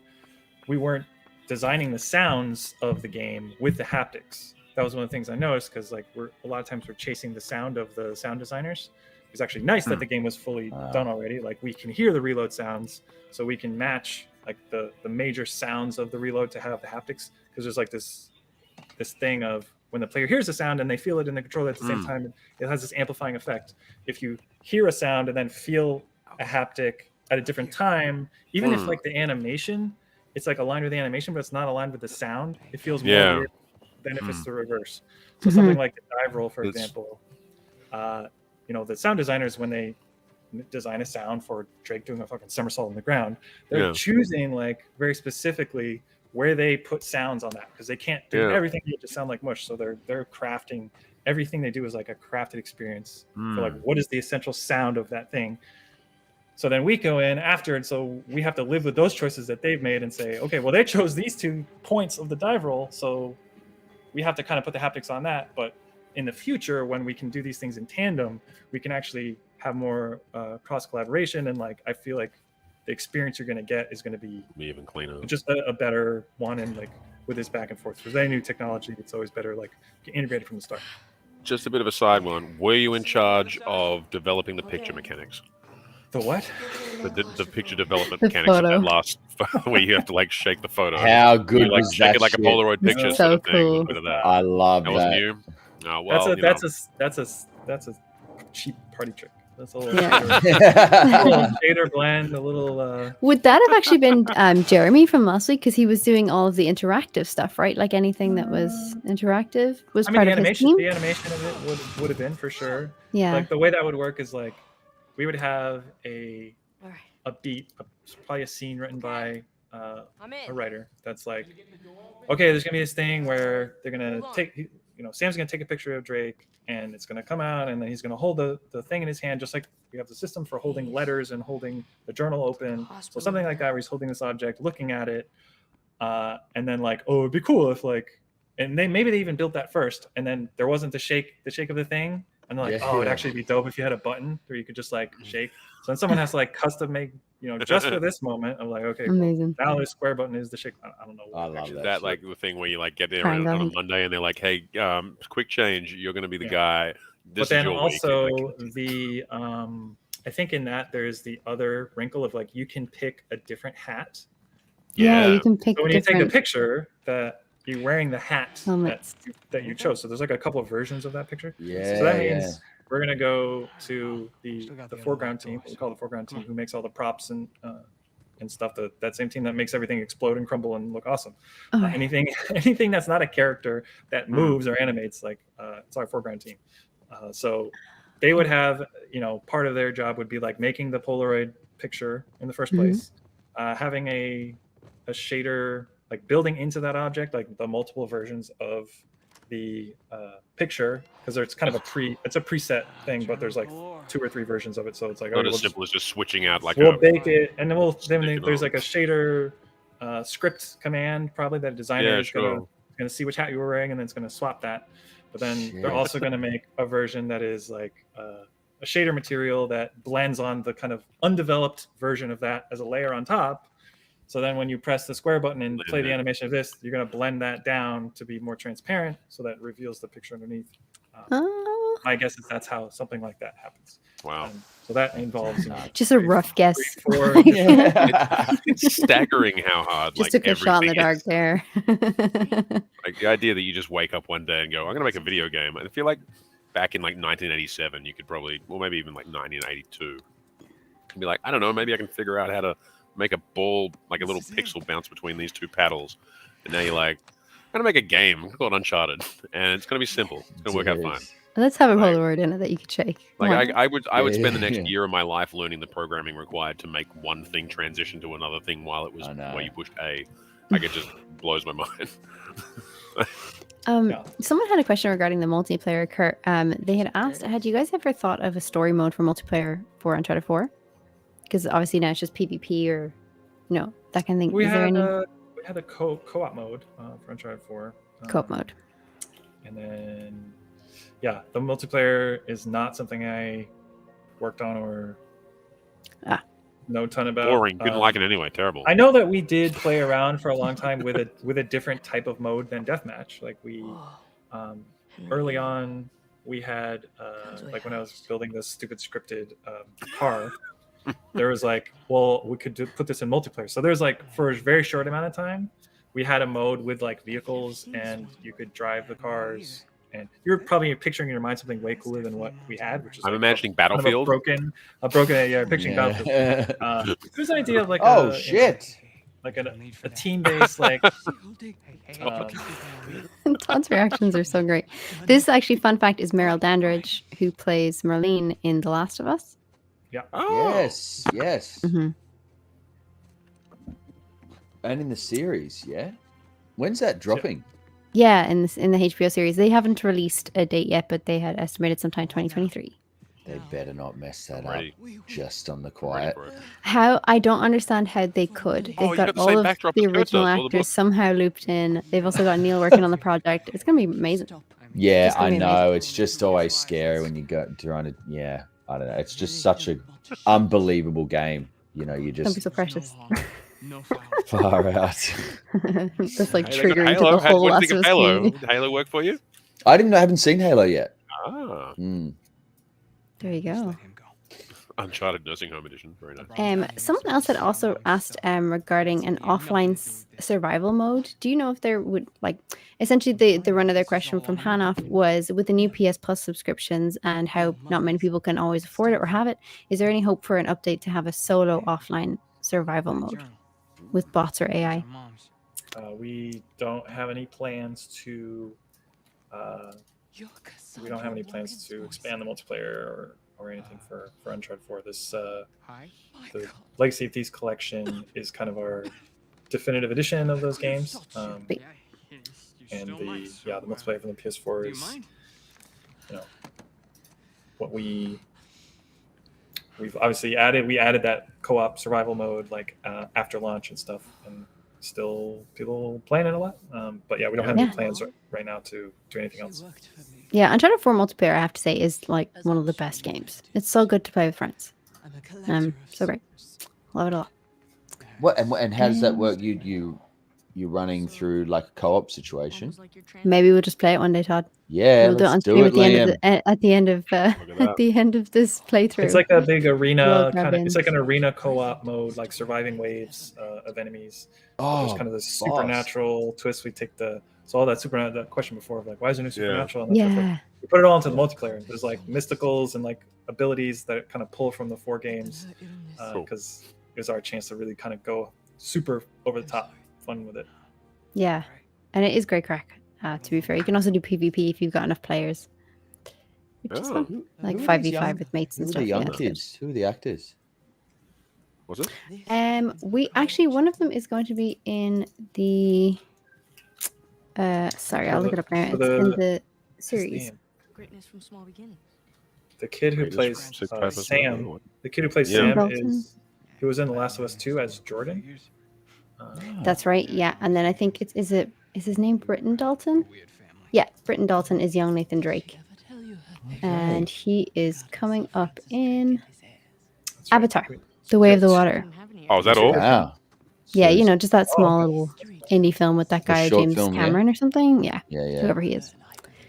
we weren't designing the sounds of the game with the haptics. That was one of the things I noticed, because like a lot of times we're chasing the sound of the sound designers. It's actually nice that the game was fully done already. Like we can hear the reload sounds, so we can match like the major sounds of the reload to have the haptics, because there's like this thing of when the player hears a sound and they feel it in the controller at the same time, it has this amplifying effect. If you hear a sound and then feel a haptic at a different time, even if like the animation, it's like aligned with the animation, but it's not aligned with the sound, it feels more weird than if it's the reverse. So something like the dive roll, for example, you know, the sound designers, when they design a sound for Drake doing a fucking somersault on the ground, they're choosing like very specifically where they put sounds on that, because they can't do everything to sound like mush. So they're crafting everything they do is like a crafted experience for like what is the essential sound of that thing. So then we go in after, and so we have to live with those choices that they've made and say, okay, well, they chose these 2 points of the dive roll, so we have to kind of put the haptics on that. But in the future, when we can do these things in tandem, we can actually have more cross collaboration, and like I feel like the experience you're going to get is going to be even cleaner, just a better one. And like with this back and forth, with any new technology, it's always better like get integrated from the start. Just a bit of a side one. Were you in charge of developing the picture mechanics? The what? The picture development mechanics of that last where you have to like shake the photo. How good you, like, was shake that it like shit? a Polaroid picture. So sort of cool. Thing, that. I love that. that. Wasn't you? Oh, well, that's a cheap party trick. That's a little shader blend, a little. Would that have actually been Jeremy from last week? Because he was doing all of the interactive stuff, right? Like anything that was interactive was part of his team. The animation of it would have been for sure. Yeah. Like the way that would work is like we would have a beat, probably a scene written by a writer that's like, okay, there's gonna be this thing where they're gonna Sam's going to take a picture of Drake, and it's going to come out, and then he's going to hold the thing in his hand, just like we have the system for holding letters and holding the journal open. So something like that, where he's holding this object, looking at it, and then like, oh, it'd be cool if like, and maybe they even built that first, and then there wasn't the shake of the thing, and they're like, it'd actually be dope if you had a button where you could just like shake. So then someone has to like custom make, just for this moment. I'm like, okay, amazing. Cool. Now the square button is the shake. I don't know. I love that like the thing where you like get there on a Monday and they're like, hey, quick change, you're going to be the guy. This but then is your also week. the I think in that there's the other wrinkle of like you can pick a different hat. Yeah, you can pick. So when you take the picture, that you're wearing the hat that you chose. So there's like a couple of versions of that picture. Yeah. So that means we're gonna go to the foreground team. We call the foreground team, who makes all the props and stuff. That same team that makes everything explode and crumble and look awesome. Anything that's not a character that moves or animates, like it's our foreground team. So they would have, part of their job would be like making the Polaroid picture in the first place, having a shader, like building into that object, like the multiple versions of the picture, because it's kind of it's a preset thing, but there's like 2 or 3 versions of it. So it's like not as simple as just switching out like we'll bake it, and then there's like a shader script command probably that a designer is going to see which hat you were wearing, and then it's going to swap that. But then they're also going to make a version that is like a shader material that blends on the kind of undeveloped version of that as a layer on top. So then when you press the square button and play the animation of this, you're going to blend that down to be more transparent, so that reveals the picture underneath. My guess is that's how something like that happens. Wow. So that involves just a rough guess. It's staggering how hard. Just took a shot in the dark there. Like the idea that you just wake up one day and go, I'm going to make a video game. I feel like back in like 1987, you could probably, or maybe even like 1982, be like, I don't know, maybe I can figure out how to make a ball, like a little pixel bounce between these 2 paddles. And now you're like, I'm going to make a game called Uncharted, and it's going to be simple. It's going to work out fine. Let's have a Polaroid in it that you could shake. Like I would spend the next year of my life learning the programming required to make one thing transition to another thing while you pushed A. Like it just blows my mind. Someone had a question regarding the multiplayer, Kurt. They had asked, had you guys ever thought of a story mode for multiplayer for Uncharted 4? Because obviously now it's just PvP or that kind of thing. We had a co-op mode for Uncharted 4. Co-op mode. And then the multiplayer is not something I worked on or know a ton about. Boring. Didn't like it anyway. Terrible. I know that we did play around for a long time with a different type of mode than deathmatch. Like we early on we had like when I was building this stupid scripted car, there was like, well, we could put this in multiplayer. So there's like, for a very short amount of time, we had a mode with like vehicles, and you could drive the cars. And you're probably picturing in your mind something way cooler than what we had, which is I'm imagining Battlefield. Kind of picturing Battlefield. There's an idea of like like a team-based like. Todd's reactions are so great. This actually, fun fact, is Meryl Dandridge, who plays Marlene in The Last of Us. Yeah. Oh. Yes. Mm-hmm. And in the series, when's that dropping? Yeah, in the HBO series. They haven't released a date yet, but they had estimated sometime 2023. They better not mess that up just on the quiet. How? I don't understand how they could. They've got all of the original actors somehow looped in. They've also got Neil working on the project. It's going to be amazing. Yeah, I know. It's just always scary when you go trying to, I don't know. It's just such an unbelievable game. You just... Don't be so precious. Far out. That's like triggering to the whole Last of Us Halo. Did Halo work for you? I haven't seen Halo yet. There you go. Uncharted Nursing Home Edition. Very nice. Someone else had also asked regarding an offline survival mode. Do you know if there would, like, essentially the run of their question from Hanoff was, with the new PS Plus subscriptions and how not many people can always afford it or have it, is there any hope for an update to have a solo offline survival mode with bots or AI? We don't have any plans to expand the multiplayer or anything for Uncharted 4. This the Legacy of Thieves collection is kind of our definitive edition of those games. and the multiplayer from the PS4 is, what we've obviously added that co-op survival mode like after launch and stuff, and still people playing it a lot. But we don't have any plans right now to do anything else. Yeah, Uncharted 4 multiplayer, I have to say, is like one of the best games. It's so good to play with friends. So great. Love it a lot. What and how does that work? You running through like a co-op situation? Maybe we'll just play it one day, Todd. Yeah, we'll do it on stream at the end of this playthrough. It's like a big arena kind of. It's like an arena co-op mode, like surviving waves of enemies. There's kind of this supernatural twist. We take so all that that question before of like, why is there no supernatural? Yeah. We put it all into the multiplayer. There's like mysticals and like abilities that kind of pull from the 4 games, because it was our chance to really kind of go super over the top fun with it. Yeah, and it is great crack. To be fair, you can also do PvP if you've got enough players, which is fun. Like 5v5 with mates and stuff. Who are the young kids? Who are the actors? Was it? We actually, one of them is going to be in the. Sorry, I'll look it up now. It's in the series. Greatness from small beginnings. The kid who plays Sam. The kid who plays Sam he was in The Last of Us 2 as Jordan. That's right. Yeah, and then I think is his name Britton Dalton? Yeah, Britton Dalton is young Nathan Drake, and he is coming up in Avatar: The Way of the Water. Oh, is that all? Wow. Yeah, just that small little indie film with that guy James Cameron or something. Yeah, whoever he is.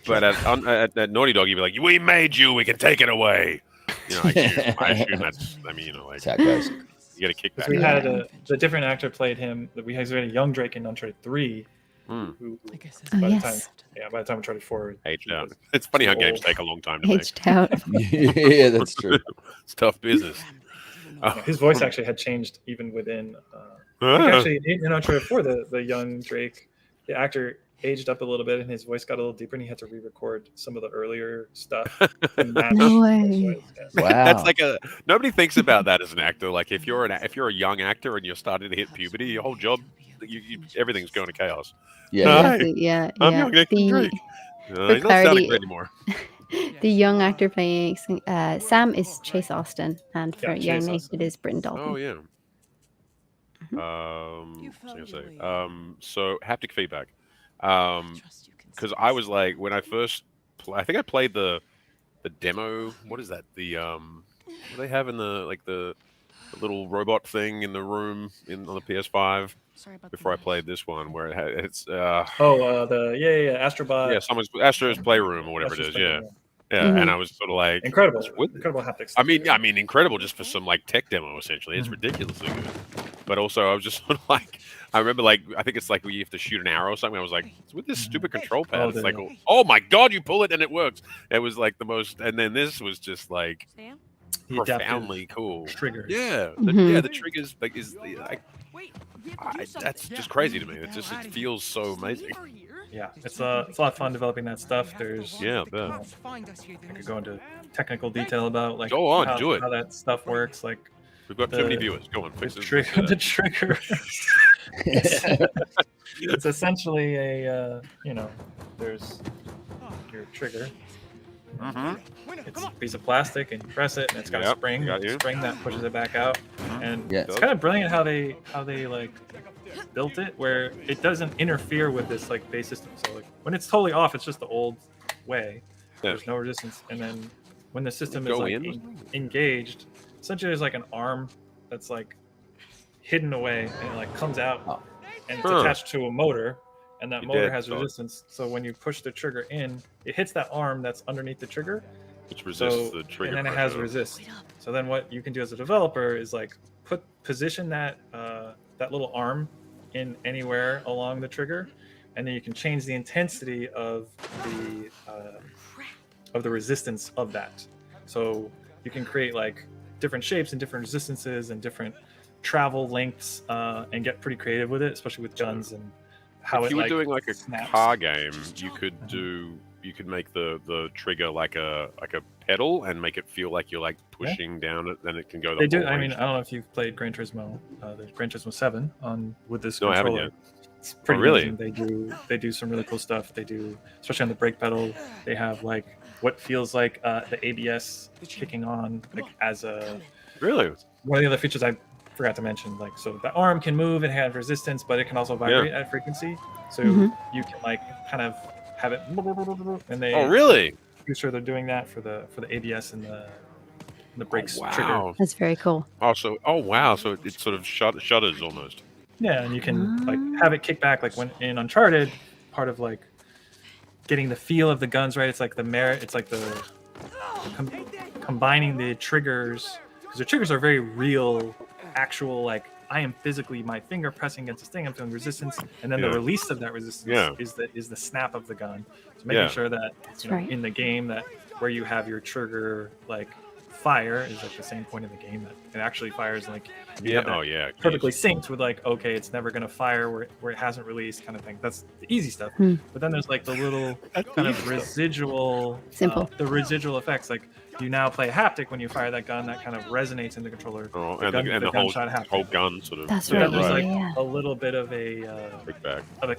But at Naughty Dog, you'd be like, "We made you. We can take it away." I assume that's. I mean, like that goes. You got to kick back. We had the different actor played him. We had a young Drake in Uncharted 3. Who by the time Uncharted 4 aged out. It's funny how games take a long time to make. Aged out. Yeah, that's true. It's tough business. His voice actually had changed even within. Actually, in Uncharted 4, the young Drake, the actor aged up a little bit and his voice got a little deeper, and he had to re-record some of the earlier stuff. No way. Wow. That's like nobody thinks about that as an actor. Like if you're a young actor and you're starting to hit puberty, your whole job, everything's going to chaos. Yeah. Yeah. I'm young Nathan Drake. He's not sounding great anymore. The young actor playing Sam is Chase Austin, and for young Nate it is Britton Dalton. Oh yeah. So haptic feedback. Because I was like, when I first I think I played the demo. What is that? What do they have in the little robot thing in the room on the PS5 before I played this one, where it's Astrobot. Yeah, Astro's Playroom or whatever it is. Yeah. And I was sort of like incredible haptics. I mean, incredible just for some like tech demo. Essentially, it's ridiculously good. But also, I was just sort of like, I remember like, I think it's like where you have to shoot an arrow or something. I was like, with this stupid control pad, it's like, oh my god, you pull it and it works. It was like the most, and then this was just like profoundly cool. Triggers. Yeah, the triggers like that's just crazy to me. It feels so amazing. Yeah, it's a lot of fun developing that stuff. There's I could go into technical detail about like how that stuff works. Like we've got too many viewers. Go on, the trigger. It's essentially a there's your trigger. It's a piece of plastic, and you press it, and it's got a spring that pushes it back out. And it's kind of brilliant how they like built it, where it doesn't interfere with this like base system. So like when it's totally off, it's just the old way. There's no resistance, and then when the system is like engaged, essentially there's like an arm that's like hidden away, and it like comes out, and it's attached to a motor. And that motor has resistance, so when you push the trigger in, it hits that arm that's underneath the trigger, which resists the trigger. And then it has resist. So then what you can do as a developer is like position that that little arm in anywhere along the trigger, and then you can change the intensity of the resistance of that. So you can create like different shapes and different resistances and different travel lengths, and get pretty creative with it, especially with guns and. If you were doing like a car game, you could make the trigger like a pedal and make it feel like you're like pushing down it, then it can go. I mean, I don't know if you've played Gran Turismo, the Gran Turismo 7 with this controller. I haven't yet. It's pretty really? amazing. They do some really cool stuff. They do, especially on the brake pedal, they have like what feels like the ABS kicking on, like as a Really? one of the other features I forgot to mention. Like, so the arm can move and have resistance, but it can also vibrate at frequency. So you can like kind of have it, and they. Oh, really? Pretty sure they're doing that for the ABS and the brakes wow. trigger. That's very cool. Also, wow. So it sort of shudders almost. Yeah, and you can like have it kick back, like when in Uncharted, part of like getting the feel of the guns right. It's like it's like the combining the triggers, because the triggers are very real, actual, like I am physically my finger pressing against this thing, I'm feeling resistance, and then the release of that resistance is the snap of the gun. So making sure that in the game that where you have your trigger like fire is like the same point in the game that it actually fires, like perfectly synced with like, okay, it's never going to fire where it hasn't released, kind of thing. That's the easy stuff. But then there's like the little kind of residual the residual effects, like you now play haptic when you fire that gun, that kind of resonates in the controller. The whole gun sort of. That's there's like a little bit of a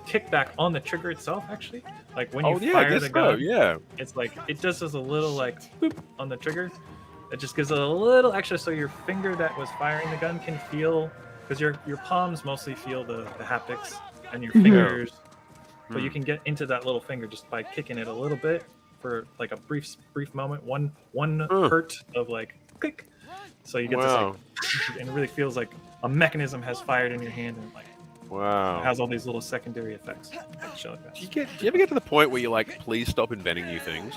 kickback on the trigger itself, actually. Like when you fire the gun, it's like it just does a little like boop on the trigger. It just gives a little extra, so your finger that was firing the gun can feel, because your palms mostly feel the haptics, and your fingers, but you can get into that little finger just by kicking it a little bit for like a brief moment, one hurt of like click, so you get this like, and it really feels like a mechanism has fired in your hand, and like it has all these little secondary effects. Do you ever get to the point where you're like, please stop inventing new things?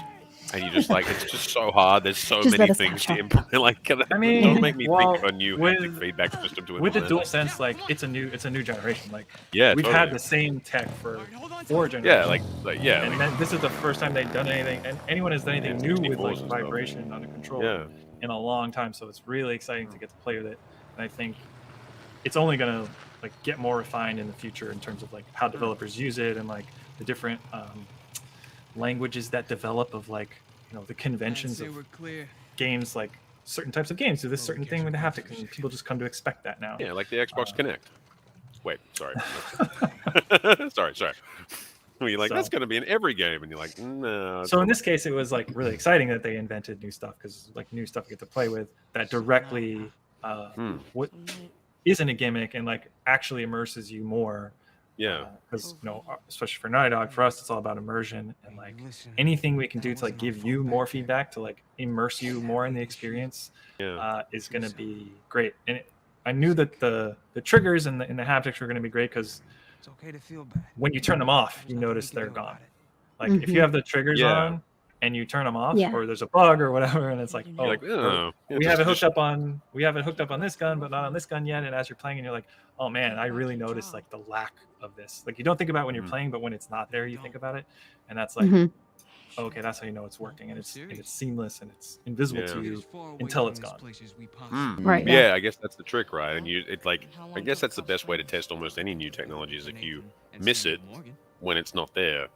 And you just like, it's just so hard. There's so many things to implement. Like, don't make me think of a new haptic feedback system to implement. With the DualSense, like it's a new generation. Like we've totally. had the same tech for 4 generations. Yeah, And then this is the first time they've done anything, and anyone has done anything new with like vibration on a controller in a long time. So it's really exciting to get to play with it. And I think it's only gonna like get more refined in the future in terms of like how developers use it, and like the different languages that develop of like, the conventions of games, like certain types of games do this certain thing with the haptic, and people just come to expect that now. Yeah, like the Xbox Connect. Wait, sorry. sorry. Well, you're like, that's going to be in every game, and you're like, no. So in this case, it was like really exciting that they invented new stuff, because like new stuff you get to play with that directly what isn't a gimmick and like actually immerses you more. Yeah, because especially for Naughty Dog, for us, it's all about immersion, and like anything we can do to like give you more feedback, to like immerse you more in the experience, is going to be great. And I knew that the triggers and the haptics were going to be great, because when you turn them off, you notice they're gone. Like if you have the triggers on and you turn them off, or there's a bug or whatever, and it's like, we have it hooked up on this gun, but not on this gun yet. And as you're playing, and you're like, oh man, I really noticed like the lack of this. Like you don't think about it when you're playing, but when it's not there, you think about it, and that's like, okay, that's how you know it's working, and it's seamless, and it's invisible to you until it's gone. Right. Yeah, I guess that's the trick, right? And I guess that's the best way to test almost any new technology, is if you miss it when it's not there,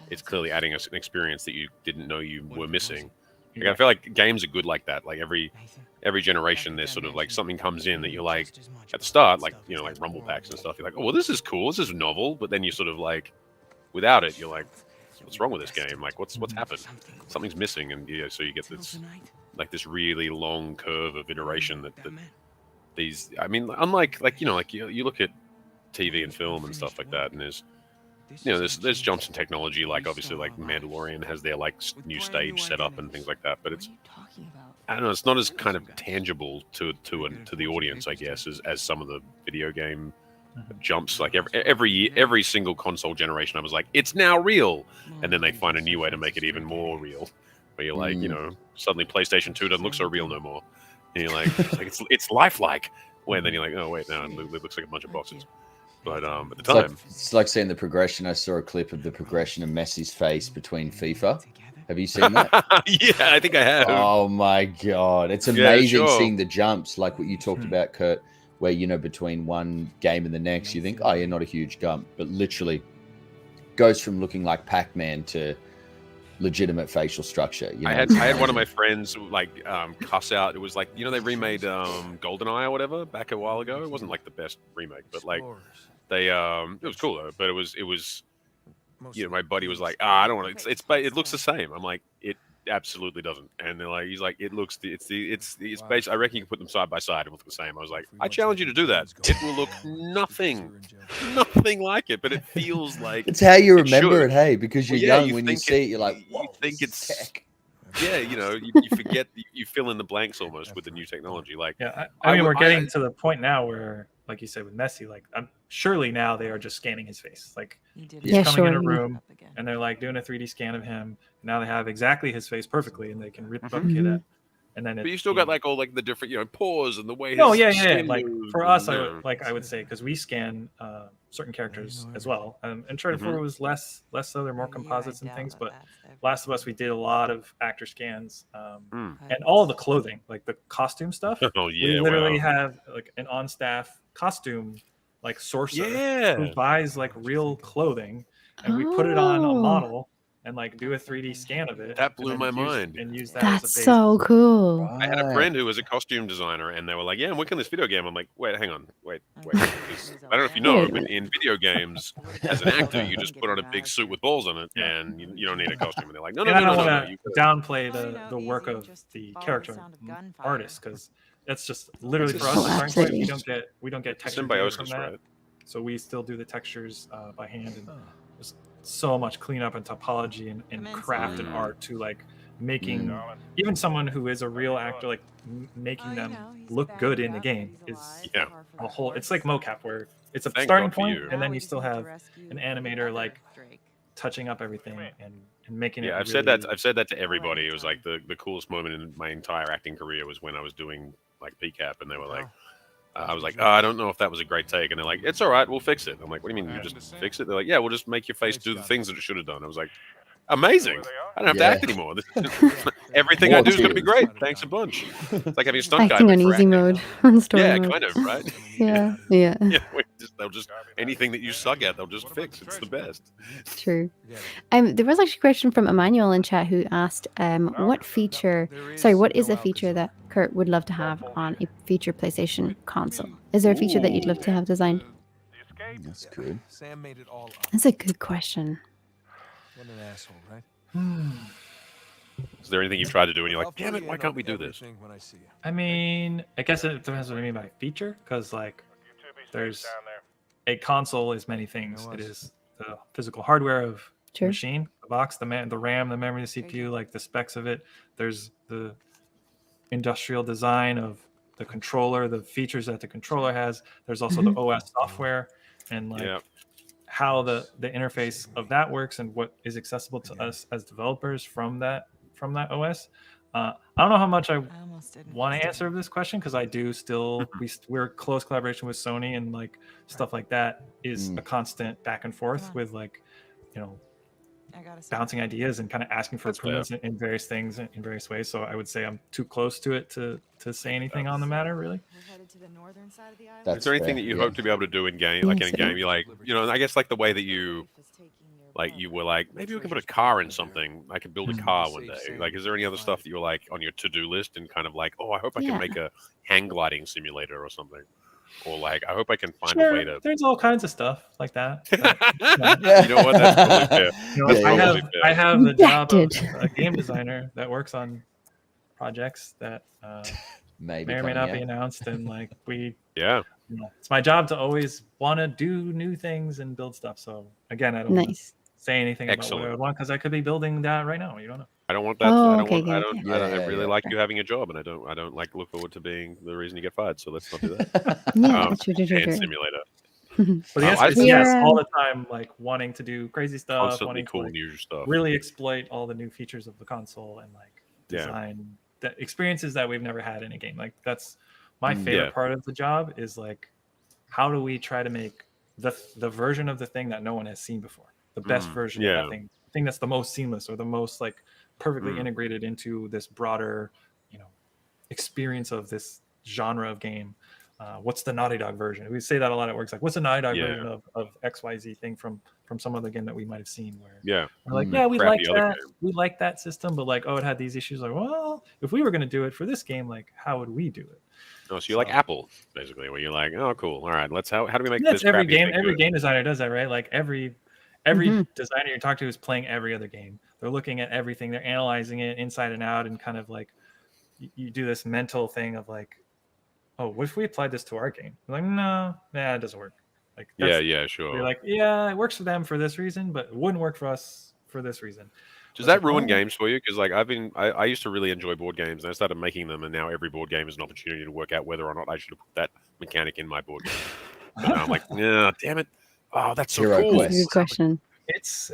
it's clearly adding an experience that you didn't know you were missing. Like, I feel like games are good like that. Like every generation, there's sort of like something comes in that you're like, at the start, like, like rumble packs and stuff. You're like, oh, well, this is cool. This is novel. But then you sort of like, without it, you're like, what's wrong with this game? Like, what's happened? Something's missing. And so you get this, like this really long curve of iteration that these, I mean, unlike like, you look at TV and film and stuff like that, and there's jumps in technology, like obviously like Mandalorian has their like new stage set up and things like that, but I don't know, it's not as kind of tangible to the audience, I guess, as some of the video game jumps. Like every single console generation, I was like, it's now real, and then they find a new way to make it even more real, where you're like, suddenly PlayStation 2 doesn't look so real no more, and you're like, it's lifelike, when then you're like, oh wait, no, it looks like a bunch of boxes. But at the time, it's like seeing the progression. I saw a clip of the progression of Messi's face between FIFA. Have you seen that? Yeah, I think I have. Oh my god, it's amazing seeing the jumps, like what you talked about, Kurt, where between one game and the next, you think, oh, yeah, not a huge jump, but literally goes from looking like Pac-Man to legitimate facial structure. I had one of my friends like cuss out. It was like, they remade GoldenEye or whatever back a while ago. It wasn't like the best remake, but like They it was cool though, but it was my buddy was like, I don't want to. It looks the same. I'm like, it absolutely doesn't. And they're like, he's like, it looks it's based. I reckon you can put them side by side and look the same. I was like, I challenge you to do that. It will look nothing like it, but it feels like it's how you remember it. Hey, because you're young. When you see it, you're like, you think it's tech. Yeah, you forget, you fill in the blanks almost with the new technology. Like, I mean, we're getting to the point now where, like you said with Messi, like surely now they are just scanning his face. Like he's coming in a room and they're like doing a 3D scan of him. Now they have exactly his face perfectly, and they can replicate that. And then, but you still got like all like the different pause and the way. Like for us, I would say, because we scan certain characters as well. Uncharted 4 was less so. They're more composites and things, but Last of Us, we did a lot of actor scans and all the clothing, like the costume stuff. We literally have like an on-staff costume like sourcer who buys like real clothing, and we put it on a model and like do a 3D scan of it. That blew my mind. And use that That's as a base. so cool. I had a friend who was a costume designer, and they were like, "Yeah, I'm working on this video game." I'm like, "Wait, hang on, wait." I don't know if you know, but in video games, as an actor, you just put on a big suit with balls on it, and you don't need a costume. And they're like, "No." I don't want to downplay the work of the character artist, because that's just literally for us. We don't get texture from that. Right? So we still do the textures by hand, and just so much cleanup and topology and craft and art to like making even someone who is a real actor, like making them look good in the game is a whole. It's like mocap, where it's a starting point, and then you still have an animator like touching up everything and making it. Yeah, I've said that to everybody. It was like the coolest moment in my entire acting career was when I was doing like PCAP, and they were like, I was like, I don't know if that was a great take. And they're like, it's all right, we'll fix it. I'm like, what do you mean you just fix it? They're like, yeah, we'll just make your face do the things that it should have done. I was like, amazing. I don't have to act anymore. Everything I do is going to be great. Thanks a bunch. It's like having a stunt guy. Acting on easy mode. On story mode. Kind of, right? Yeah. They'll just anything that you suck at, they'll just fix. It's the best. True. There was actually a question from Emmanuel in chat who asked, what is a feature that Kurt would love to have on a future PlayStation console? Is there a feature that you'd love to have designed? That's good. That's a good question. What an asshole, right? Is there anything you've tried to do and you're like, damn it, why can't we do this? I mean, I guess it depends what I mean by feature, because like there's a console is many things. It is the physical hardware of the machine, the box, the RAM, the memory, the CPU, like the specs of it. There's the industrial design of the controller, the features that the controller has. There's also the OS software and like how the interface of that works and what is accessible to us as developers from that OS. I don't know how much I want to answer this question, because I do still we're close collaboration with Sony, and like stuff like that is a constant back and forth with like bouncing ideas and kind of asking for improvements in various things in various ways. So I would say I'm too close to it to say anything on the matter, really. Is there anything that you hope to be able to do in game, like in a game? You like, I guess like the way that you were like, maybe we can put a car in something. I could build a car one day. Like, is there any other stuff that you were like on your to-do list and kind of like, I hope I can make a hang gliding simulator or something? Or like, I hope I can find a way to. There's all kinds of stuff like that. You know what? That's totally fair. I have the job of a game designer that works on projects that may or may not be announced, and like it's my job to always want to do new things and build stuff. So again, I don't want to say anything about what I would want, because I could be building that right now. You don't know. I don't want that. I really like you having a job, and I don't like look forward to being the reason you get fired. So let's not do that. True. Simulator. But the answer is yes, all the time, like wanting to do crazy stuff, constantly wanting cool to new stuff, really exploit all the new features of the console, and like design the experiences that we've never had in a game. Like that's my favorite part of the job, is like, how do we try to make the version of the thing that no one has seen before, the best version of that thing that's the most seamless, or the most like perfectly integrated into this broader experience of this genre of game. what's the Naughty Dog version? We say that a lot at work. It's like, what's the Naughty Dog version of XYZ thing from some other game that we might have seen? Where we're like, we like that, we like that system, but like, it had these issues. Like, well, if we were going to do it for this game, like, how would we do it? Oh, so you're like Apple, basically, where you're like, oh, cool. All right, how do we make this? Every game designer does that, right? Like every designer you talk to is playing every other game. They're looking at everything. They're analyzing it inside and out, and kind of like you do this mental thing of like, oh, what if we applied this to our game? You're like, no, it doesn't work. Like, sure. You're like, it works for them for this reason, but it wouldn't work for us for this reason. Does that ruin games for you? Because like I used to really enjoy board games, and I started making them, and now every board game is an opportunity to work out whether or not I should have put that mechanic in my board game. But now I'm like, yeah, damn it! Oh, that's so cool. That's a good question. It's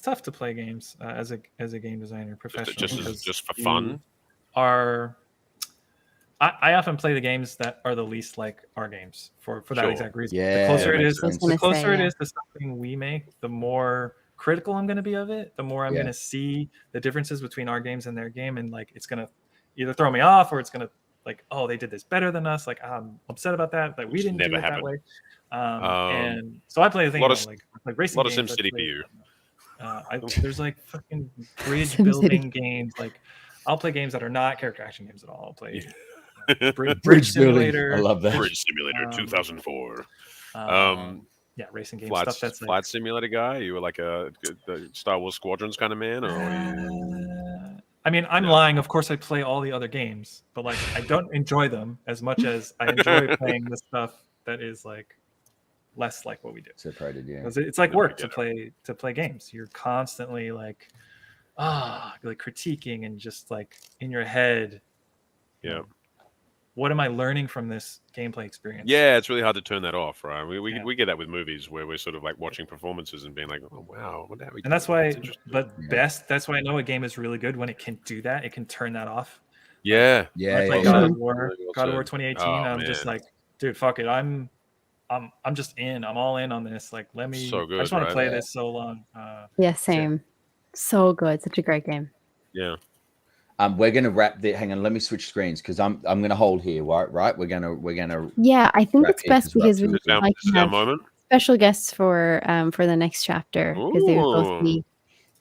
tough to play games as a game designer professionally. Just for fun. I often play the games that are the least like our games for that exact reason. Yeah, the closer it is to something we make, the more critical I'm going to be of it, the more I'm going to see the differences between our games and their game, and like it's going to either throw me off or it's going to like, oh, they did this better than us. Like I'm upset about that. Like we didn't do it that way. And so I play the thing like racing. A lot of games, SimCity for you. There's like fucking bridge building games. Like I'll play games that are not character action games at all. I'll play Bridge Simulator. I love that. Bridge Simulator 2004. Racing games. Flight, stuff that's Flight Simulator guy. You were like the Star Wars Squadrons kind of man, or? I mean, I'm lying. Of course, I play all the other games, but like I don't enjoy them as much as I enjoy playing the stuff that is like less like what we do. Separated, yeah. Because it's like work to play games. You're constantly like critiquing and just like in your head. Yeah. What am I learning from this gameplay experience? Yeah, it's really hard to turn that off, right? We get that with movies where we're sort of like watching performances and being like, oh wow, what have we done? And that's why, that's why I know a game is really good when it can do that. It can turn that off. Yeah, Like God of War 2018. I'm just like, dude, fuck it. I'm just in. I'm all in on this. Like, let me. So good, I just want to play this so long. Same. So good. Such a great game. Yeah. We're gonna wrap the. Hang on, let me switch screens because I'm gonna hold here. Right. We're gonna. Yeah, I think it's best because we like have special guests for the next chapter because they would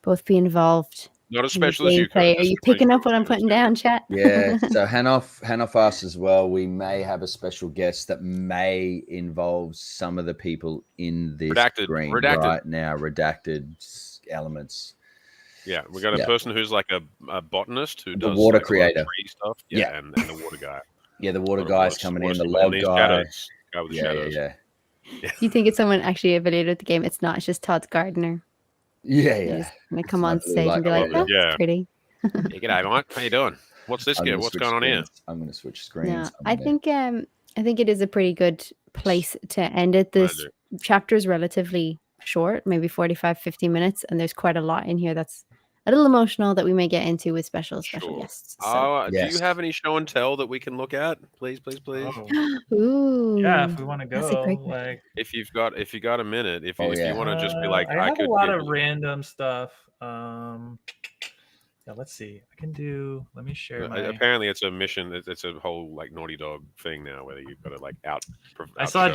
both be involved. Not as special as you. Are you picking up what I'm putting down, chat? Yeah. So Hanoff asked as well. We may have a special guest that may involve some of the people in this screen right now. Redacted elements. Yeah, we got a person who's like a botanist who does the water like creator tree stuff. Yeah, and the water guy. Yeah, the water guy's coming in. The log guy. Guy with the shadows. Yeah. Do you think it's someone actually affiliated with the game? It's not. It's just Todd Gardner. Yeah. Gonna come on stage and be like, "That's pretty." Hey, g'day, mate. How you doing? What's this gear? What's going on here? I'm going to switch screens. Yeah, I think it is a pretty good place to end it. This chapter is relatively short, maybe 45, 50 minutes, and there's quite a lot in here that's a little emotional that we may get into with special guests. So. Do you have any show and tell that we can look at? Please. Ooh, yeah, if we want to go, like if you got a minute, if you want to just be like, I have a lot of random stuff. Yeah, let's see. I can do. Let me share. Apparently, it's a mission. It's a whole like Naughty Dog thing now, where you've got to like I saw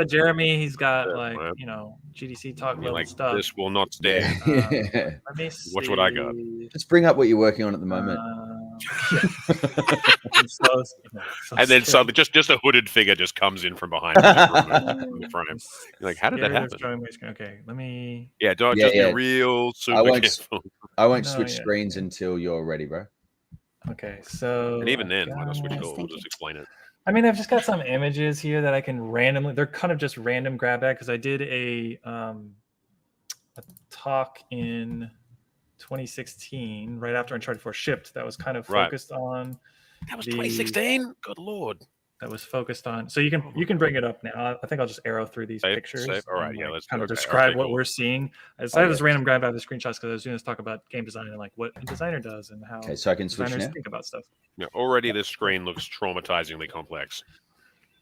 Jeremy. He's got GDC talk like stuff. This will not stand. Let me see. Watch what I got. Just bring up what you're working on at the moment. And then suddenly, just a hooded figure just comes in from behind the frame. You're like, how did that happen? Okay, let me. Yeah, don't just be real super careful. I won't switch screens until you're ready, bro. Okay, so. And even then, why not switch it all? We'll just explain it. I mean, I've just got some images here that I can randomly. They're kind of just random grab bag because I did a talk in 2016, right after Uncharted 4 shipped. That was kind of focused on. That was 2016. Good lord. That was focused on. So you can bring it up now. I think I'll just arrow through these pictures. All right, let's kind of describe what we're seeing. I have this random grab out of the screenshots because I was doing this talk about game design and like what a designer does and how so I can switch designers now? think about stuff. Yeah, already this screen looks traumatizingly complex.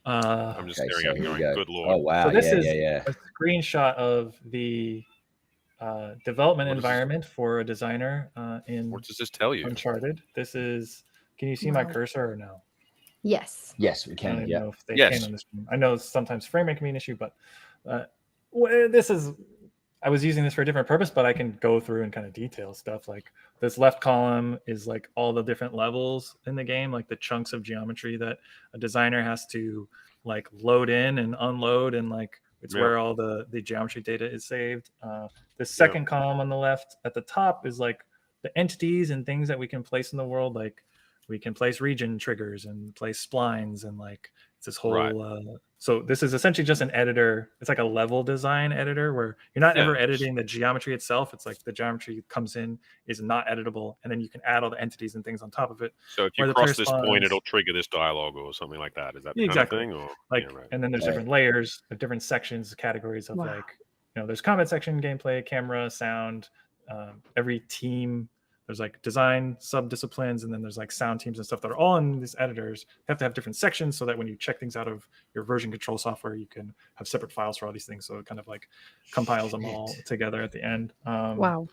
I'm just staring at it going, good lord. Oh wow! So this is a screenshot of the development environment for a designer in. What does this tell you? Uncharted. This is. Can you see my cursor or no? Yes. Yes, we I don't can. even Yeah. know if they Yes. can on this stream. I know sometimes frame rate can be an issue, but this is. I was using this for a different purpose, but I can go through and kind of detail stuff. Like this left column is like all the different levels in the game, like the chunks of geometry that a designer has to like load in and unload, and like it's where all the geometry data is saved. The second column on the left at the top is like the entities and things that we can place in the world. Like we can place region triggers and place splines, and like it's this whole so this is essentially just an editor. It's like a level design editor where you're not ever editing the geometry itself. It's like the geometry comes in is not editable, and then you can add all the entities and things on top of it. So if you cross this point, it'll trigger this dialogue or something like that. Is that the kind of thing? Or like, and then there's different layers, different sections, categories of like, there's combat section, gameplay, camera, sound. Every team, there's like design sub-disciplines, and then there's like sound teams and stuff that are all in these editors. You have to have different sections so that when you check things out of your version control software, you can have separate files for all these things. So it kind of like compiles them all together at the end. Wow.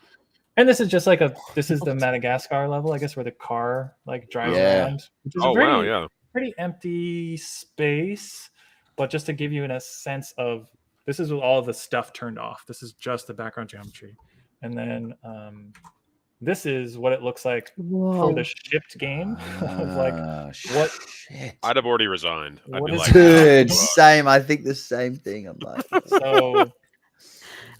And this is just like this is the Madagascar level, I guess, where the car like drives around, which is a pretty empty space. But just to give you a sense of, this is with all the stuff turned off. This is just the background geometry. And then this is what it looks like for the shipped game of like what I'd have already resigned. I'd be like, dude, same. I think the same thing. I'm like, so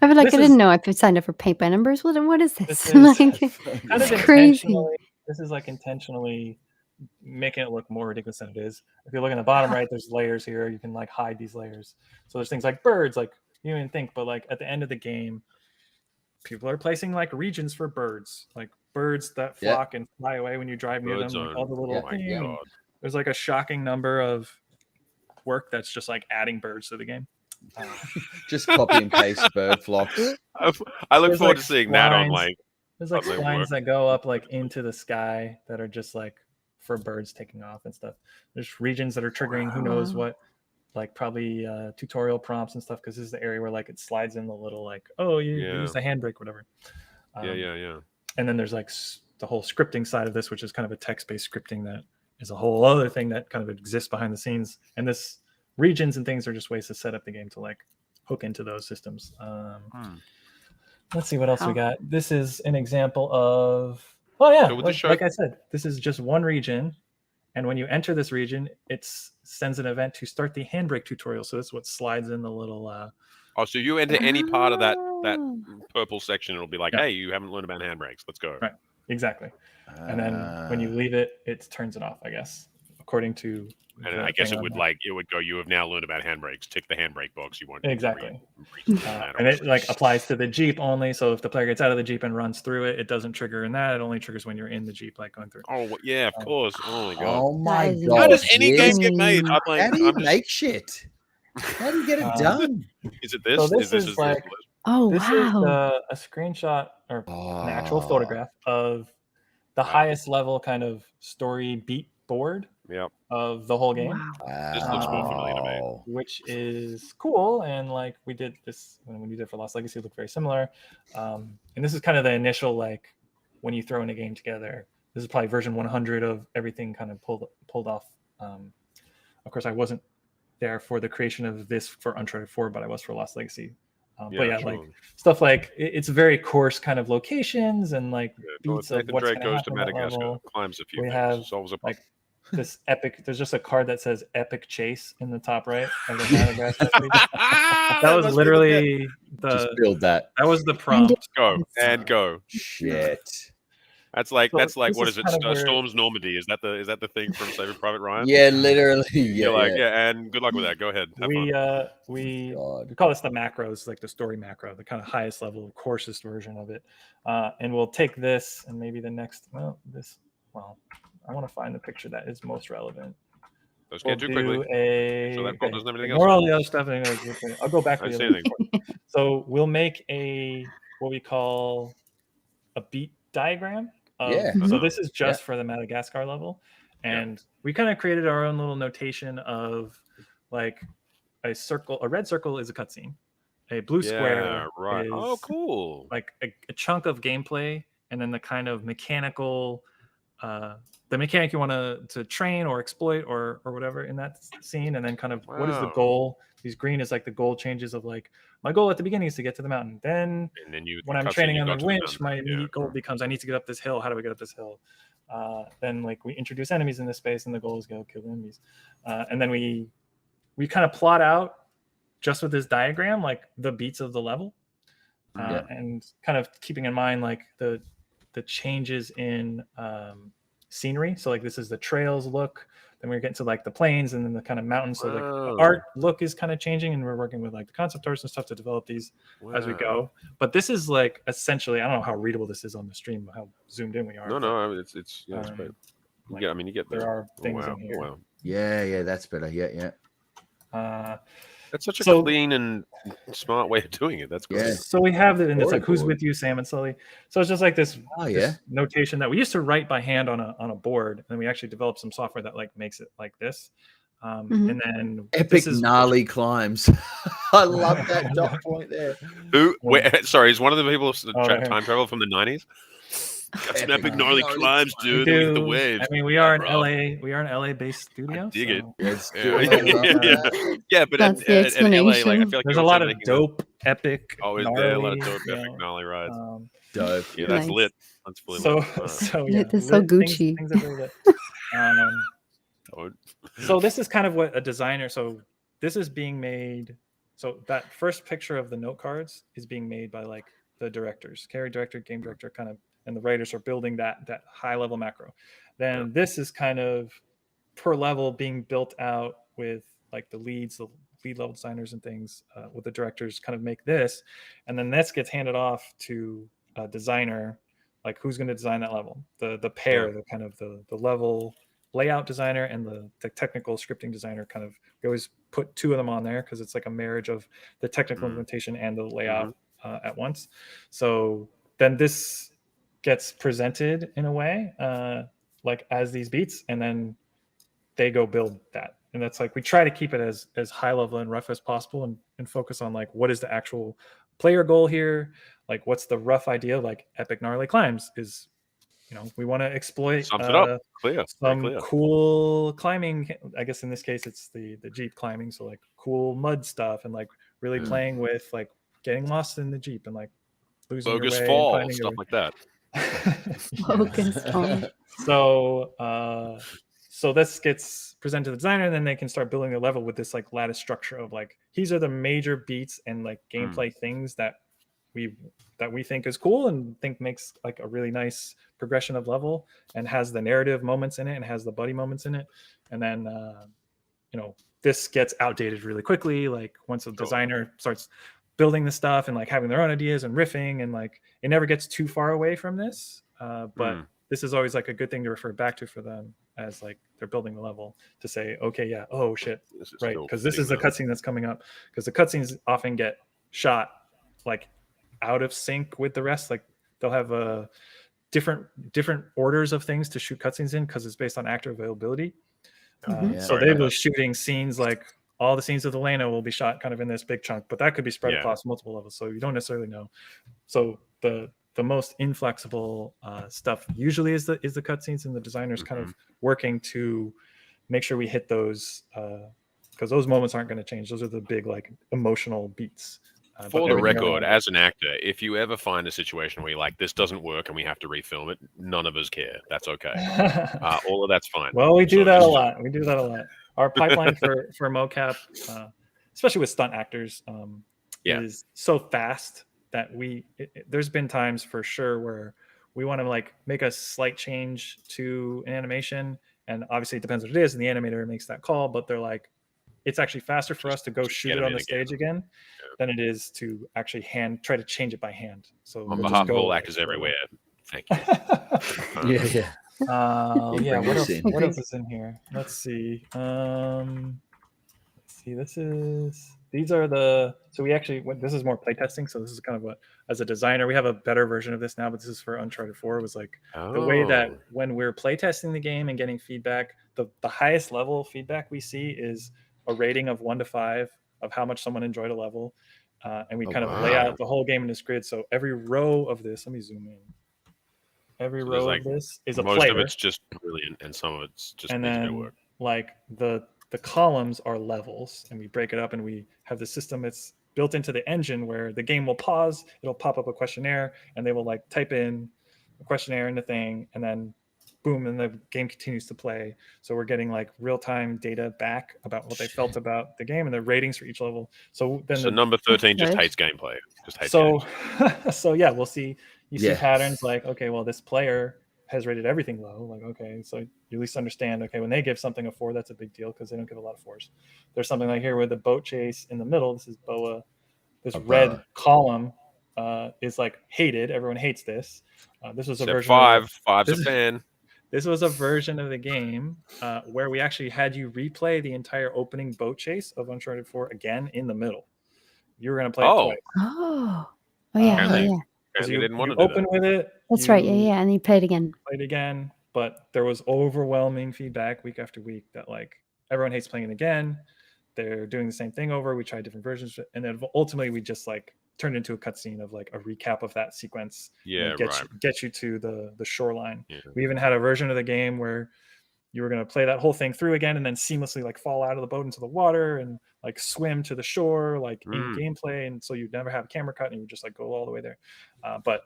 I feel like I didn't know I signed up for paint by numbers. What is this? Like, it's crazy. This is like intentionally making it look more ridiculous than it is. If you look in the bottom right, there's layers here. You can like hide these layers. So there's things like birds, like you don't even think, but like at the end of the game, people are placing like regions for birds, like birds that flock and fly away when you drive near them. Like all the little there's like a shocking number of work that's just like adding birds to the game. Just copy and paste bird flocks. I look forward to seeing that on like. There's like lines that go up like into the sky that are just like for birds taking off and stuff. There's regions that are triggering who knows what, like probably tutorial prompts and stuff, because this is the area where like it slides in the little like, oh, you use the handbrake, whatever. And then there's like the whole scripting side of this, which is kind of a text-based scripting that is a whole other thing that kind of exists behind the scenes. And this regions and things are just ways to set up the game to like hook into those systems. Let's see what else we got. This is an example of, like I said, this is just one region. And when you enter this region, it sends an event to start the handbrake tutorial. So that's what slides in the little. So you enter any part of that purple section, it'll be like, hey, you haven't learned about handbrakes. Let's go. Right. Exactly. And then when you leave it, it turns it off, I guess, according to. And I guess it would go, you have now learned about handbrakes. Tick the handbrake box. You want exactly. And it like applies to the Jeep only. So if the player gets out of the Jeep and runs through it, it doesn't trigger in that. It only triggers when you're in the Jeep, like going through. Oh yeah, of course. Oh my god. Oh my god. How does any game get made? How do you make shit? How do you get it done? Is it this? So this is like, this is a screenshot or an actual photograph of the highest level kind of story beat board of the whole game. This looks more familiar to me. Which is cool. And like we did this when we did it for Lost Legacy, it looked very similar. And this is kind of the initial, like when you throw in a game together, this is probably version 100 of everything kind of pulled off. Of course, I wasn't there for the creation of this for Uncharted 4, but I was for Lost Legacy. Like stuff like it's very coarse kind of locations and like beats of what's going to happen to Madagascar, climbs a few we things, have solves a like this epic. There's just a card that says "Epic Chase" in the top right of the Madagascar. That was literally just build that. That was the prompt. Go. Shit. That's like what is it? Storm's Normandy. Is that the thing from Saving Private Ryan? Yeah, literally. You're and good luck with that. Go ahead. We call this the macros, like the story macro, the kind of highest level, coarsest version of it. And we'll take this and maybe the next. I want to find the picture that is most relevant. Let's get too quickly. So that doesn't have anything else. More all the other stuff. I'll go back to the other. So we'll make what we call a beat diagram. So this is just for the Madagascar level, and we kind of created our own little notation of like a red circle is a cutscene, a blue square is cool, like a chunk of gameplay, and then the kind of mechanical the mechanic you want to train or exploit or whatever in that scene, and then kind of what is the goal. These green is like the goal changes of like, my goal at the beginning is to get to the mountain. Then when I'm training on the winch, my immediate goal becomes I need to get up this hill. How do I get up this hill? Then like we introduce enemies in this space, and the goal is go kill enemies. And then we kind of plot out just with this diagram like the beats of the level, and kind of keeping in mind like the changes in scenery. So like this is the trails look. Then we're getting to like the plains and then the kind of mountains. So like the art look is kind of changing, and we're working with like the concept artists and stuff to develop these as we go. But this is like essentially, I don't know how readable this is on the stream, how zoomed in we are. No, I mean, it's great. Like, I mean, you get there are things in here. Wow. Yeah, that's better. Yeah. That's such a clean and smart way of doing it. That's great. Yeah. So we have it, and it's like, who's with you, Sam and Sully? So it's just like this, this notation that we used to write by hand on a board, and we actually developed some software that like makes it like this. And then epic gnarly climbs. I love that dot point there. Sorry, is one of the people time travel from the 90s? Got some epic gnarly climbs, dude. The waves. I mean, we are an LA based studio. I dig it. Yeah, but that's at LA, like, I feel like there's a lot of dope, epic. Always there, a lot of dope, epic, gnarly rides. Dope. Yeah, that's lit. That's fully lit. So yeah, it's so Gucci. Things are really lit. So this is kind of what a designer. So this is being made. So that first picture of the note cards is being made by like the directors, director, game director, kind of. And the writers are building that high level macro. Then this is kind of per level being built out with like the lead level designers and things, with the directors kind of make this. And then this gets handed off to a designer, like who's going to design that level. The pair, the kind of the level layout designer and the technical scripting designer kind of, we always put two of them on there because it's like a marriage of the technical implementation and the layout at once. So then this gets presented in a way like as these beats, and then they go build that. And that's like, we try to keep it as high level and rough as possible, and focus on like, what is the actual player goal here? Like, what's the rough idea? Like epic gnarly climbs is, we want to exploit some cool climbing. I guess in this case it's the Jeep climbing, so like cool mud stuff, and like really playing with like getting lost in the Jeep and like losing bogus your way fall stuff like that. So this gets presented to the designer, and then they can start building the level with this like lattice structure of like, these are the major beats and like gameplay things that we think is cool and think makes like a really nice progression of level, and has the narrative moments in it and has the buddy moments in it. And then this gets outdated really quickly, like once a designer starts building the stuff and like having their own ideas and riffing, and like it never gets too far away from this, but this is always like a good thing to refer back to for them as like they're building the level, to say, okay, yeah, oh shit, right, because this is the cutscene that's coming up, because the cutscenes often get shot like out of sync with the rest. Like they'll have different orders of things to shoot cutscenes in, because it's based on actor availability. So they were shooting scenes like, all the scenes of the Lena will be shot kind of in this big chunk, but that could be spread across multiple levels, so you don't necessarily know. So the most inflexible stuff usually is the cutscenes, and the designers kind of working to make sure we hit those, because those moments aren't going to change. Those are the big like emotional beats. For the record, as an actor, if you ever find a situation where you're like, this doesn't work and we have to refilm it, none of us care. That's okay. All of that's fine. Well, we do that a lot. Our pipeline for mocap, especially with stunt actors, is so fast that there's been times for sure where we want to like make a slight change to an animation, and obviously it depends what it is, and the animator makes that call, but they're like, it's actually faster for us to go shoot it on the stage again than it is to actually try to change it by hand. So on behalf of all actors everywhere, thank you. What else is in here? Let's see. These are so we actually this is more playtesting. So this is kind of what, as a designer, we have a better version of this now, but this is for Uncharted 4. It was like the way that when we're playtesting the game and getting feedback, the highest level of feedback we see is a rating of 1 to 5 of how much someone enjoyed a level. And we kind of lay out the whole game in this grid. So every row of this, let me zoom in. every So row there's, of this is a most player. of it's just brilliant, and some of it's just And needs a bit of then work. like the columns are levels, and we break it up, and we have the system that's built into the engine where the game will pause, it'll pop up a questionnaire, and they will like type in a questionnaire in the thing, and then boom, and the game continues to play. So we're getting like real-time data back about what they felt about the game and the ratings for each level. So then number 13 just Right. hates gameplay. Just hates so games. so yeah, we'll see. You see Yeah. patterns like, okay, well, this player has rated everything low. Like, okay, so you at least understand, okay, when they give something a 4, that's a big deal because they don't give a lot of 4s. There's something like here with the boat chase in the middle. This is Boa. This red Boa. column is like hated. Everyone hates this. This was a Except version. Five's a fan. This was a version of the game where we actually had you replay the entire opening boat chase of Uncharted 4 again in the middle. You were going to play it twice. Oh yeah, Apparently- yeah. Because Apparently you didn't want to do open that. with it. That's you right. Yeah. And you played again. Played again, but there was overwhelming feedback week after week that like everyone hates playing it again. They're doing the same thing over. We tried different versions, and then ultimately we just like turned into a cutscene of like a recap of that sequence. Yeah, get you to the shoreline. Yeah. We even had a version of the game where you were going to play that whole thing through again and then seamlessly like fall out of the boat into the water and like swim to the shore like in gameplay, and so you'd never have a camera cut and you would just like go all the way there. But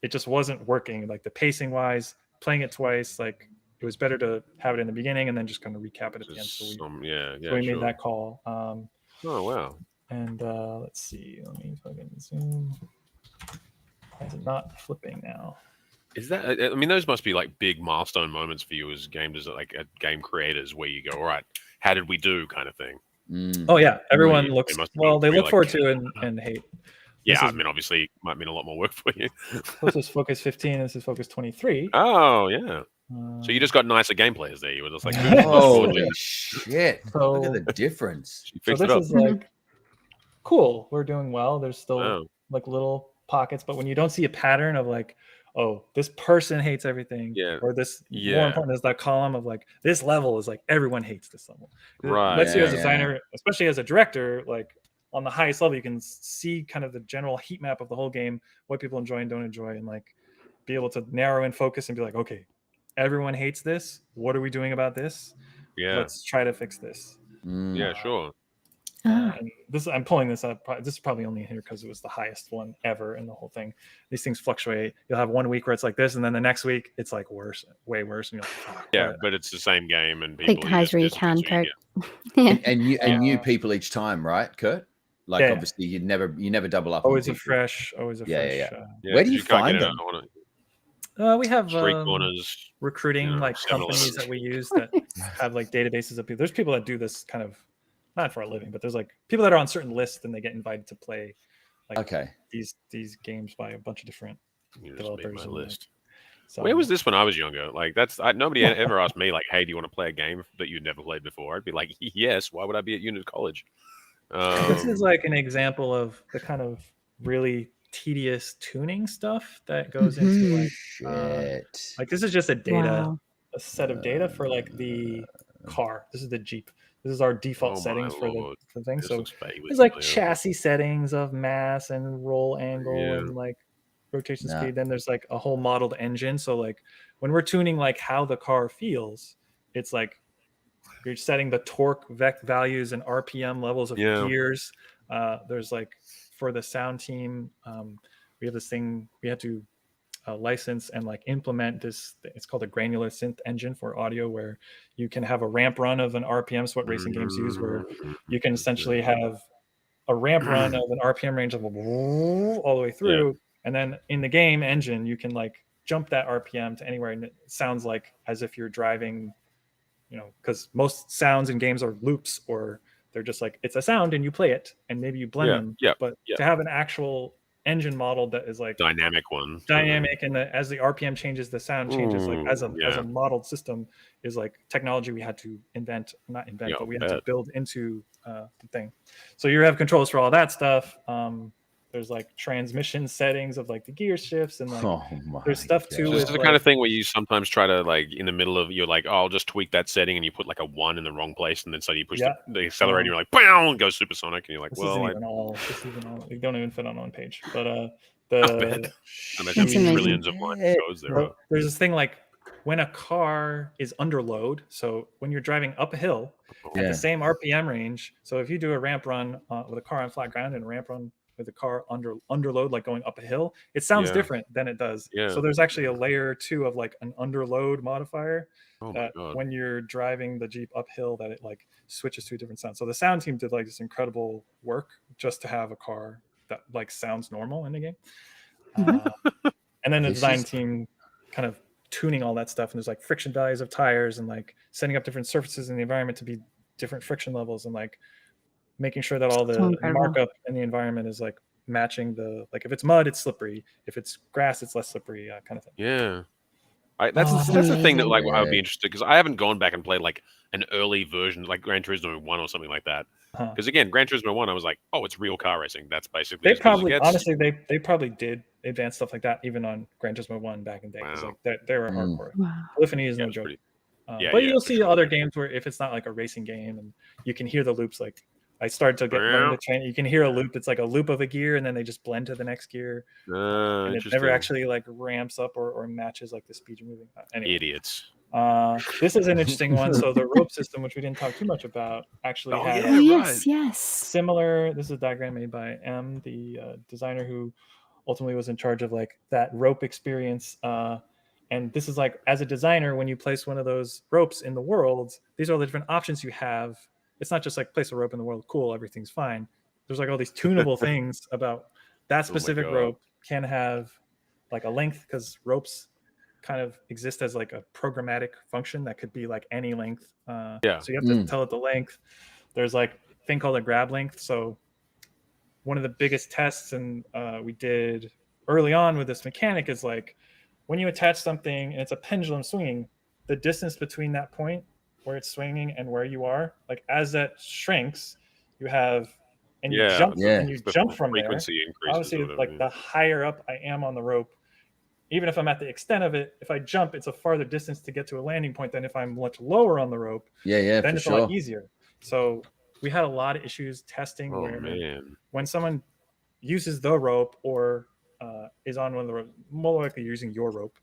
it just wasn't working, like the pacing wise. Playing it twice, like it was better to have it in the beginning and then just kind of recap it at the end. So we made that call. Oh wow. And let's see, let me fucking zoom. Why is it not flipping now? Is that? I mean, those must be like big milestone moments for you as game game creators, where you go, all right, how did we do, kind of thing. Oh yeah, everyone They looks must well. be They look like- forward to and hate. Yeah, This I is- mean, obviously, it might mean a lot more work for you. This is Focus 15. This is Focus 23. Oh yeah. So you just got nicer gameplayers there. You were just like, holy shit! So- Look at the difference. She So fixed it this up. is like cool. We're doing well. There's still Wow. like little pockets, but when you don't see a pattern of like, oh, this person hates everything, Yeah. or this more Yeah. important is that column of like this level is like everyone hates this level. Right. Lets you as a Yeah. designer, especially as a director, like on the highest level, you can see kind of the general heat map of the whole game, what people enjoy and don't enjoy, and like be able to narrow in focus and be like, okay, everyone hates this. What are we doing about this? Yeah. Let's try to fix this. Yeah, sure. And this, I'm pulling this up. This is probably only here because it was the highest one ever in the whole thing. These things fluctuate. You'll have 1 week where it's like this, and then the next week it's like worse, way worse. And you're like, oh, Yeah, what? but it's the same game, and Take people the highs where you can, Kurt. Yeah. And new people each time, right, Kurt? Like Yeah. obviously you never double up. always on a people. fresh, always a fresh. Yeah, Where do 'cause you can't find get it them? on We have street corners. recruiting you know, like 7-Eleven. companies that we use that have like databases of people. There's people that do this kind of not for a living, but there's like people that are on certain lists and they get invited to play like Okay. these games by a bunch of different You just make developers. my and, list. so, Where was this when I was younger? Like nobody ever asked me like, "Hey, do you want to play a game that you'd never played before?" I'd be like, "Yes." Why would I be at Unit College? This is like an example of the kind of really tedious tuning stuff that goes into like this is just a set of data for like the car. This is the Jeep. This is our default settings for the thing. This So looks vaguely there's like familiar. chassis settings of mass and roll angle Yeah. and like rotation Nah. speed. Then there's like a whole modeled engine. So like when we're tuning like how the car feels, it's like you're setting the torque values and RPM levels of Yeah. gears. There's like for the sound team, we have this thing we had to license and like implement this. It's called a granular synth engine for audio, where you can have a ramp run of an RPM. So what racing games use, where you can essentially have a ramp run of an RPM range of all the way through, and then in the game engine you can like jump that RPM to anywhere, and it sounds like as if you're driving. You know, because most sounds in games are loops, or they're just like it's a sound and you play it and maybe you blend them. But to have an actual engine model that is like dynamic one, and as the RPM changes, the sound changes. Like as a modeled system is like technology we had to but we had to build into the thing. So you have controls for all that stuff. There's like transmission settings of like the gear shifts and like there's stuff too. So this is the kind of thing where you sometimes try to like in the middle of you're like, oh, I'll just tweak that setting, and you put like a 1 in the wrong place, and then suddenly you push the accelerator, and you're like, bow, and goes supersonic, and you're like, this isn't even all. You don't even fit on one page. But The imagine trillions of lines of codes there. Well, there's this thing like when a car is under load. So when you're driving up a hill at the same RPM range. So if you do a ramp run with a car on flat ground and a ramp run with a car under load, like going up a hill, it sounds different than it does. So there's actually a layer 2 of like an under load modifier that when you're driving the Jeep uphill, that it like switches to a different sound. So the sound team did like this incredible work just to have a car that like sounds normal in the game. And then the design team kind of tuning all that stuff, and there's like friction values of tires and like setting up different surfaces in the environment to be different friction levels, and like making sure that all the markup in the environment is like matching the, like if it's mud it's slippery, if it's grass it's less slippery, kind of thing. That's the thing that like I would be interested, because I haven't gone back and played like an early version like Gran Turismo 1 or something like that, because again Gran Turismo 1 I was like, oh, it's real car racing. That's basically they probably honestly they probably did advanced stuff like that even on Gran Turismo 1 back in the day. Like they were hardcore. Polyphony is no joke. But you'll see other games where if it's not like a racing game and you can hear the loops, like I started to learn the train. You can hear a loop. It's like a loop of a gear, and then they just blend to the next gear. And it never actually like ramps up or matches like the speed you're moving. Anyway, idiots. This is an interesting one. So the rope system, which we didn't talk too much about, actually has similar. This is a diagram made by M, the designer who ultimately was in charge of like that rope experience. And this is like, as a designer, when you place one of those ropes in the world, these are all the different options you have. It's not just like place a rope in the world, cool, everything's fine. There's like all these tunable things about that specific rope can have like a length, because ropes kind of exist as like a programmatic function that could be like any length. So you have to tell it the length. There's like a thing called a grab length. So one of the biggest tests and we did early on with this mechanic is like when you attach something and it's a pendulum swinging, the distance between that point where it's swinging and where you are, like as that shrinks, you have, and you jump, and you jump from there. Obviously, like the higher up I am on the rope, even if I'm at the extent of it, if I jump, it's a farther distance to get to a landing point than if I'm much lower on the rope. Then it's a lot easier. So we had a lot of issues testing when someone uses the rope or is on one of the ropes, more likely using your rope,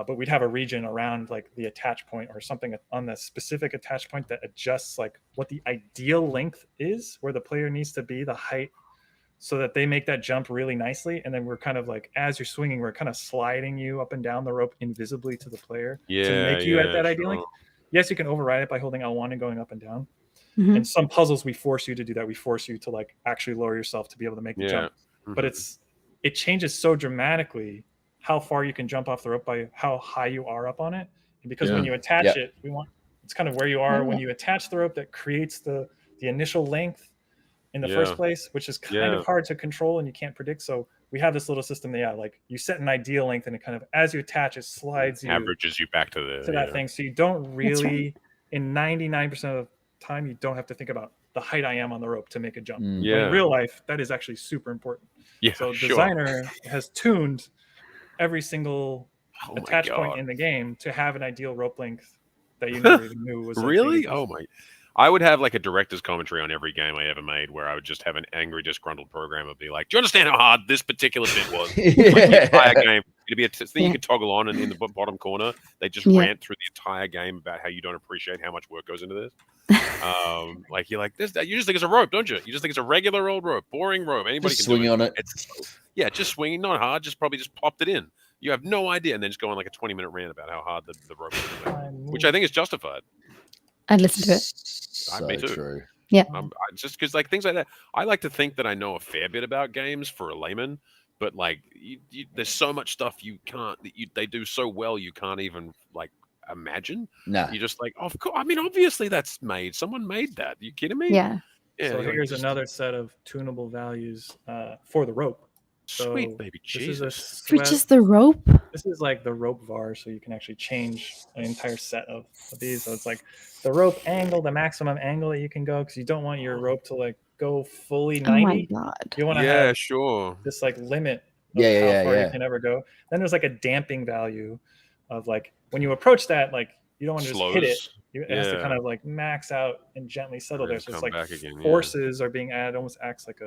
but we'd have a region around like the attach point or something on the specific attach point that adjusts like what the ideal length is, where the player needs to be, the height, so that they make that jump really nicely. And then we're kind of like, as you're swinging, we're kind of sliding you up and down the rope invisibly to the player to make you at that ideal length. Yes, you can override it by holding L1 and going up and down. And some puzzles we force you to do that. We force you to like actually lower yourself to be able to make the jump. But it changes so dramatically how far you can jump off the rope by how high you are up on it. And because when you attach it, it's kind of where you are when you attach the rope that creates the initial length in the first place, which is kind of hard to control and you can't predict. So we have this little system that like you set an ideal length and it kind of, as you attach, it slides you, averages you back to that thing. So you don't really, in 99% of the time, you don't have to think about the height I am on the rope to make a jump. In real life, that is actually super important. So the designer has tuned every single attach point in the game to have an ideal rope length that you never even knew was really. I would have like a director's commentary on every game I ever made, where I would just have an angry, disgruntled programmer be like, "Do you understand how hard this particular bit was?" Like the entire game, it'd be a thing you could toggle on, and in the bottom corner, they just rant through the entire game about how you don't appreciate how much work goes into this. Like you're like this, you just think it's a rope, don't you? You just think it's a regular old rope, boring rope. Anybody just can swing do on it. Just swinging, not hard. Just probably just popped it in. You have no idea, and then just go on like a 20-minute rant about how hard the rope is, which I think is justified. I'd listen to it. So me too. True. Yeah. Just because like things like that, I like to think that I know a fair bit about games for a layman, but like there's so much stuff you can't they do so well you can't even like imagine. Nah. You're just like, of course. I mean, obviously that's made. Someone made that. Are you kidding me? Yeah. So here's another set of tunable values for the rope. Sweet baby Jesus. For just the rope? This is like the rope var, so you can actually change an entire set of these. So it's like the rope angle, the maximum angle that you can go, because you don't want your rope to like go fully 90. Oh my god. You want to have this like limit of how far you can ever go. Then there's like a damping value of like when you approach that, like you don't want to just hit it. It has to kind of like max out and gently settle there. So it's like forces are being added, almost acts like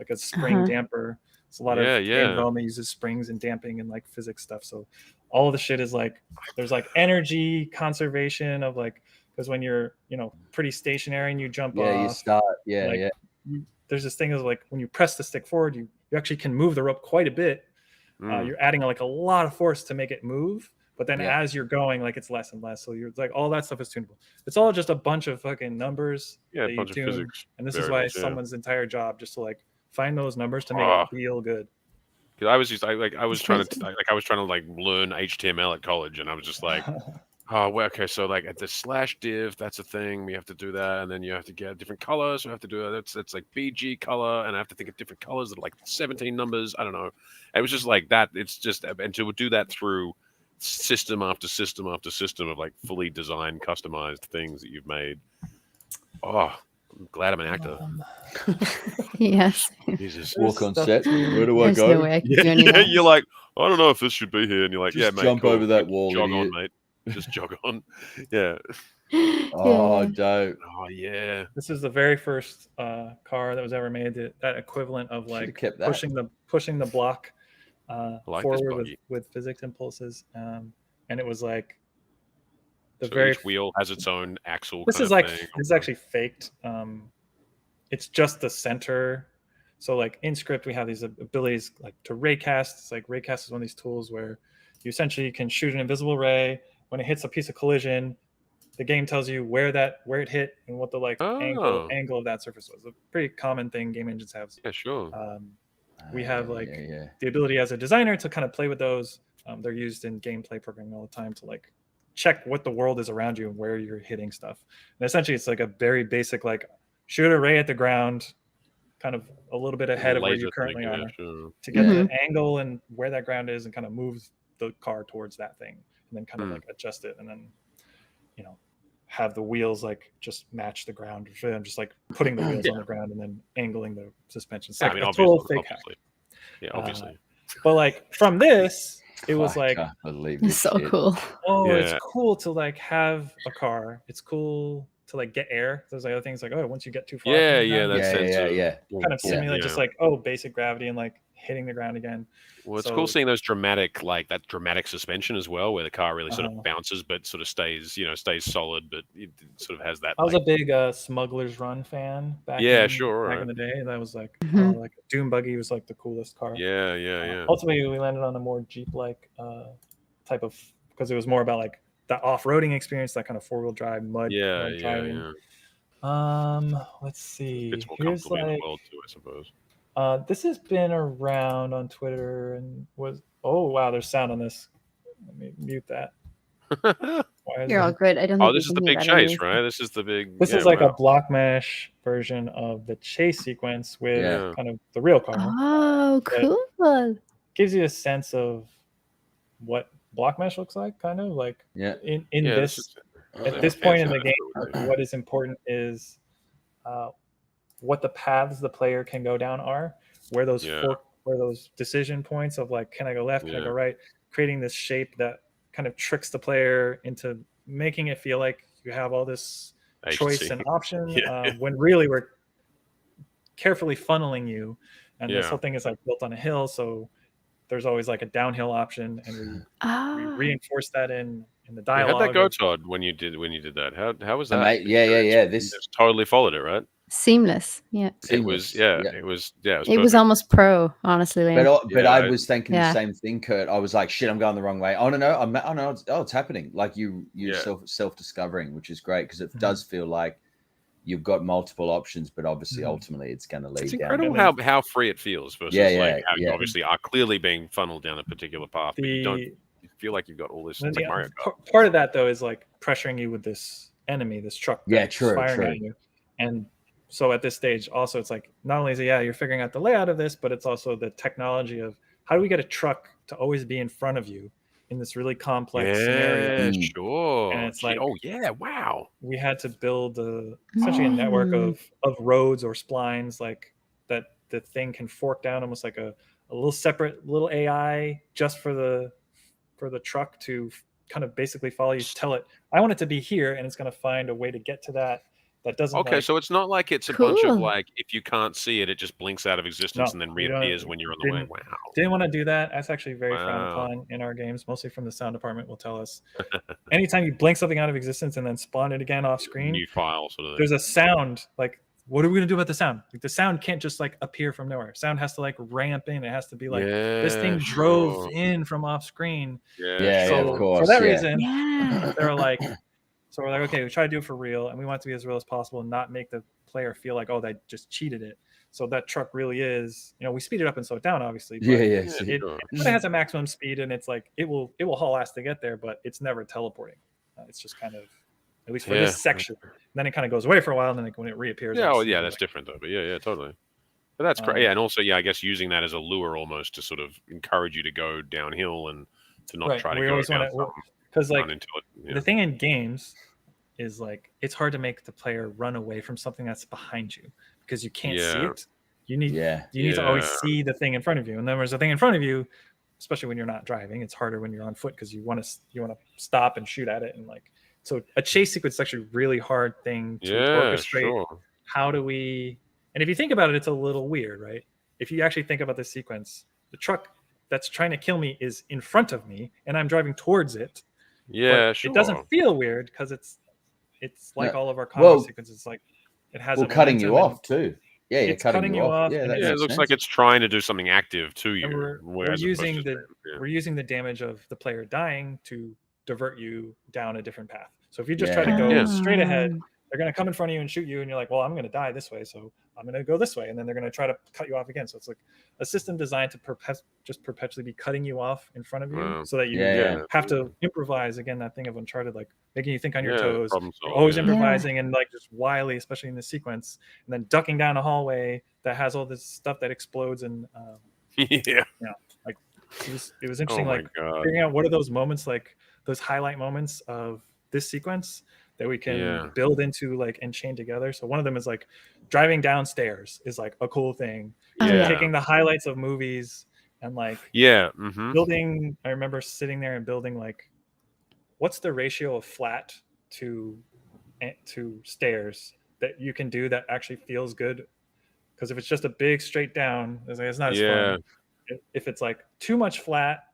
a spring damper. It's a lot of game development uses springs and damping and like physics stuff. So all of the shit is like there's like energy conservation of like because when you're pretty stationary and you jump off, you start there's this thing is like when you press the stick forward, you actually can move the rope quite a bit. You're adding like a lot of force to make it move, but then as you're going, like it's less and less. So you're like all that stuff is tunable. It's all just a bunch of fucking numbers. Yeah, a bunch of physics. And this is why someone's entire job just to like find those numbers to make it feel good. Because I was trying to like learn HTML at college, and I was just like, oh, well, okay, so like at the slash div, that's a thing. We have to do that, and then you have to get different colors. So I have to do that. That's like BG color, and I have to think of different colors that are like 17 numbers. I don't know. It was just like that. It's just and to do that through system after system after system of like fully designed, customized things that you've made. Oh, I'm glad I'm an actor. Yes. Jesus. Walk on set. Where do I There's go? no way I can do any of that. You're like, I don't know if this should be here, and you're like, Just yeah, mate, jump cool. over that wall, Jog idiot. on, mate. Just jog on. Yeah. Oh, dope. Oh, yeah. This is the very first car that was ever made. That equivalent of like kept that. pushing the block like forward with physics impulses, and it was like the so very each wheel has its own axle. This kind is of like thing. this is actually faked. It's just the center. So like in script, we have these abilities like to raycast. It's like raycast is one of these tools where you essentially can shoot an invisible ray. When it hits a piece of collision, the game tells you where it hit and what the like angle of that surface was. A pretty common thing game engines have. Yeah, sure. We have like the ability as a designer to kind of play with those. They're used in gameplay programming all the time to like check what the world is around you and where you're hitting stuff. And essentially, it's like a very basic like shoot a ray at the ground, kind of a little bit ahead of where you currently are, to get the angle and where that ground is, and kind of move the car towards that thing, and then kind of like adjust it, and then have the wheels like just match the ground. I'm just like putting the wheels on the ground and then angling the suspension. It's like a total fake hack. Yeah, obviously. But like from this, it was like it's so cool. Oh, it's cool to like have a car. It's cool to like get air. There's like other things like once you get too far. Kind of simulate just like basic gravity and like hitting the ground again. Well, it's cool seeing those dramatic suspension as well, where the car really sort of bounces but sort of stays solid, but it sort of has that. I was a big Smuggler's Run fan back in the day. That was like like a Doom buggy was like the coolest car. Yeah. Ultimately, we landed on a more Jeep-like type of, because it was more about like the off-roading experience, that kind of four-wheel drive mud driving. Let's see. It's more comfortable in the world too, I suppose. This has been around on Twitter and was there's sound on this. Let me mute that. You're all good. I don't think this is the big chase, right? This is the big. This is like a block mesh version of the chase sequence with kind of the real car. Oh, cool. Gives you a sense of what block mesh looks like, kind of like in this at this point in the game. What is important is what the paths the player can go down are, where those where those decision points of like, can I go left, can I go right, creating this shape that kind of tricks the player into making it feel like you have all this choice and option, when really we're carefully funneling you. And this whole thing is like built on a hill, so there's always like a downhill option, and we reinforce that in the dialogue. How'd that go, Todd, when you did that? How was that? This just totally followed it, right? Seamless. It was it was almost pro, honestly, Liam. But I was thinking the same thing, Kurt. I was like, shit, I'm going the wrong way. Oh no, it's happening. Like you're self-discovering, which is great, because it does feel like you've got multiple options, but obviously ultimately it's going to lead down. It's incredible how free it feels versus how you obviously are clearly being funneled down a particular path, but you feel like you've got all this. It's like Mario Kart. Part of that though is like pressuring you with this enemy, this truck firing at you. And so at this stage also, it's like not only is it you're figuring out the layout of this, but it's also the technology of how do we get a truck to always be in front of you in this really complex scenario. Sure. And it's like, wow. We had to build essentially a network of roads or splines, like that the thing can fork down almost like a little separate little AI just for the truck to kind of basically follow you, tell it, I want it to be here, and it's going to find a way to get to that that doesn't. Okay, like, so it's not like it's a bunch of Cool. like if you can't see it, it just blinks out of existence and then we don't- reappears when you're on the way. didn't- Wow. Didn't want to do that. That's actually very frowned Wow. upon in our games, mostly from the sound department will tell us. Anytime you blink something out of existence and then spawn it again off screen, New file sort of thing. there's a sound. Like, what are we gonna do about the sound? Like, the sound can't just like appear from nowhere. Sound has to like ramp in. It has to be like this thing drove in from off screen. Yeah, So of course. for that yeah. reason, Yeah. they're like, so we're like, okay, we try to do it for real, and we want it to be as real as possible, and not make the player feel like, oh, they just cheated it. So that truck really is, we speed it up and slow it down, obviously. But Yeah. it has a maximum speed, and it's like it will haul ass to get there, but it's never teleporting. It's just kind of, at least for this section. And then it kind of goes away for a while, and then when it reappears. Yeah, yeah, that's different though. But yeah, totally. But that's great. Yeah, and also, I guess using that as a lure almost to sort of encourage you to go downhill and to not try to go down. Because like the thing in games is like it's hard to make the player run away from something that's behind you because you can't see it. You need to always see the thing in front of you, and then there's a thing in front of you, especially when you're not driving. It's harder when you're on foot because you want to stop and shoot at it, and like so a chase sequence is actually a really hard thing to orchestrate. Sure. How do we? And if you think about it, it's a little weird, right? If you actually think about this sequence, the truck that's trying to kill me is in front of me, and I'm driving towards it. Yeah, sure. It doesn't feel weird because it's like all of our combat sequences. Like it has cutting you off too. Yeah, you're cutting you off. Yeah, it looks like it's trying to do something active to you. We're using the damage of the player dying to divert you down a different path. So if you just try to go straight ahead, they're going to come in front of you and shoot you, and you're like, well, I'm going to die this way, so I'm going to go this way, and then they're going to try to cut you off again. So it's like a system designed to just perpetually be cutting you off in front of you, so that you have to improvise. Again, that thing of Uncharted, like making you think on your toes, always improvising and like just wily, especially in this sequence, and then ducking down a hallway that has all this stuff that explodes and like it was interesting, like figuring out what are those moments, like those highlight moments of this sequence that we can build into like and chain together. So one of them is like driving downstairs is like a cool thing. Taking the highlights of movies and like building. I remember sitting there and building like what's the ratio of flat to stairs that you can do that actually feels good, because if it's just a big straight down, it's not as fun. If it's like too much flat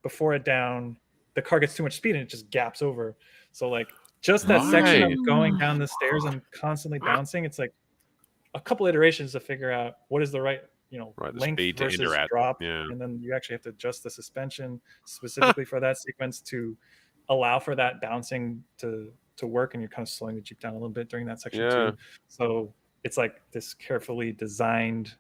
before it down, the car gets too much speed and it just gaps over. So like just that section of going down the stairs and constantly bouncing, it's like a couple iterations to figure out what is the right length versus drop, and then you actually have to adjust the suspension specifically for that sequence to allow for that bouncing to work, and you're kind of slowing the Jeep down a little bit during that section too. So it's like this carefully designed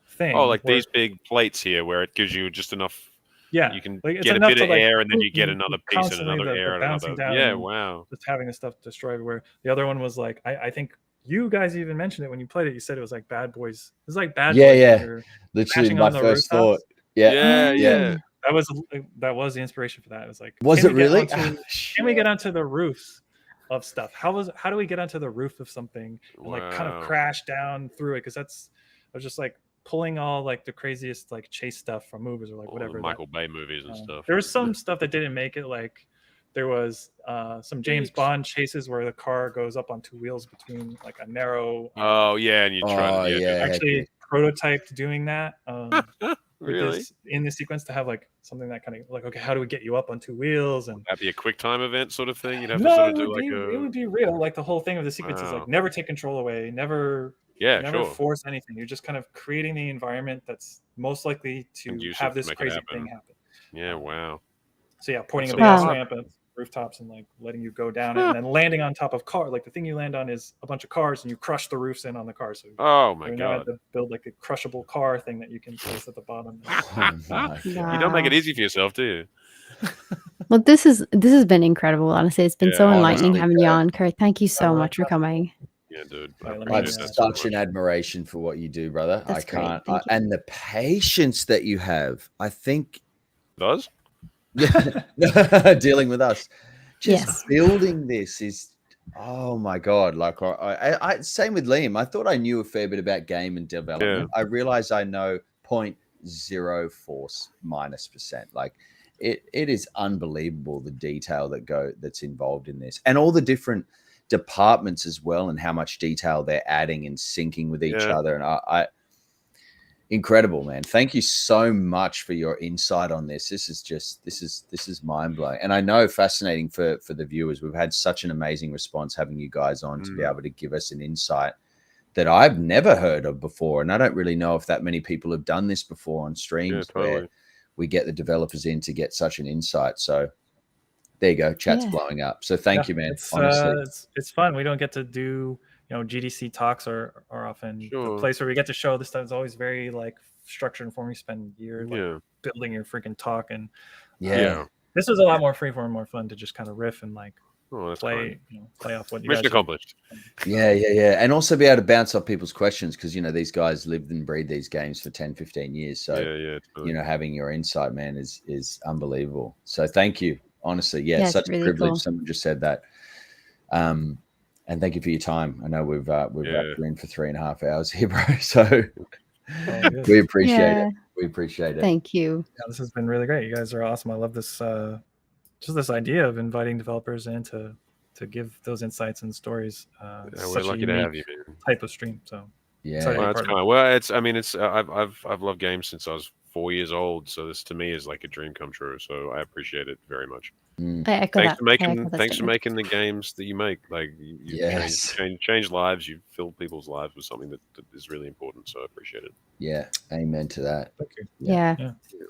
thing. Oh, like these big plates here where it gives you just enough. Yeah, you can like get a bit of air, and then you get another piece and another air and another. Yeah, wow. Just having the stuff destroy everywhere. The other one was like, I think you guys even mentioned it when you played it. You said it was like Bad Boys. It was like Bad Boys. Yeah. Literally my first thought. Yeah. That was the inspiration for that. It was like, was it really? Can we get onto the roofs of stuff? How do we get onto the roof of something and like kind of crash down through it? Because I was just like pulling all like the craziest like chase stuff from movies or like whatever Michael Bay movies and stuff. There was some stuff that didn't make it. Like there was some James Bond chases where the car goes up on two wheels between like a narrow. And you try. Actually prototyped doing that. Really? In the sequence to have like something that kind of like, okay, how do we get you up on two wheels? And that'd be a quick time event sort of thing. You'd have to sort of do it would be real. Like the whole thing of the sequence is like never take control away, never force anything. You're just kind of creating the environment that's most likely to have this crazy thing happen. Yeah, wow. So pointing a big ramp at rooftops and like letting you go down and then landing on top of car. Like the thing you land on is a bunch of cars and you crush the roofs in on the cars. So oh my god! You have to build like a crushable car thing that you can place at the bottom. You don't make it easy for yourself, do you? Well, this has been incredible. Honestly, it's been so enlightening having you on, Kurt. Thank you so much for coming. Yeah, dude. I have such an admiration for what you do, brother. I can't. And the patience that you have, I think. Does? Dealing with us. Just building this is, oh my God. Like, I same with Liam. I thought I knew a fair bit about game and development. I realized I know 0.04%. Like, it is unbelievable the detail that's involved in this, and all the different departments as well, and how much detail they're adding and syncing with each other. And I incredible, man. Thank you so much for your insight on this. This is mind blowing, and I know fascinating for the viewers. We've had such an amazing response having you guys on to be able to give us an insight that I've never heard of before, and I don't really know if that many people have done this before on streams where we get the developers in to get such an insight. So there you go, chat's blowing up. So thank you, man. Honestly, it's fun. We don't get to do, GDC talks are often the place where we get to show this stuff is always very like structured and form. You spend years building your freaking talk, and this was a lot more freeform, more fun to just kind of riff and like play off what you mission accomplished. Yeah. And also be able to bounce off people's questions, because these guys lived and breathed these games for 10, 15 years. So totally. Having your insight, man, is unbelievable. So thank you. Honestly, such a privilege. Cool. Someone just said that. And thank you for your time. I know we've wrapped you in for 3.5 hours here, bro. So we appreciate it. We appreciate it. Thank you. Yeah, this has been really great. You guys are awesome. I love this just this idea of inviting developers in to give those insights and stories. We're lucky to have you, man. Type of stream. So that's kind of I've loved games since I was 4 years old, so this to me is like a dream come true. So I appreciate it very much. I echo that. Thanks for making the games that you make. Like you change lives. You fill people's lives with something that is really important. So I appreciate it. Yeah, amen to that. Thank you. Yeah.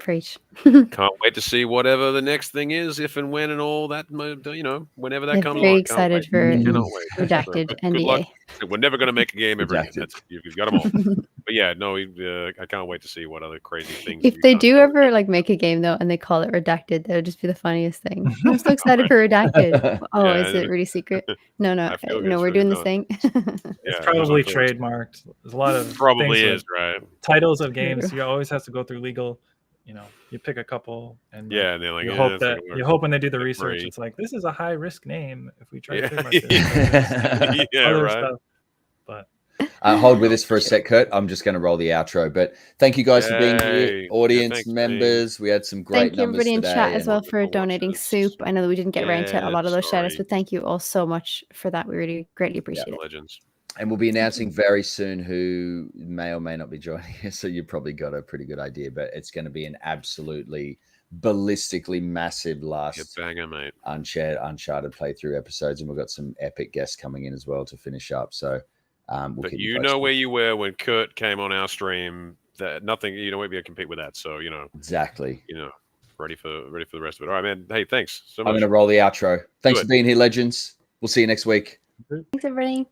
Preach. Can't wait to see whatever the next thing is, if and when and all that. Whenever that comes. Very excited for redacted NDA. Good luck. We're never going to make a game ever again. You've got them all. But I can't wait to see what other crazy things. If they do ever like make a game though, and they call it redacted, that would just be the funniest thing. I'm so excited for redacted. Oh, is it really secret? No, we're doing this thing. It's probably trademarked. There's a lot of probably is right. Titles of games, you always have to go through legal. You pick a couple, and and they're like, you hope when they do the research, it's like, this is a high risk name if we try to trademark this. Right. Stuff. But hold with us for a sec, Kurt. I'm just going to roll the outro. But thank you guys for being here, audience members. We had some great. Thank you everybody in chat as well for donating soup. I know that we didn't get around to a lot of those shout outs, but thank you all so much for that. We really greatly appreciate it. Legends. And we'll be announcing very soon who may or may not be joining us. So you've probably got a pretty good idea, but it's going to be an absolutely ballistically massive last banger, mate. Uncharted playthrough episodes. And we've got some epic guests coming in as well to finish up. So but you know where you were when Kurt came on our stream. That nothing, won't be able to compete with that. So exactly. Ready for the rest of it. All right, man. Hey, thanks so much. I'm going to roll the outro. Thanks for being here, legends. We'll see you next week. Thanks, everybody.